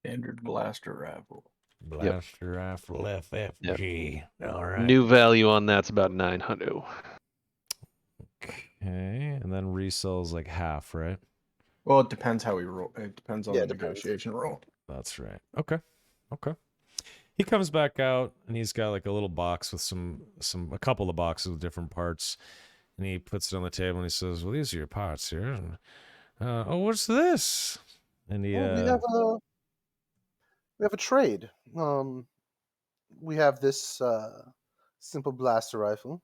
Standard blaster rifle. Blaster rifle FFG. All right. New value on that's about 900. Okay. And then resells like half, right? Well, it depends how we roll. It depends on Yeah, the it depends. negotiation roll. That's right. Okay. He comes back out and he's got like a little box with a couple of boxes with different parts, and he puts it on the table and he says, "Well, these are your parts here." And, oh, what's this? And he Well, we have a trade. We have this simple blaster rifle.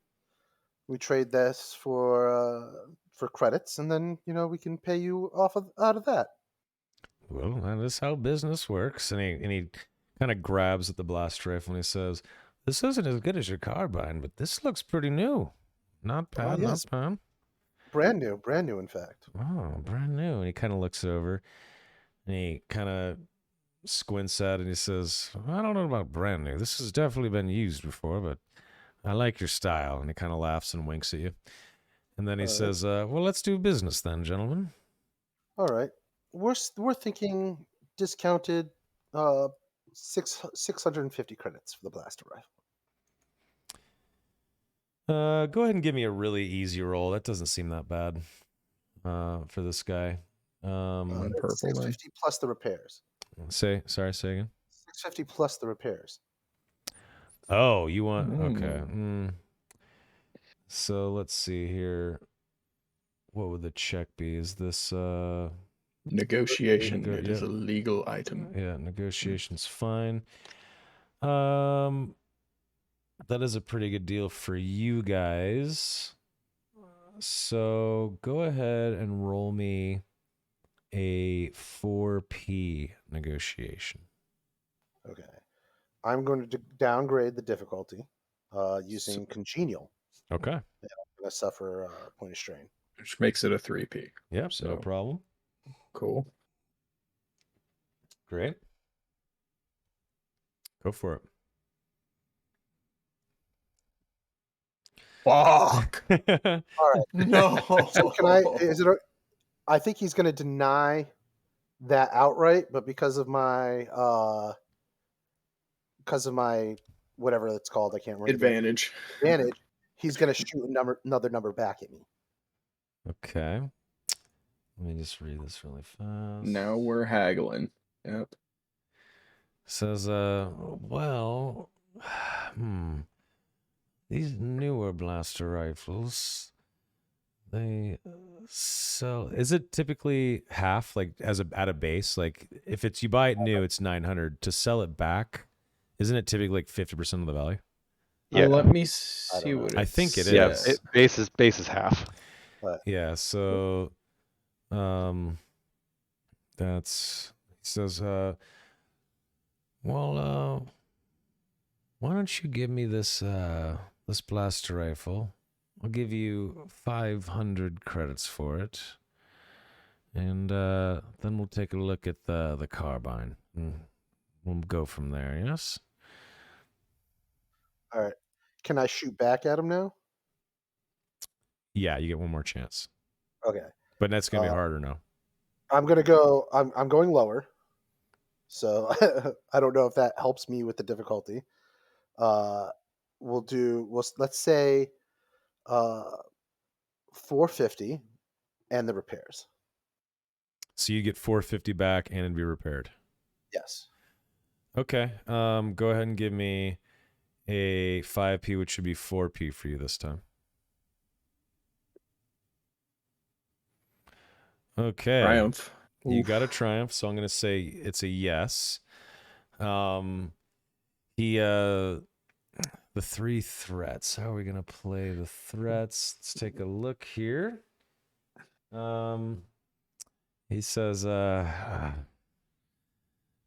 We trade this for credits, and then we can pay you out of that. well, that is how business works. And he kind of grabs at the blast rifle and he says, "This isn't as good as your carbine, but this looks pretty new. Not bad, yes. not bad. Brand new, in fact." Oh, brand new." And he kind of looks over and he kind of squints at it and he says, "I don't know about brand new. This has definitely been used before, but I like your style." And he kind of laughs and winks at you. And then he says, "Well, let's do business then, gentlemen." All right, we're thinking discounted 650 credits for the blaster rifle. Go ahead and give me a really easy roll. That doesn't seem that bad for this guy. Purple then. 650 plus the repairs. Say again. 650 plus the repairs. Oh, you want okay. So let's see here. What would the check be? Is this Negotiation. It is a legal item. Yeah, negotiation's fine. That is a pretty good deal for you guys. So go ahead and roll me a 4P negotiation. Okay. I'm going to downgrade the difficulty using congenial. Okay. I'm going to suffer a point of strain. Which makes it a 3P. Yep, no problem. Cool. Great. Go for it. Fuck. All right. No. So I think he's going to deny that outright, but because of my whatever it's called, I can't remember. Advantage. He's going to shoot another number back at me. Okay. Let me just read this really fast. Now we're haggling. Yep. Says, well, These newer blaster rifles, they sell. Is it typically half, like at a base? Like if it's you buy it new, it's 900. To sell it back, isn't it typically like 50% of the value? Yeah. Let me I see don't what know. I think it Yeah, is. base is half. Yeah. So, that's he says. Well, why don't you give me this this blaster rifle? I'll give you 500 credits for it, and then we'll take a look at the carbine. And we'll go from there. Yes. All right. Can I shoot back at him now? Yeah, you get one more chance, Okay. but that's gonna be harder now. I'm gonna go. I'm going lower. So I don't know if that helps me with the difficulty. Let's say 450 and the repairs. So you get 450 back, and it'd be repaired. Yes. Okay. Go ahead and give me a 5p, which should be 4p for you this time. Okay. Triumph. You Oof. got a triumph, so I'm gonna say it's a yes. The 3 threats. How are we gonna play the threats? Let's take a look here. He says,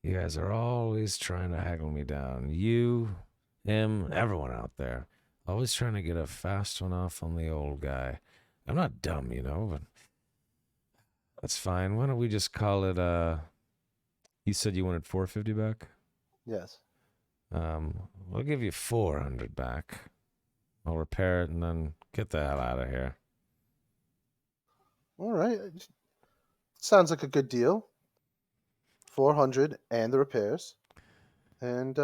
you guys are always trying to haggle me down. You, him, everyone out there. Always trying to get a fast one off on the old guy. I'm not dumb, you know, but that's fine. Why don't we just call it, you said you wanted 450 back? Yes. We'll give you 400 back. I'll repair it and then get the hell out of here. All right. Sounds like a good deal. 400 and the repairs. And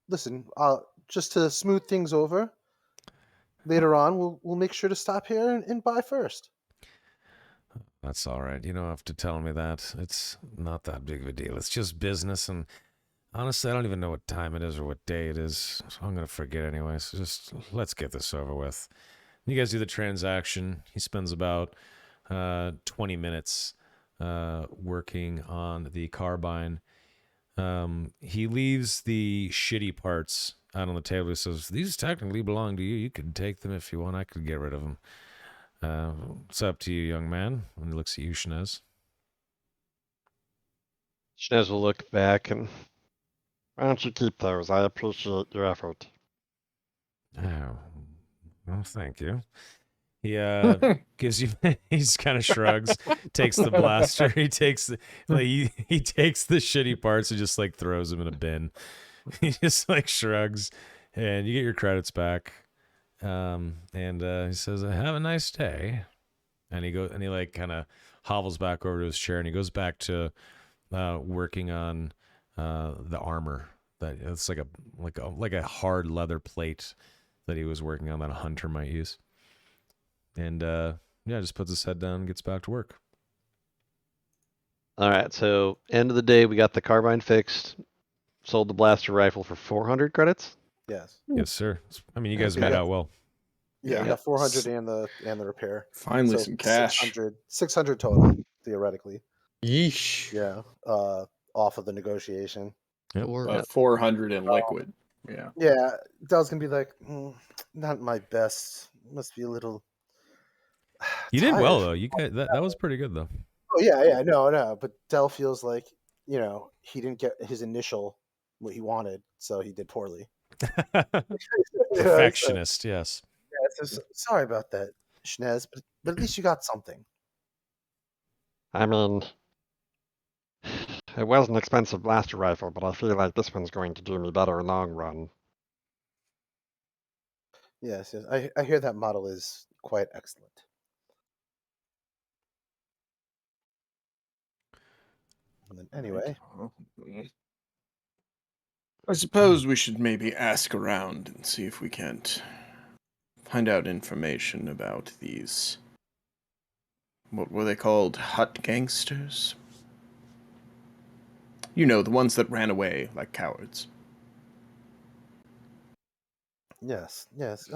listen, just to smooth things over, later on we'll make sure to stop here and buy first. That's all right. You don't have to tell me that. It's not that big of a deal. It's just business, and honestly, I don't even know what time it is or what day it is, so I'm going to forget anyway. So just let's get this over with. You guys do the transaction. He spends about 20 minutes working on the carbine. He leaves the shitty parts out on the table. He says, these technically belong to you. You can take them if you want. I could get rid of them. It's up to you, young man. And he looks at you, Shnez. Shnez will look back and Why don't you keep those? I appreciate your effort. Oh, well, thank you. He gives you. He just kind of shrugs, takes the blaster. He takes the he takes the shitty parts and just like throws them in a bin. He just like shrugs, and you get your credits back. And he says, "Have a nice day." And he like kind of hobbles back over to his chair, and he goes back to working on the armor. That it's like a hard leather plate that he was working on that a hunter might use. And just puts his head down and gets back to work. all right, so end of the day, we got the carbine fixed, sold the blaster rifle for 400 credits. Yes. Yes, sir. I mean, you guys Okay. made out well. Yeah, Yeah. we got 400 and the repair. Finally, So some cash. 600 total, theoretically. Yeesh. Yeah. Off of the negotiation. Yep. Or 400 in liquid. Yeah. Yeah, Dell's gonna be like, not my best. Must be a little. You did well tired." though. You guys, that was pretty good though. Oh yeah, no. But Dell feels like he didn't get his initial what he wanted, so he did poorly. Perfectionist, yes. So sorry about that, Shnez, but at least you got something. I mean, it was an expensive blaster rifle, but I feel like this one's going to do me better long run. Yes. I hear that model is quite excellent. And then, anyway, I suppose we should maybe ask around and see if we can't find out information about these. What were they called? Hut gangsters? You know, the ones that ran away like cowards. Yes, yes.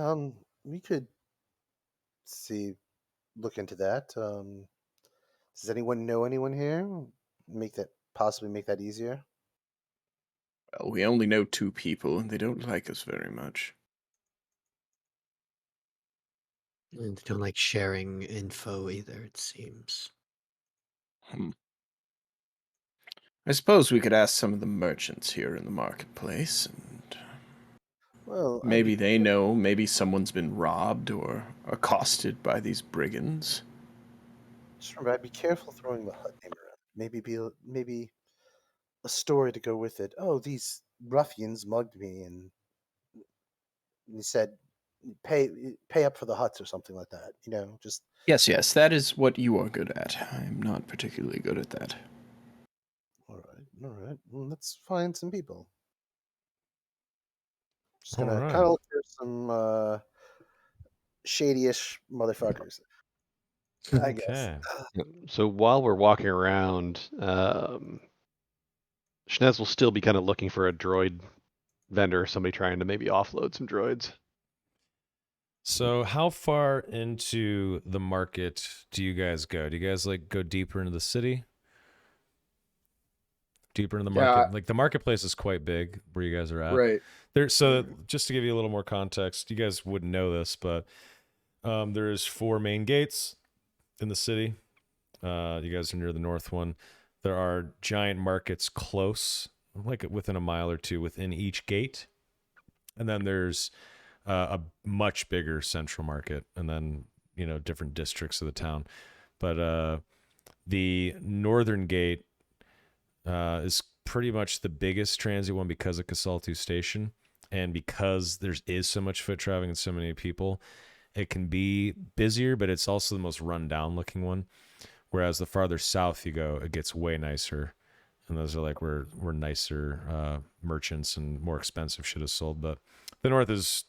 We could look into that. Does anyone know anyone here? Possibly make that easier. Well, we only know 2 people, and they don't like us very much. And they don't like sharing info either, it seems. Hmm. I suppose we could ask some of the merchants here in the marketplace, and Well, maybe they know, maybe someone's been robbed or accosted by these brigands. just remember, I'd be careful throwing the hut name around. Maybe a story to go with it. Oh, these ruffians mugged me, and he said, "Pay up for the huts" or something like that. Just Yes, that is what you are good at. I'm not particularly good at that. all right. Well, let's find some people. Just All gonna right. kind of look for some shady-ish motherfuckers, I guess. Okay. So while we're walking around, Schnez will still be kind of looking for a droid vendor, somebody trying to maybe offload some droids. So how far into the market do you guys go? Do you guys like go deeper into the city? Deeper into the Yeah. market? Like the marketplace is quite big where you guys are at. Right. So just to give you a little more context, you guys wouldn't know this, but there's 4 main gates in the city. You guys are near the north one. There are giant markets close, like within a mile or two within each gate. And then there's a much bigger central market, and then different districts of the town. But the northern gate is pretty much the biggest transit one because of Casaltu Station, and because there is so much foot traffic and so many people, it can be busier, but it's also the most run down looking one. Whereas the farther south you go, it gets way nicer, and those are like where nicer merchants and more expensive shit is sold. But the north is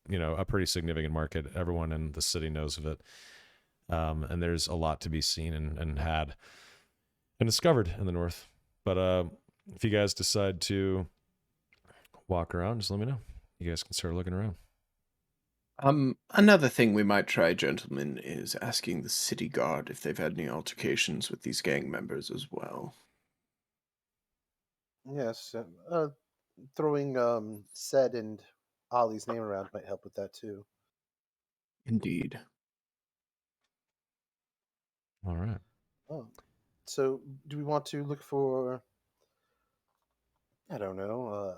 a pretty significant market. Everyone in the city knows of it. And there's a lot to be seen and had and discovered in the north. But if you guys decide to walk around, just let me know. You guys can start looking around. Another thing we might try, gentlemen, is asking the city guard if they've had any altercations with these gang members as well. Yes, throwing Sed and Ollie's name around might help with that too. Indeed. All right. Oh, so do we want to look for? I don't know,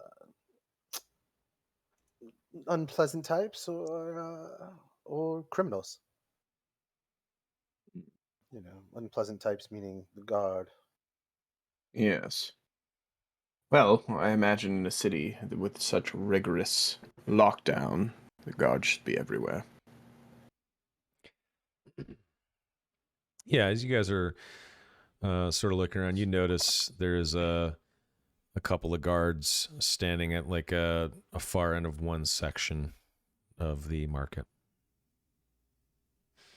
unpleasant types or criminals. Unpleasant types meaning the guard. Yes. Well, I imagine in a city with such rigorous lockdown, the guard should be everywhere. Yeah, as you guys are sort of looking around, you notice there's a couple of guards standing at like a far end of one section of the market.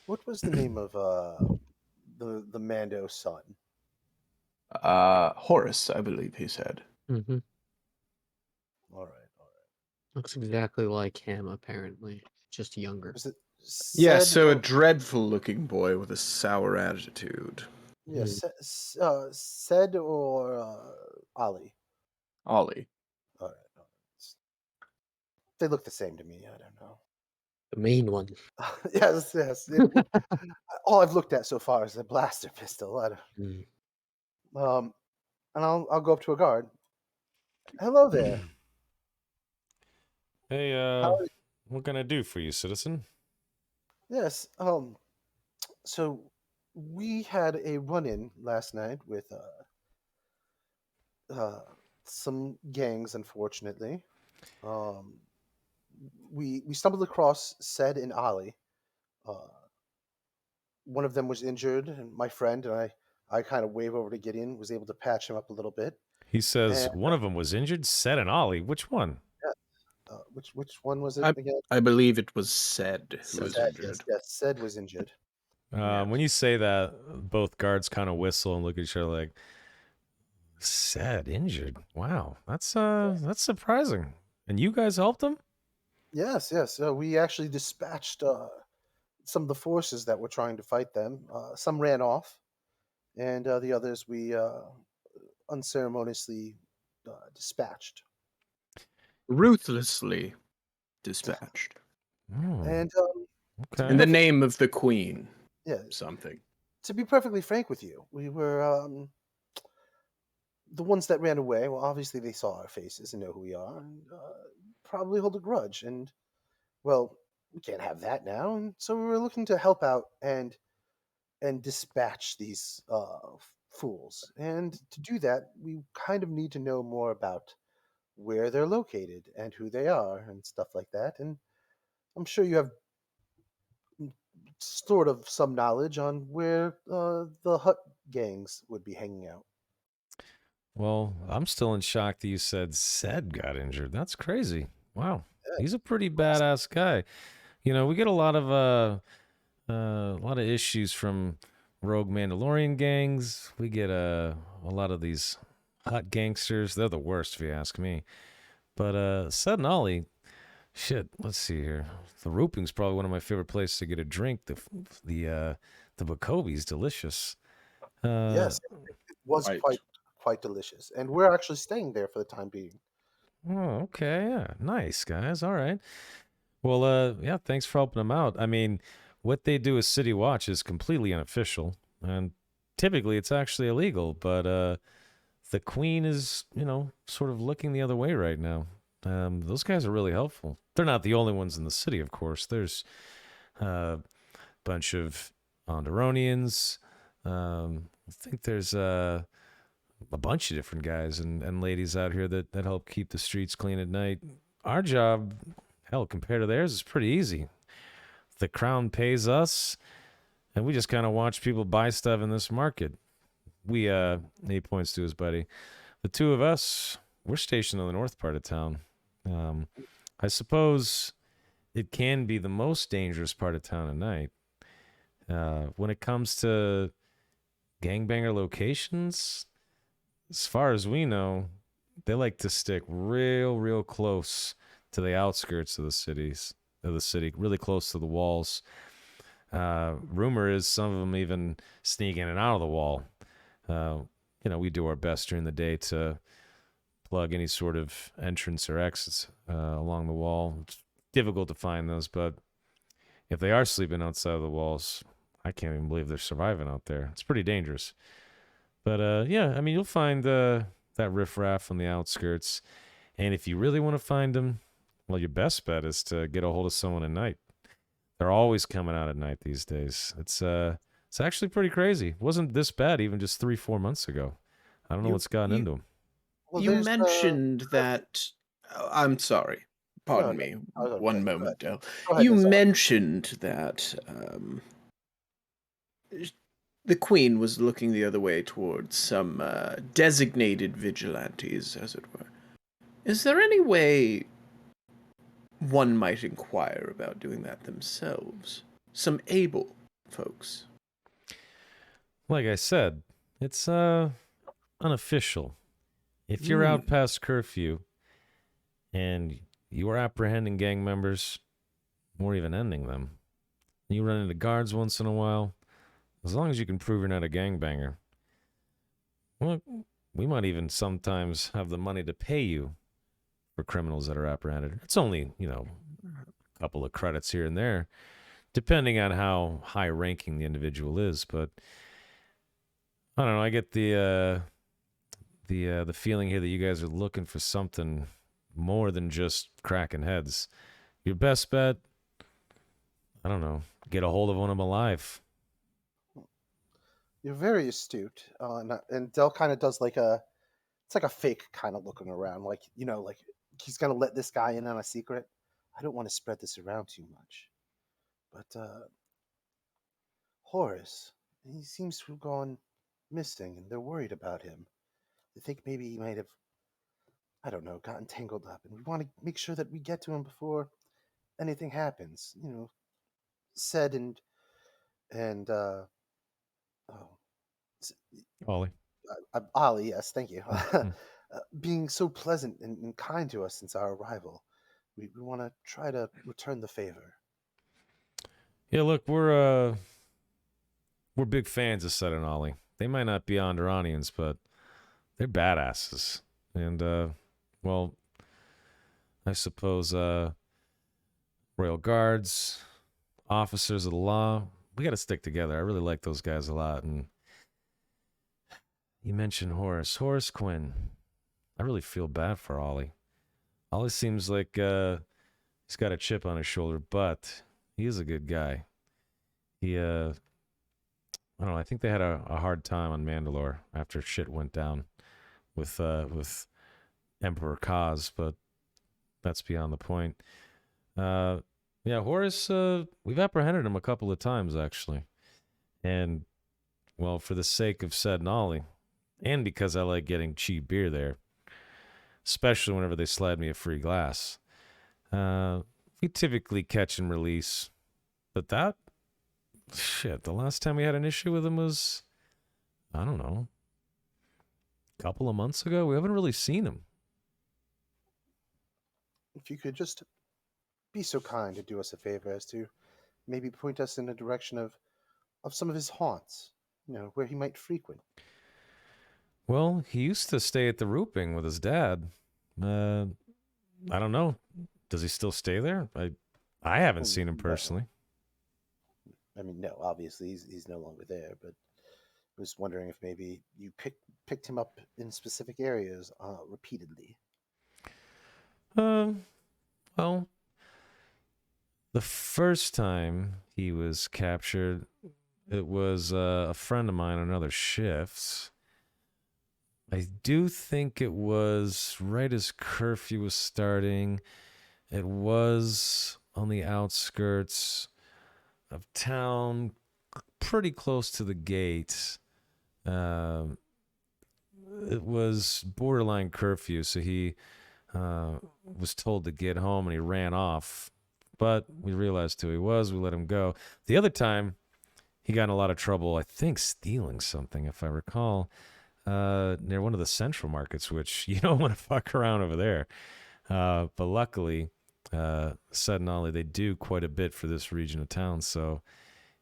What was the name of the Mando son? Horace, I believe he said. Mm-hmm. All right. Looks exactly like him, apparently. Just younger. Was it Yeah, Sed so a or- dreadful-looking boy with a sour attitude. yeah, Sed or Ollie? Ollie. All right. They look the same to me. I don't know. The main one. Yes. All I've looked at so far is a blaster pistol. I don't. Mm. And I'll go up to a guard. Hello there. Hey, How are you? what can I do for you, citizen? Yes. So we had a run-in last night with some gangs. Unfortunately, we stumbled across Sed and Ollie. One of them was injured, and my friend and I kind of wave over to Gideon, was able to patch him up a little bit. He says And, one of them was injured. Sed and Ollie. Which one? which one was it again? I believe it was said who was Sed, injured. yes, Sed was injured. When you say that, both guards kind of whistle and look at each other like, "Sed injured? Wow, that's surprising." And you guys helped him? Yes, yes. We actually dispatched some of the forces that were trying to fight them. Some ran off, and the others we unceremoniously dispatched. Ruthlessly dispatched. Oh, And okay. In the name of the queen. yeah, Something. to be perfectly frank with you, we were the ones that ran away. Well, obviously they saw our faces and know who we are, and probably hold a grudge. And well, we can't have that now, and so we were looking to help out and dispatch these fools. And to do that, we kind of need to know more about where they're located and who they are and stuff like that. And I'm sure you have sort of some knowledge on where the hut gangs would be hanging out. Well, I'm still in shock that you said Zed got injured. That's crazy. Wow. He's a pretty badass guy. You know, we get a lot of issues from rogue Mandalorian gangs. We get a lot of these hot gangsters. They're the worst, if you ask me. But Sud and Ollie, shit. Let's see here. The Rooping's probably one of my favorite places to get a drink. The Bacobi's delicious. Yes, it was Right. quite delicious, and we're actually staying there for the time being. Oh, okay. Yeah. Nice, guys. All right. Well, yeah, thanks for helping them out. I mean, what they do as City Watch is completely unofficial, and typically it's actually illegal, but the Queen is, sort of looking the other way right now. Those guys are really helpful. They're not the only ones in the city, of course. There's a bunch of Onderonians. I think there's a bunch of different guys and ladies out here that help keep the streets clean at night. Our job, hell, compared to theirs, is pretty easy. The crown pays us, and we just kind of watch people buy stuff in this market. We, he points to his buddy. The two of us, we're stationed on the north part of town. I suppose it can be the most dangerous part of town at night. When it comes to gangbanger locations, as far as we know, they like to stick real close to the outskirts of the city, really close to the walls. Rumor is some of them even sneak in and out of the wall. We do our best during the day to plug any sort of entrance or exits along the wall. It's difficult to find those, but if they are sleeping outside of the walls, I can't even believe they're surviving out there. It's pretty dangerous. But yeah, I mean, you'll find that riffraff on the outskirts, and if you really want to find them, well, your best bet is to get a hold of someone at night. They're always coming out at night these days. It's actually pretty crazy. It wasn't this bad even just 3-4 months ago. I don't know what's gotten into them. Well, You there's, mentioned that. I'm sorry. Pardon no, me. okay, One go moment, Del. Go ahead, You Mr. mentioned that the Queen was looking the other way towards some designated vigilantes, as it were. Is there any way one might inquire about doing that themselves? Some able folks. Like I said, it's unofficial. If you're out past curfew and you are apprehending gang members or even ending them, you run into guards once in a while, as long as you can prove you're not a gangbanger, well, we might even sometimes have the money to pay you for criminals that are apprehended. It's only, a couple of credits here and there, depending on how high ranking the individual is. But I don't know. I get the feeling here that you guys are looking for something more than just cracking heads. Your best bet, I don't know, get a hold of one of them alive. You're very astute, and Dell kind of does it's like a fake kind of looking around, like like he's gonna let this guy in on a secret. I don't want to spread this around too much, but Horace, he seems to have gone missing, and they're worried about him. They think maybe he might have, I don't know, gotten tangled up, and we want to make sure that we get to him before anything happens. Said and oh, Ollie. Ollie, yes, thank you. Being so pleasant and kind to us since our arrival, we want to try to return the favor. Yeah, look, we're big fans of Sed and Ollie. They might not be Andoranians, but they're badasses. And well, I suppose Royal Guards, officers of the law, we got to stick together. I really like those guys a lot. And you mentioned Horace Quinn. I really feel bad for Ollie. Ollie seems like he's got a chip on his shoulder, but he is a good guy. He I don't know, I think they had a hard time on Mandalore after shit went down with Emperor Kaz, but that's beyond the point. Yeah, Horace, we've apprehended him a couple of times, actually. And, well, for the sake of Sed and Ollie, and because I like getting cheap beer there, especially whenever they slide me a free glass, we typically catch and release. But that, shit, the last time we had an issue with him was, I don't know, a couple of months ago. We haven't really seen him. If you could just be so kind to do us a favor as to maybe point us in the direction of some of his haunts, where he might frequent. Well, he used to stay at the Rooping with his dad. I don't know. Does he still stay there? I haven't seen him personally. I mean, no, obviously he's no longer there, but I was wondering if maybe you picked him up in specific areas repeatedly. Well, the first time he was captured, it was a friend of mine on another shift. I do think it was right as curfew was starting. It was on the outskirts of town, pretty close to the gate. It was borderline curfew, so he was told to get home and he ran off. But we realized who he was. We let him go. The other time, he got in a lot of trouble, I think stealing something, if I recall, near one of the central markets, which you don't want to fuck around over there. But luckily, Sed and Ollie, they do quite a bit for this region of town, so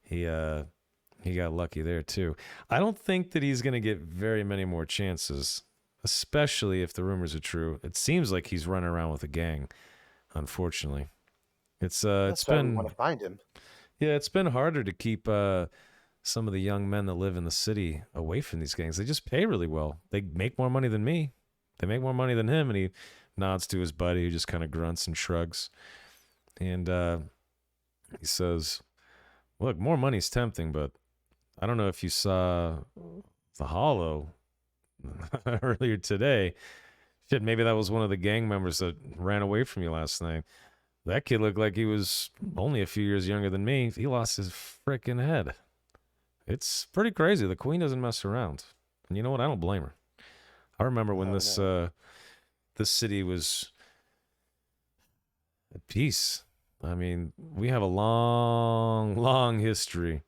he got lucky there too. I don't think that he's going to get very many more chances, especially if the rumors are true. It seems like he's running around with a gang, unfortunately. It's That's why we been want to find him. Yeah, it's been harder to keep some of the young men that live in the city away from these gangs. They just pay really well. They make more money than me. They make more money than him. And he nods to his buddy, who just kind of grunts and shrugs. And he says, look, more money's tempting, but I don't know if you saw the Hollow earlier today. Shit, maybe that was one of the gang members that ran away from you last night. That kid looked like he was only a few years younger than me. He lost his frickin' head. It's pretty crazy. The Queen doesn't mess around. And you know what? I don't blame her. I remember when this city was at peace. I mean, we have a long history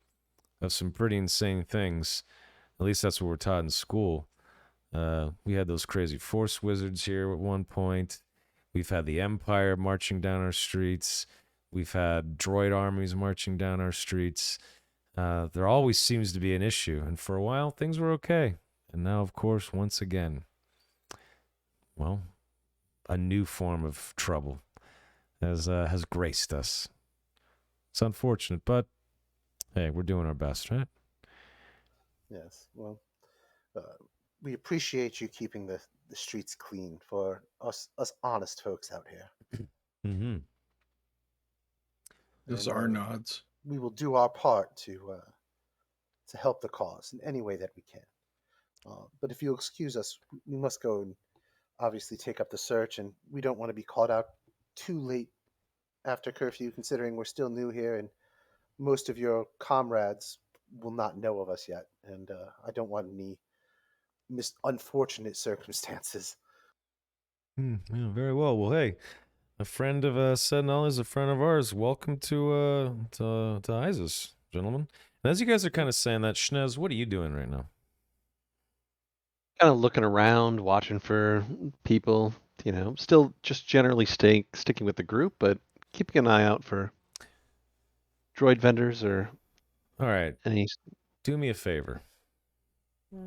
of some pretty insane things. At least that's what we're taught in school. We had those crazy Force wizards here at one point. We've had the Empire marching down our streets. We've had droid armies marching down our streets. There always seems to be an issue. And for a while, things were okay. And now, of course, once again, well, a new form of trouble has graced us. It's unfortunate, but hey, we're doing our best, right? Yes. Well, we appreciate you keeping the streets clean for us honest folks out here. Mm-hmm. Those And, are nods. We will do our part to help the cause in any way that we can. But if you'll excuse us, we must go and obviously take up the search, and we don't want to be caught out too late after curfew, considering we're still new here and most of your comrades will not know of us yet. And I don't want any unfortunate circumstances. Yeah, very well. Well, hey, a friend of Sed and Ollie is a friend of ours. Welcome to Isis, gentlemen. And as you guys are kind of saying that, Schnez, what are you doing right now? Kind of looking around, watching for people, still just generally sticking with the group, but keeping an eye out for droid vendors or All right, any. do me a favor.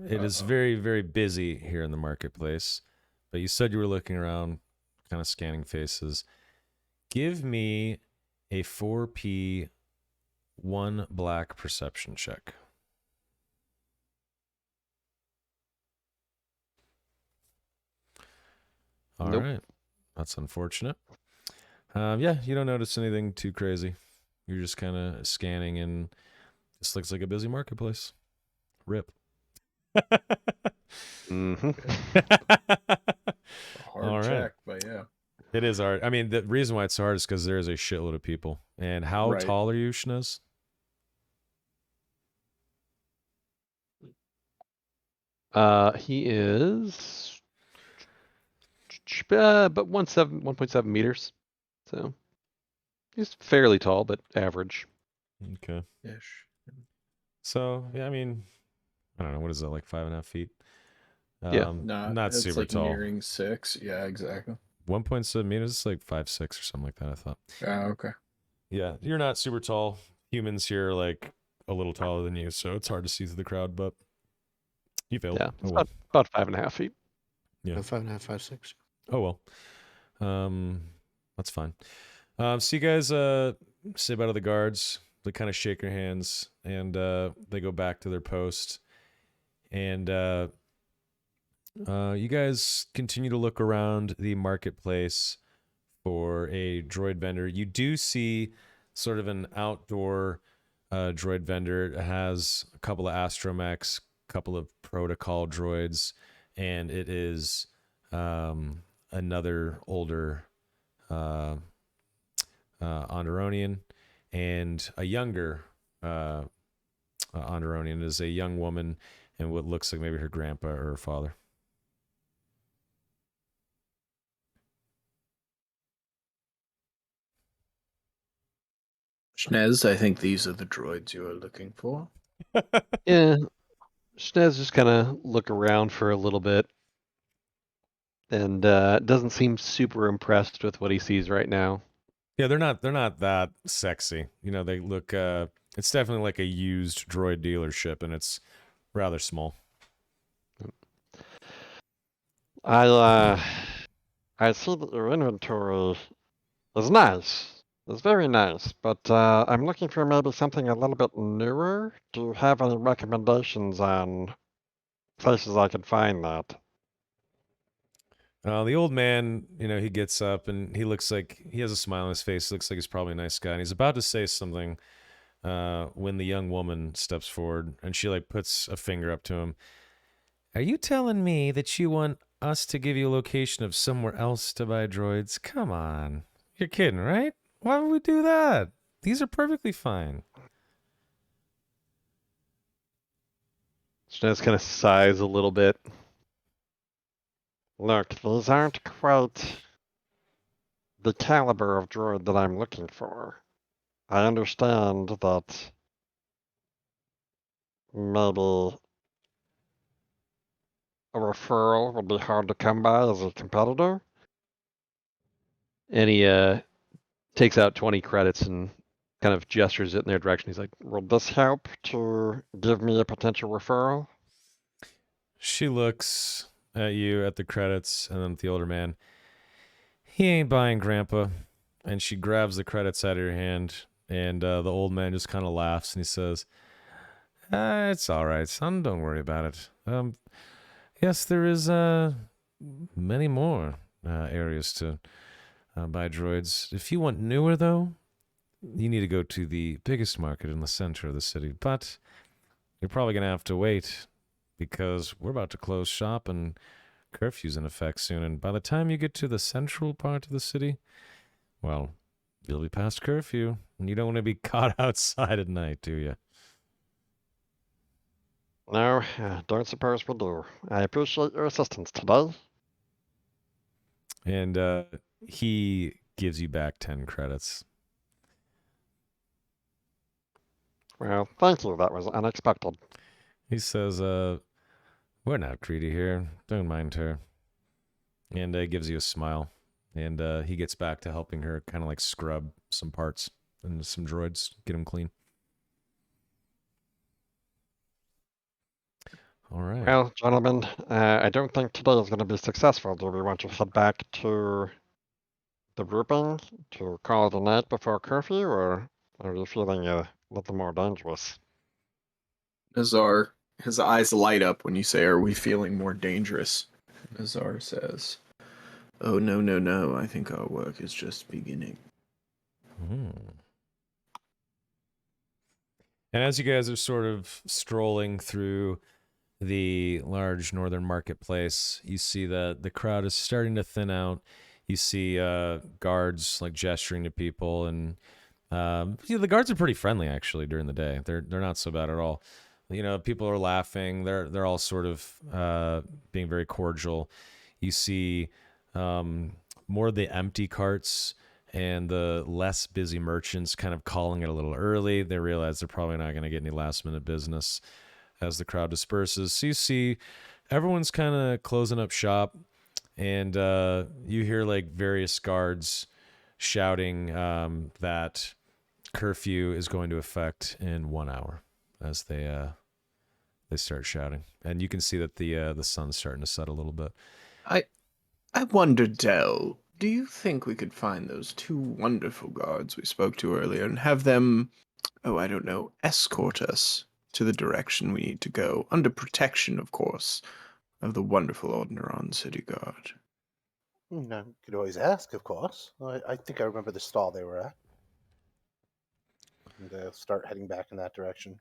It is very, very busy here in the marketplace, but you said you were looking around, kind of scanning faces. Give me a 4P 1 black perception check. All right, Nope. that's unfortunate. Yeah, you don't notice anything too crazy. You're just kind of scanning, and this looks like a busy marketplace. Rip. Mm-hmm. Hard All right. check, but yeah. It is hard. I mean, the reason why it's hard is because there is a shitload of people. And how Right. tall are you, Shnez? He is but 1.7 meters. So he's fairly tall, but average. Okay. Ish. So, yeah, I mean, I don't know. What is that, like 5.5 feet? Yeah. Not it's super like tall. nearing 6. Yeah, exactly. 1.7 meters is like 5'6" or something like that, I thought. Okay. Yeah, you're not super tall. Humans here are like a little taller than you, so it's hard to see through the crowd, but you failed. Yeah, Oh it's well. about 5.5 feet. Yeah. 5.5, 5.6. Oh well. That's fine. So you guys say bye to the guards. They kind of shake your hands, and they go back to their post. And you guys continue to look around the marketplace for a droid vendor. You do see sort of an outdoor droid vendor. It has a couple of astromechs, a couple of protocol droids, and it is another older Onderonian, and a younger Onderonian is a young woman, and what looks like maybe her grandpa or her father. Schnez, I think these are the droids you are looking for. Yeah, Schnez just kind of look around for a little bit, and doesn't seem super impressed with what he sees right now. Yeah, they're not that sexy. They look it's definitely like a used droid dealership, and it's rather small. I see that your inventory is nice. It's very nice, but I'm looking for maybe something a little bit newer. Do you have any recommendations on places I can find that? The old man, he gets up and he looks like he has a smile on his face. Looks like he's probably a nice guy. And he's about to say something when the young woman steps forward and she like puts a finger up to him. Are you telling me that you want us to give you a location of somewhere else to buy droids? Come on. You're kidding, right? Why would we do that? These are perfectly fine. Schnez kind of sighs a little bit. Look, these aren't quite the caliber of droid that I'm looking for. I understand that maybe a referral would be hard to come by as a competitor. And he takes out 20 credits and kind of gestures it in their direction. He's like, Would this help to give me a potential referral? She looks at you at the credits and then at the older man. He ain't buying, Grandpa. And she grabs the credits out of your hand, and the old man just kind of laughs and he says, it's all right, son. Don't worry about it. Yes, there is many more areas to buy droids. If you want newer, though, you need to go to the biggest market in the center of the city. But you're probably going to have to wait because we're about to close shop and curfew's in effect soon. And by the time you get to the central part of the city, well, you'll be past curfew. And you don't want to be caught outside at night, do you? No, don't suppose we do. I appreciate your assistance today. And he gives you back 10 credits. Well, thank you. That was unexpected. He says, we're not greedy here. Don't mind her. and gives you a smile. And he gets back to helping her kind of like scrub some parts and some droids, get them clean. All right. Well, gentlemen, I don't think today is going to be successful. Do we want to head back to the grouping to call it a night before curfew, or are you feeling a little more dangerous? Nazar, his eyes light up when you say, "Are we feeling more dangerous?" Nazar says, "Oh, no, no, no. I think our work is just beginning." And as you guys are sort of strolling through the large northern marketplace, you see that the crowd is starting to thin out. You see guards like gesturing to people, and the guards are pretty friendly actually during the day. They're not so bad at all. People are laughing. They're all sort of being very cordial. You see more of the empty carts and the less busy merchants kind of calling it a little early. They realize they're probably not going to get any last minute business as the crowd disperses. So you see everyone's kind of closing up shop, and you hear like various guards shouting that curfew is going to affect in 1 hour as they start shouting. And you can see that the sun's starting to set a little bit. I wonder, Del, do you think we could find those two wonderful guards we spoke to earlier and have them, I don't know, escort us to the direction we need to go, under protection, of course, of the wonderful Alderaan City Guard? I could always ask, of course. I think I remember the stall they were at. And they'll start heading back in that direction.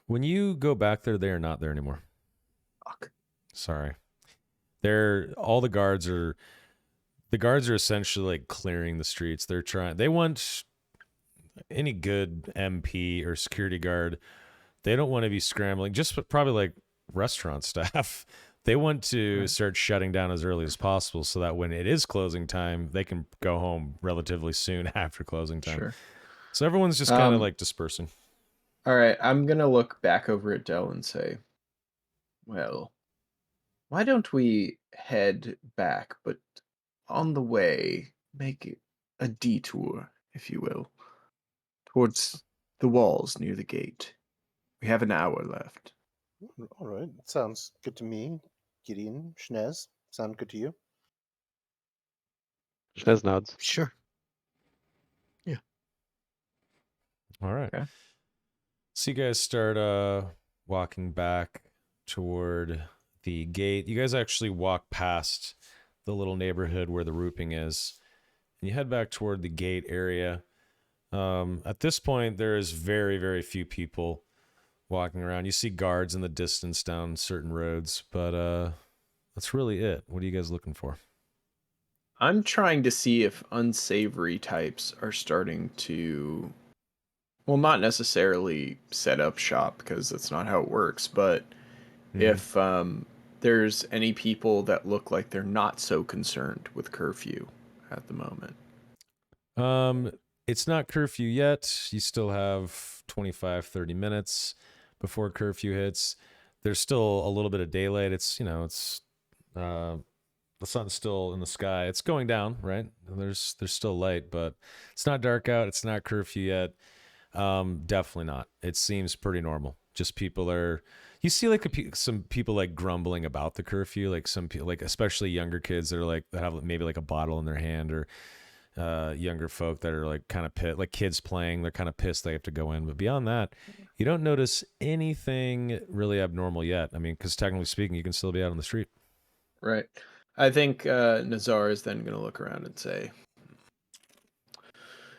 When you go back there, they are not there anymore. Fuck. Sorry. The guards are essentially like clearing the streets. They want any good MP or security guard. They don't want to be scrambling, just probably like restaurant staff. They want to start shutting down as early as possible so that when it is closing time, they can go home relatively soon after closing time. Sure. So everyone's just kind of like dispersing. All right, I'm going to look back over at Del and say, well, why don't we head back, but on the way, make a detour, if you will, towards the walls near the gate. We have an hour left. All right, sounds good to me. Gideon, Shnez, sound good to you? Shnez nods. Sure. All right. Okay. So you guys start walking back toward the gate. You guys actually walk past the little neighborhood where the rooping is, and you head back toward the gate area. At this point, there is very, very few people walking around. You see guards in the distance down certain roads, but that's really it. What are you guys looking for? I'm trying to see if unsavory types are starting to, well, not necessarily set up shop, because that's not how it works, but if there's any people that look like they're not so concerned with curfew at the moment. It's not curfew yet. You still have 25, 30 minutes before curfew hits. There's still a little bit of daylight. It's the sun's still in the sky. It's going down, right? There's still light, but it's not dark out. It's not curfew yet. Definitely not. It seems pretty normal. Just you see like some people like grumbling about the curfew, like some people, like especially younger kids that have maybe like a bottle in their hand, or younger folk that are like kind of pissed, like kids playing. They're kind of pissed they have to go in. But beyond that, you don't notice anything really abnormal yet. I mean, because technically speaking, you can still be out on the street. Right. I think Nazar is then going to look around and say,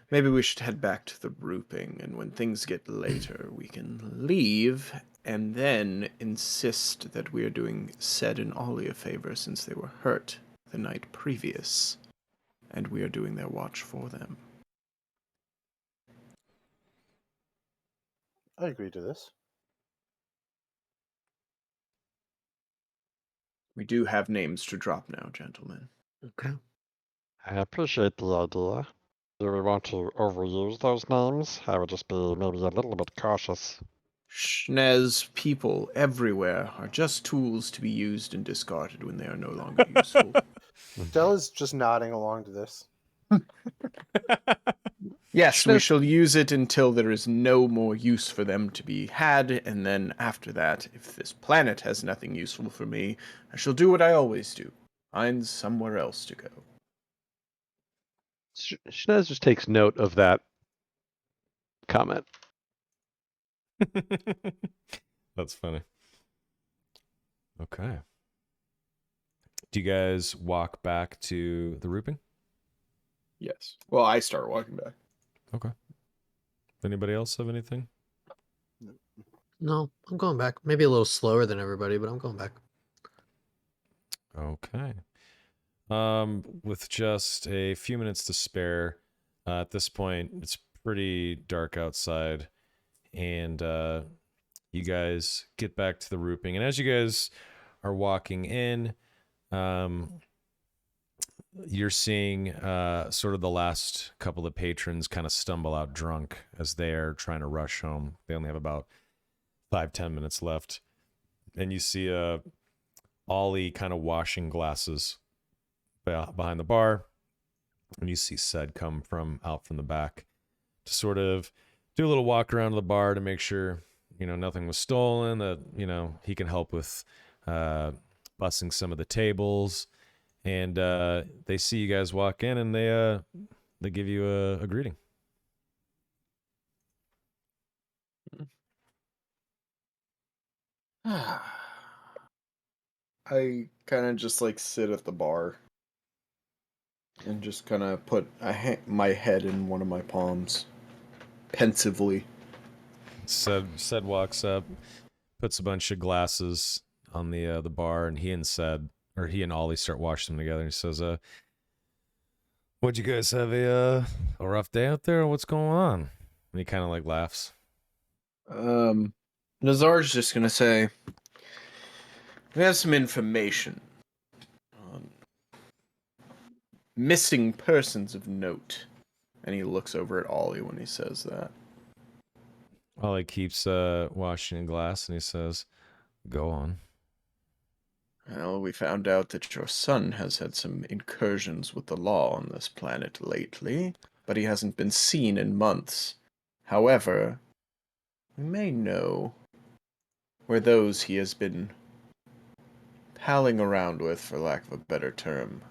maybe we should head back to the grouping, and when things get later, we can leave and then insist that we are doing Ced and Ollie a favor since they were hurt the night previous, and we are doing their watch for them. I agree to this. We do have names to drop now, gentlemen. Okay. I appreciate the idea. Do we want to overuse those names? I would just be maybe a little bit cautious. Shnez people everywhere are just tools to be used and discarded when they are no longer useful. Dell is just nodding along to this. Yes, we Schnoz- shall use it until there is no more use for them to be had, and then after that, if this planet has nothing useful for me, I shall do what I always do. Find somewhere else to go. Schnez just takes note of that comment. That's funny. Okay. Do you guys walk back to the rooping? Yes. Well, I start walking back. Okay. Anybody else have anything? No, I'm going back. Maybe a little slower than everybody, but I'm going back. Okay. With just a few minutes to spare, at this point, it's pretty dark outside, and you guys get back to the rooping. And as you guys are walking in, you're seeing sort of the last couple of patrons kind of stumble out drunk as they're trying to rush home. They only have about 5-10 minutes left. And you see Ollie kind of washing glasses behind the bar. And you see Sed come out from the back to sort of do a little walk around the bar to make sure, nothing was stolen, that, he can help with bussing some of the tables. And they see you guys walk in, and they give you a greeting. I kind of just sit at the bar and just kind of put my head in one of my palms, pensively. Sed walks up, puts a bunch of glasses on the bar, and he and Ollie start washing them together. He says, "What'd you guys have a rough day out there? What's going on?" And he kind of laughs. Nazar's just gonna say, we have some information on missing persons of note. And he looks over at Ollie when he says that. Ollie keeps washing a glass, and he says, "Go on." Well, we found out that your son has had some incursions with the law on this planet lately, but he hasn't been seen in months. However, we may know where those he has been palling around with, for lack of a better term,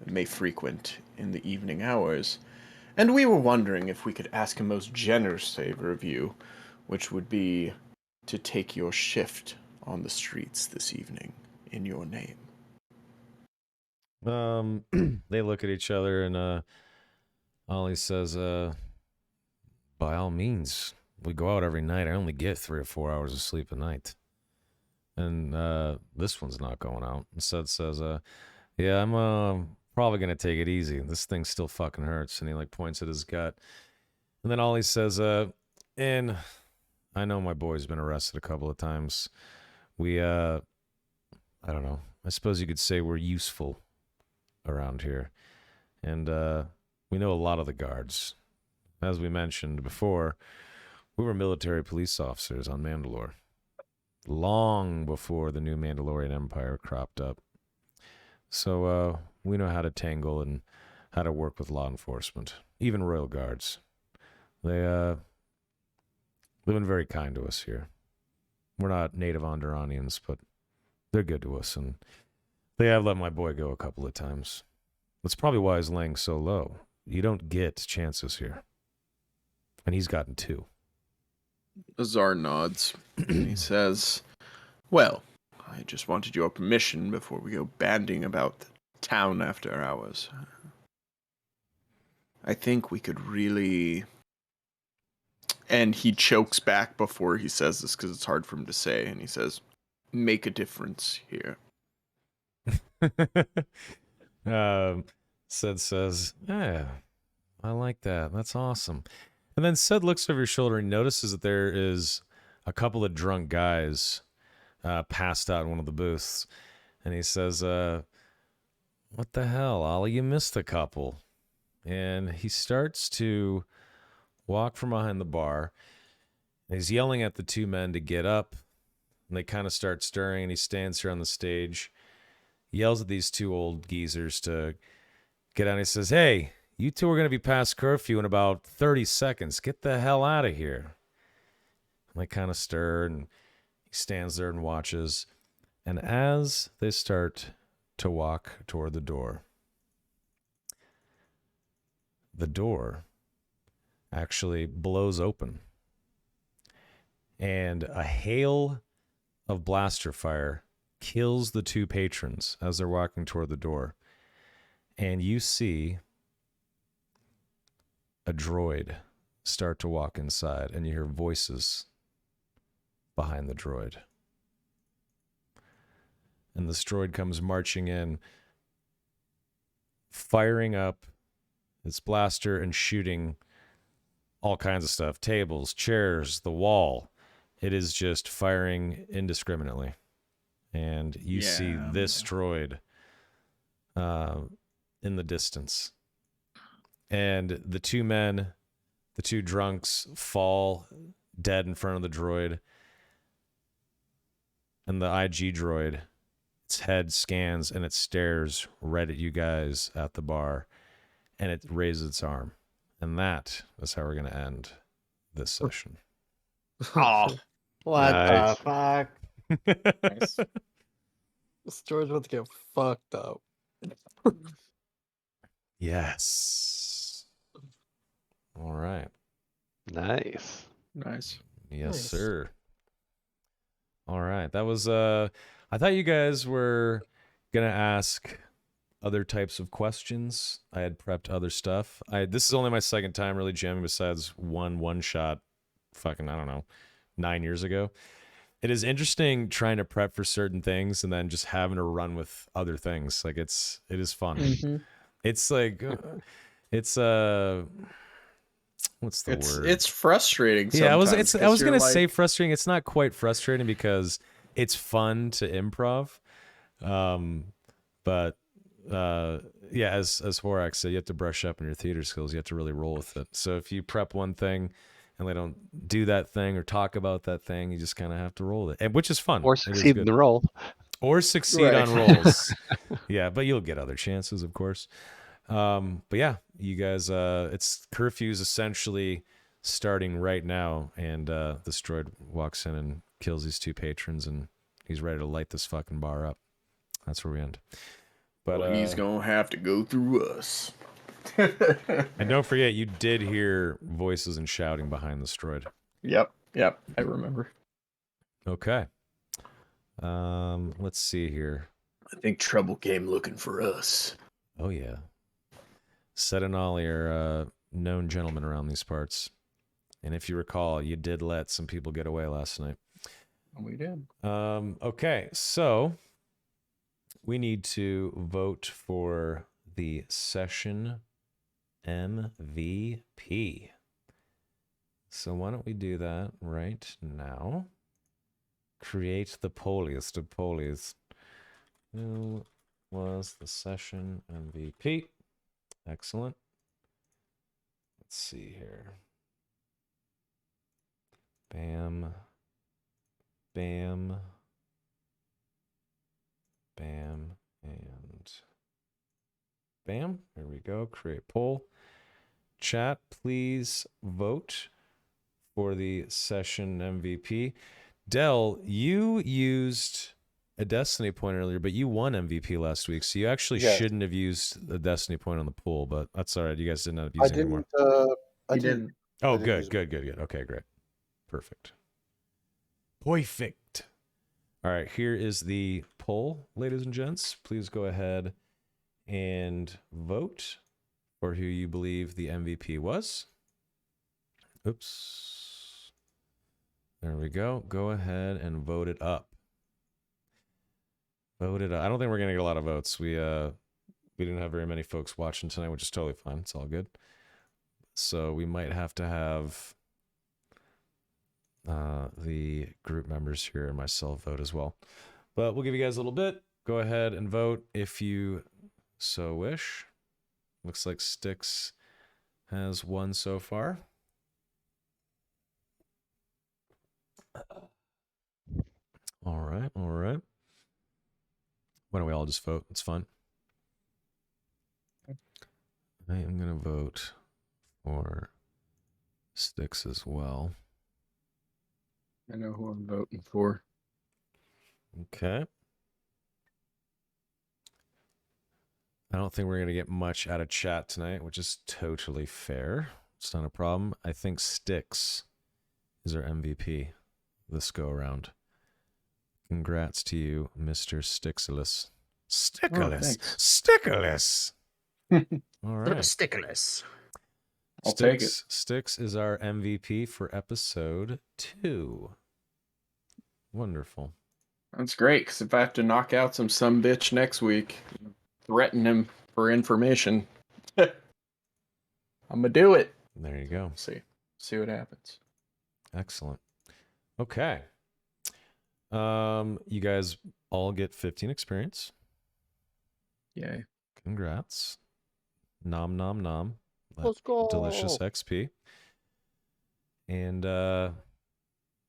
may frequent in the evening hours. And we were wondering if we could ask a most generous favor of you, which would be to take your shift on the streets this evening in your name. They look at each other, and Ollie says, "By all means, we go out every night. I only get 3 or 4 hours of sleep a night, and this one's not going out." And Sed says, "Yeah, I'm probably gonna take it easy. This thing still fucking hurts." And he points at his gut, and then Ollie says, "And I know my boy's been arrested a couple of times. We I don't know. I suppose you could say we're useful around here. And we know a lot of the guards. As we mentioned before, we were military police officers on Mandalore long before the new Mandalorian Empire cropped up. So we know how to tangle and how to work with law enforcement, even royal guards. They've been very kind to us here. We're not native Onderanians, but they're good to us, and they have let my boy go a couple of times. That's probably why he's laying so low. You don't get chances here. And he's gotten 2. Nazar nods. And he says, well, I just wanted your permission before we go banding about the town after hours. I think we could really... And he chokes back before he says this because it's hard for him to say. And he says, make a difference here. Sed says, "Yeah, I like that. That's awesome." And then Sed looks over your shoulder and notices that there is a couple of drunk guys passed out in one of the booths. And he says, "What the hell, Ollie? You missed a couple." And he starts to walk from behind the bar. And he's yelling at the 2 men to get up. And they kind of start stirring, and he stands here on the stage. yells at these two old geezers to get out. He says, "Hey, you two are going to be past curfew in about 30 seconds. Get the hell out of here." And they kind of stir, and he stands there and watches. And as they start to walk toward the door actually blows open. And a hail of blaster fire kills the two patrons as they're walking toward the door. And you see a droid start to walk inside, and you hear voices behind the droid. And this droid comes marching in, firing up its blaster and shooting all kinds of stuff. Tables, chairs, the wall. It is just firing indiscriminately. And you see this droid in the distance. And the two men, the two drunks, fall dead in front of the droid. And the IG droid, its head scans and it stares right at you guys at the bar. And it raises its arm. And that is how we're going to end this session. Oh, what Nice. the fuck? Nice. This George wants to get fucked up. Yes. All right. Nice. Nice. Yes, Nice. sir. All right. That was I thought you guys were going to ask other types of questions. I had prepped other stuff. This is only my second time really jamming besides one shot fucking, I don't know, 9 years ago. It is interesting trying to prep for certain things and then just having to run with other things. Like it is fun. Mhm. It's like what's the word? It's frustrating. Yeah, I was sometimes, I was 'cause gonna you're say like- frustrating. It's not quite frustrating because it's fun to improv. But yeah, as Horak said, you have to brush up on your theater skills. You have to really roll with it. So if you prep one thing and they don't do that thing or talk about that thing, you just kind of have to roll it, and which is fun. Or It is succeed in good. the role. Or succeed Right. on rolls. Yeah, but you'll get other chances, of course. But yeah, you guys, it's curfew's essentially starting right now, and this droid walks in and kills these two patrons, and he's ready to light this fucking bar up. That's where we end. But Well, he's gonna have to go through us. and don't forget, you did hear voices and shouting behind this droid. Yep, I remember. Okay. Let's see here. I think trouble came looking for us. Oh yeah. Seth and Ollie are known gentlemen around these parts. And if you recall, you did let some people get away last night. We did. Okay, so we need to vote for the session MVP. So why don't we do that right now? Create the poliest of polies. Who was the session MVP? Excellent. Let's see here. Bam. Bam. Bam. And bam. There we go. Create poll. Chat, please vote for the session MVP. Dell, you used a Destiny point earlier, but you won MVP last week, so you actually Yeah. shouldn't have used the Destiny point on the pool, but that's all right. You guys didn't end up I using it anymore. didn't. I He didn't. didn't. Oh, I didn't use good. Okay, great. Perfect. Perfect. All right, here is the poll, ladies and gents. Please go ahead and vote for who you believe the MVP was. Oops. There we go. Go ahead and vote it up. Vote it up. I don't think we're gonna get a lot of votes. We didn't have very many folks watching tonight, which is totally fine. It's all good. So we might have to have the group members here and myself vote as well. But we'll give you guys a little bit. Go ahead and vote if you so wish. Looks like Styx has won so far. All right. Why don't we all just vote? It's fun. I am going to vote for Sticks as well. I know who I'm voting for. Okay. I don't think we're going to get much out of chat tonight, which is totally fair. It's not a problem. I think Sticks is our MVP this go around. Congrats to you, Mr. Stixilus. Stickless. Stickless. All right. Stickless. I'll take it. Sticks is our MVP for episode 2. Wonderful. That's great, because if I have to knock out some bitch next week, threaten him for information, I'm gonna do it. There you go. See what happens. Excellent. Okay. You guys all get 15 experience. Yay. Congrats. Nom nom nom. Let's go. Delicious XP. And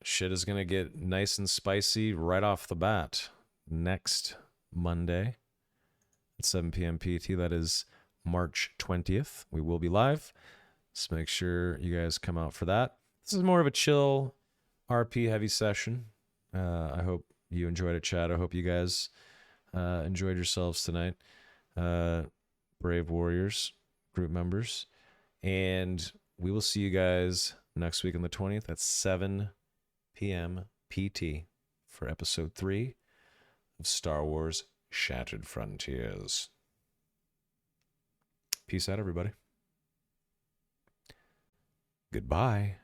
shit is gonna get nice and spicy right off the bat next Monday at 7 p.m. PT. That is March 20th. We will be live. So make sure you guys come out for that. This is more of a chill RP heavy session. I hope you enjoyed it, chat. I hope you guys enjoyed yourselves tonight. Brave Warriors group members. And we will see you guys next week on the 20th at 7 p.m. PT for episode 3 of Star Wars Shattered Frontiers. Peace out, everybody. Goodbye.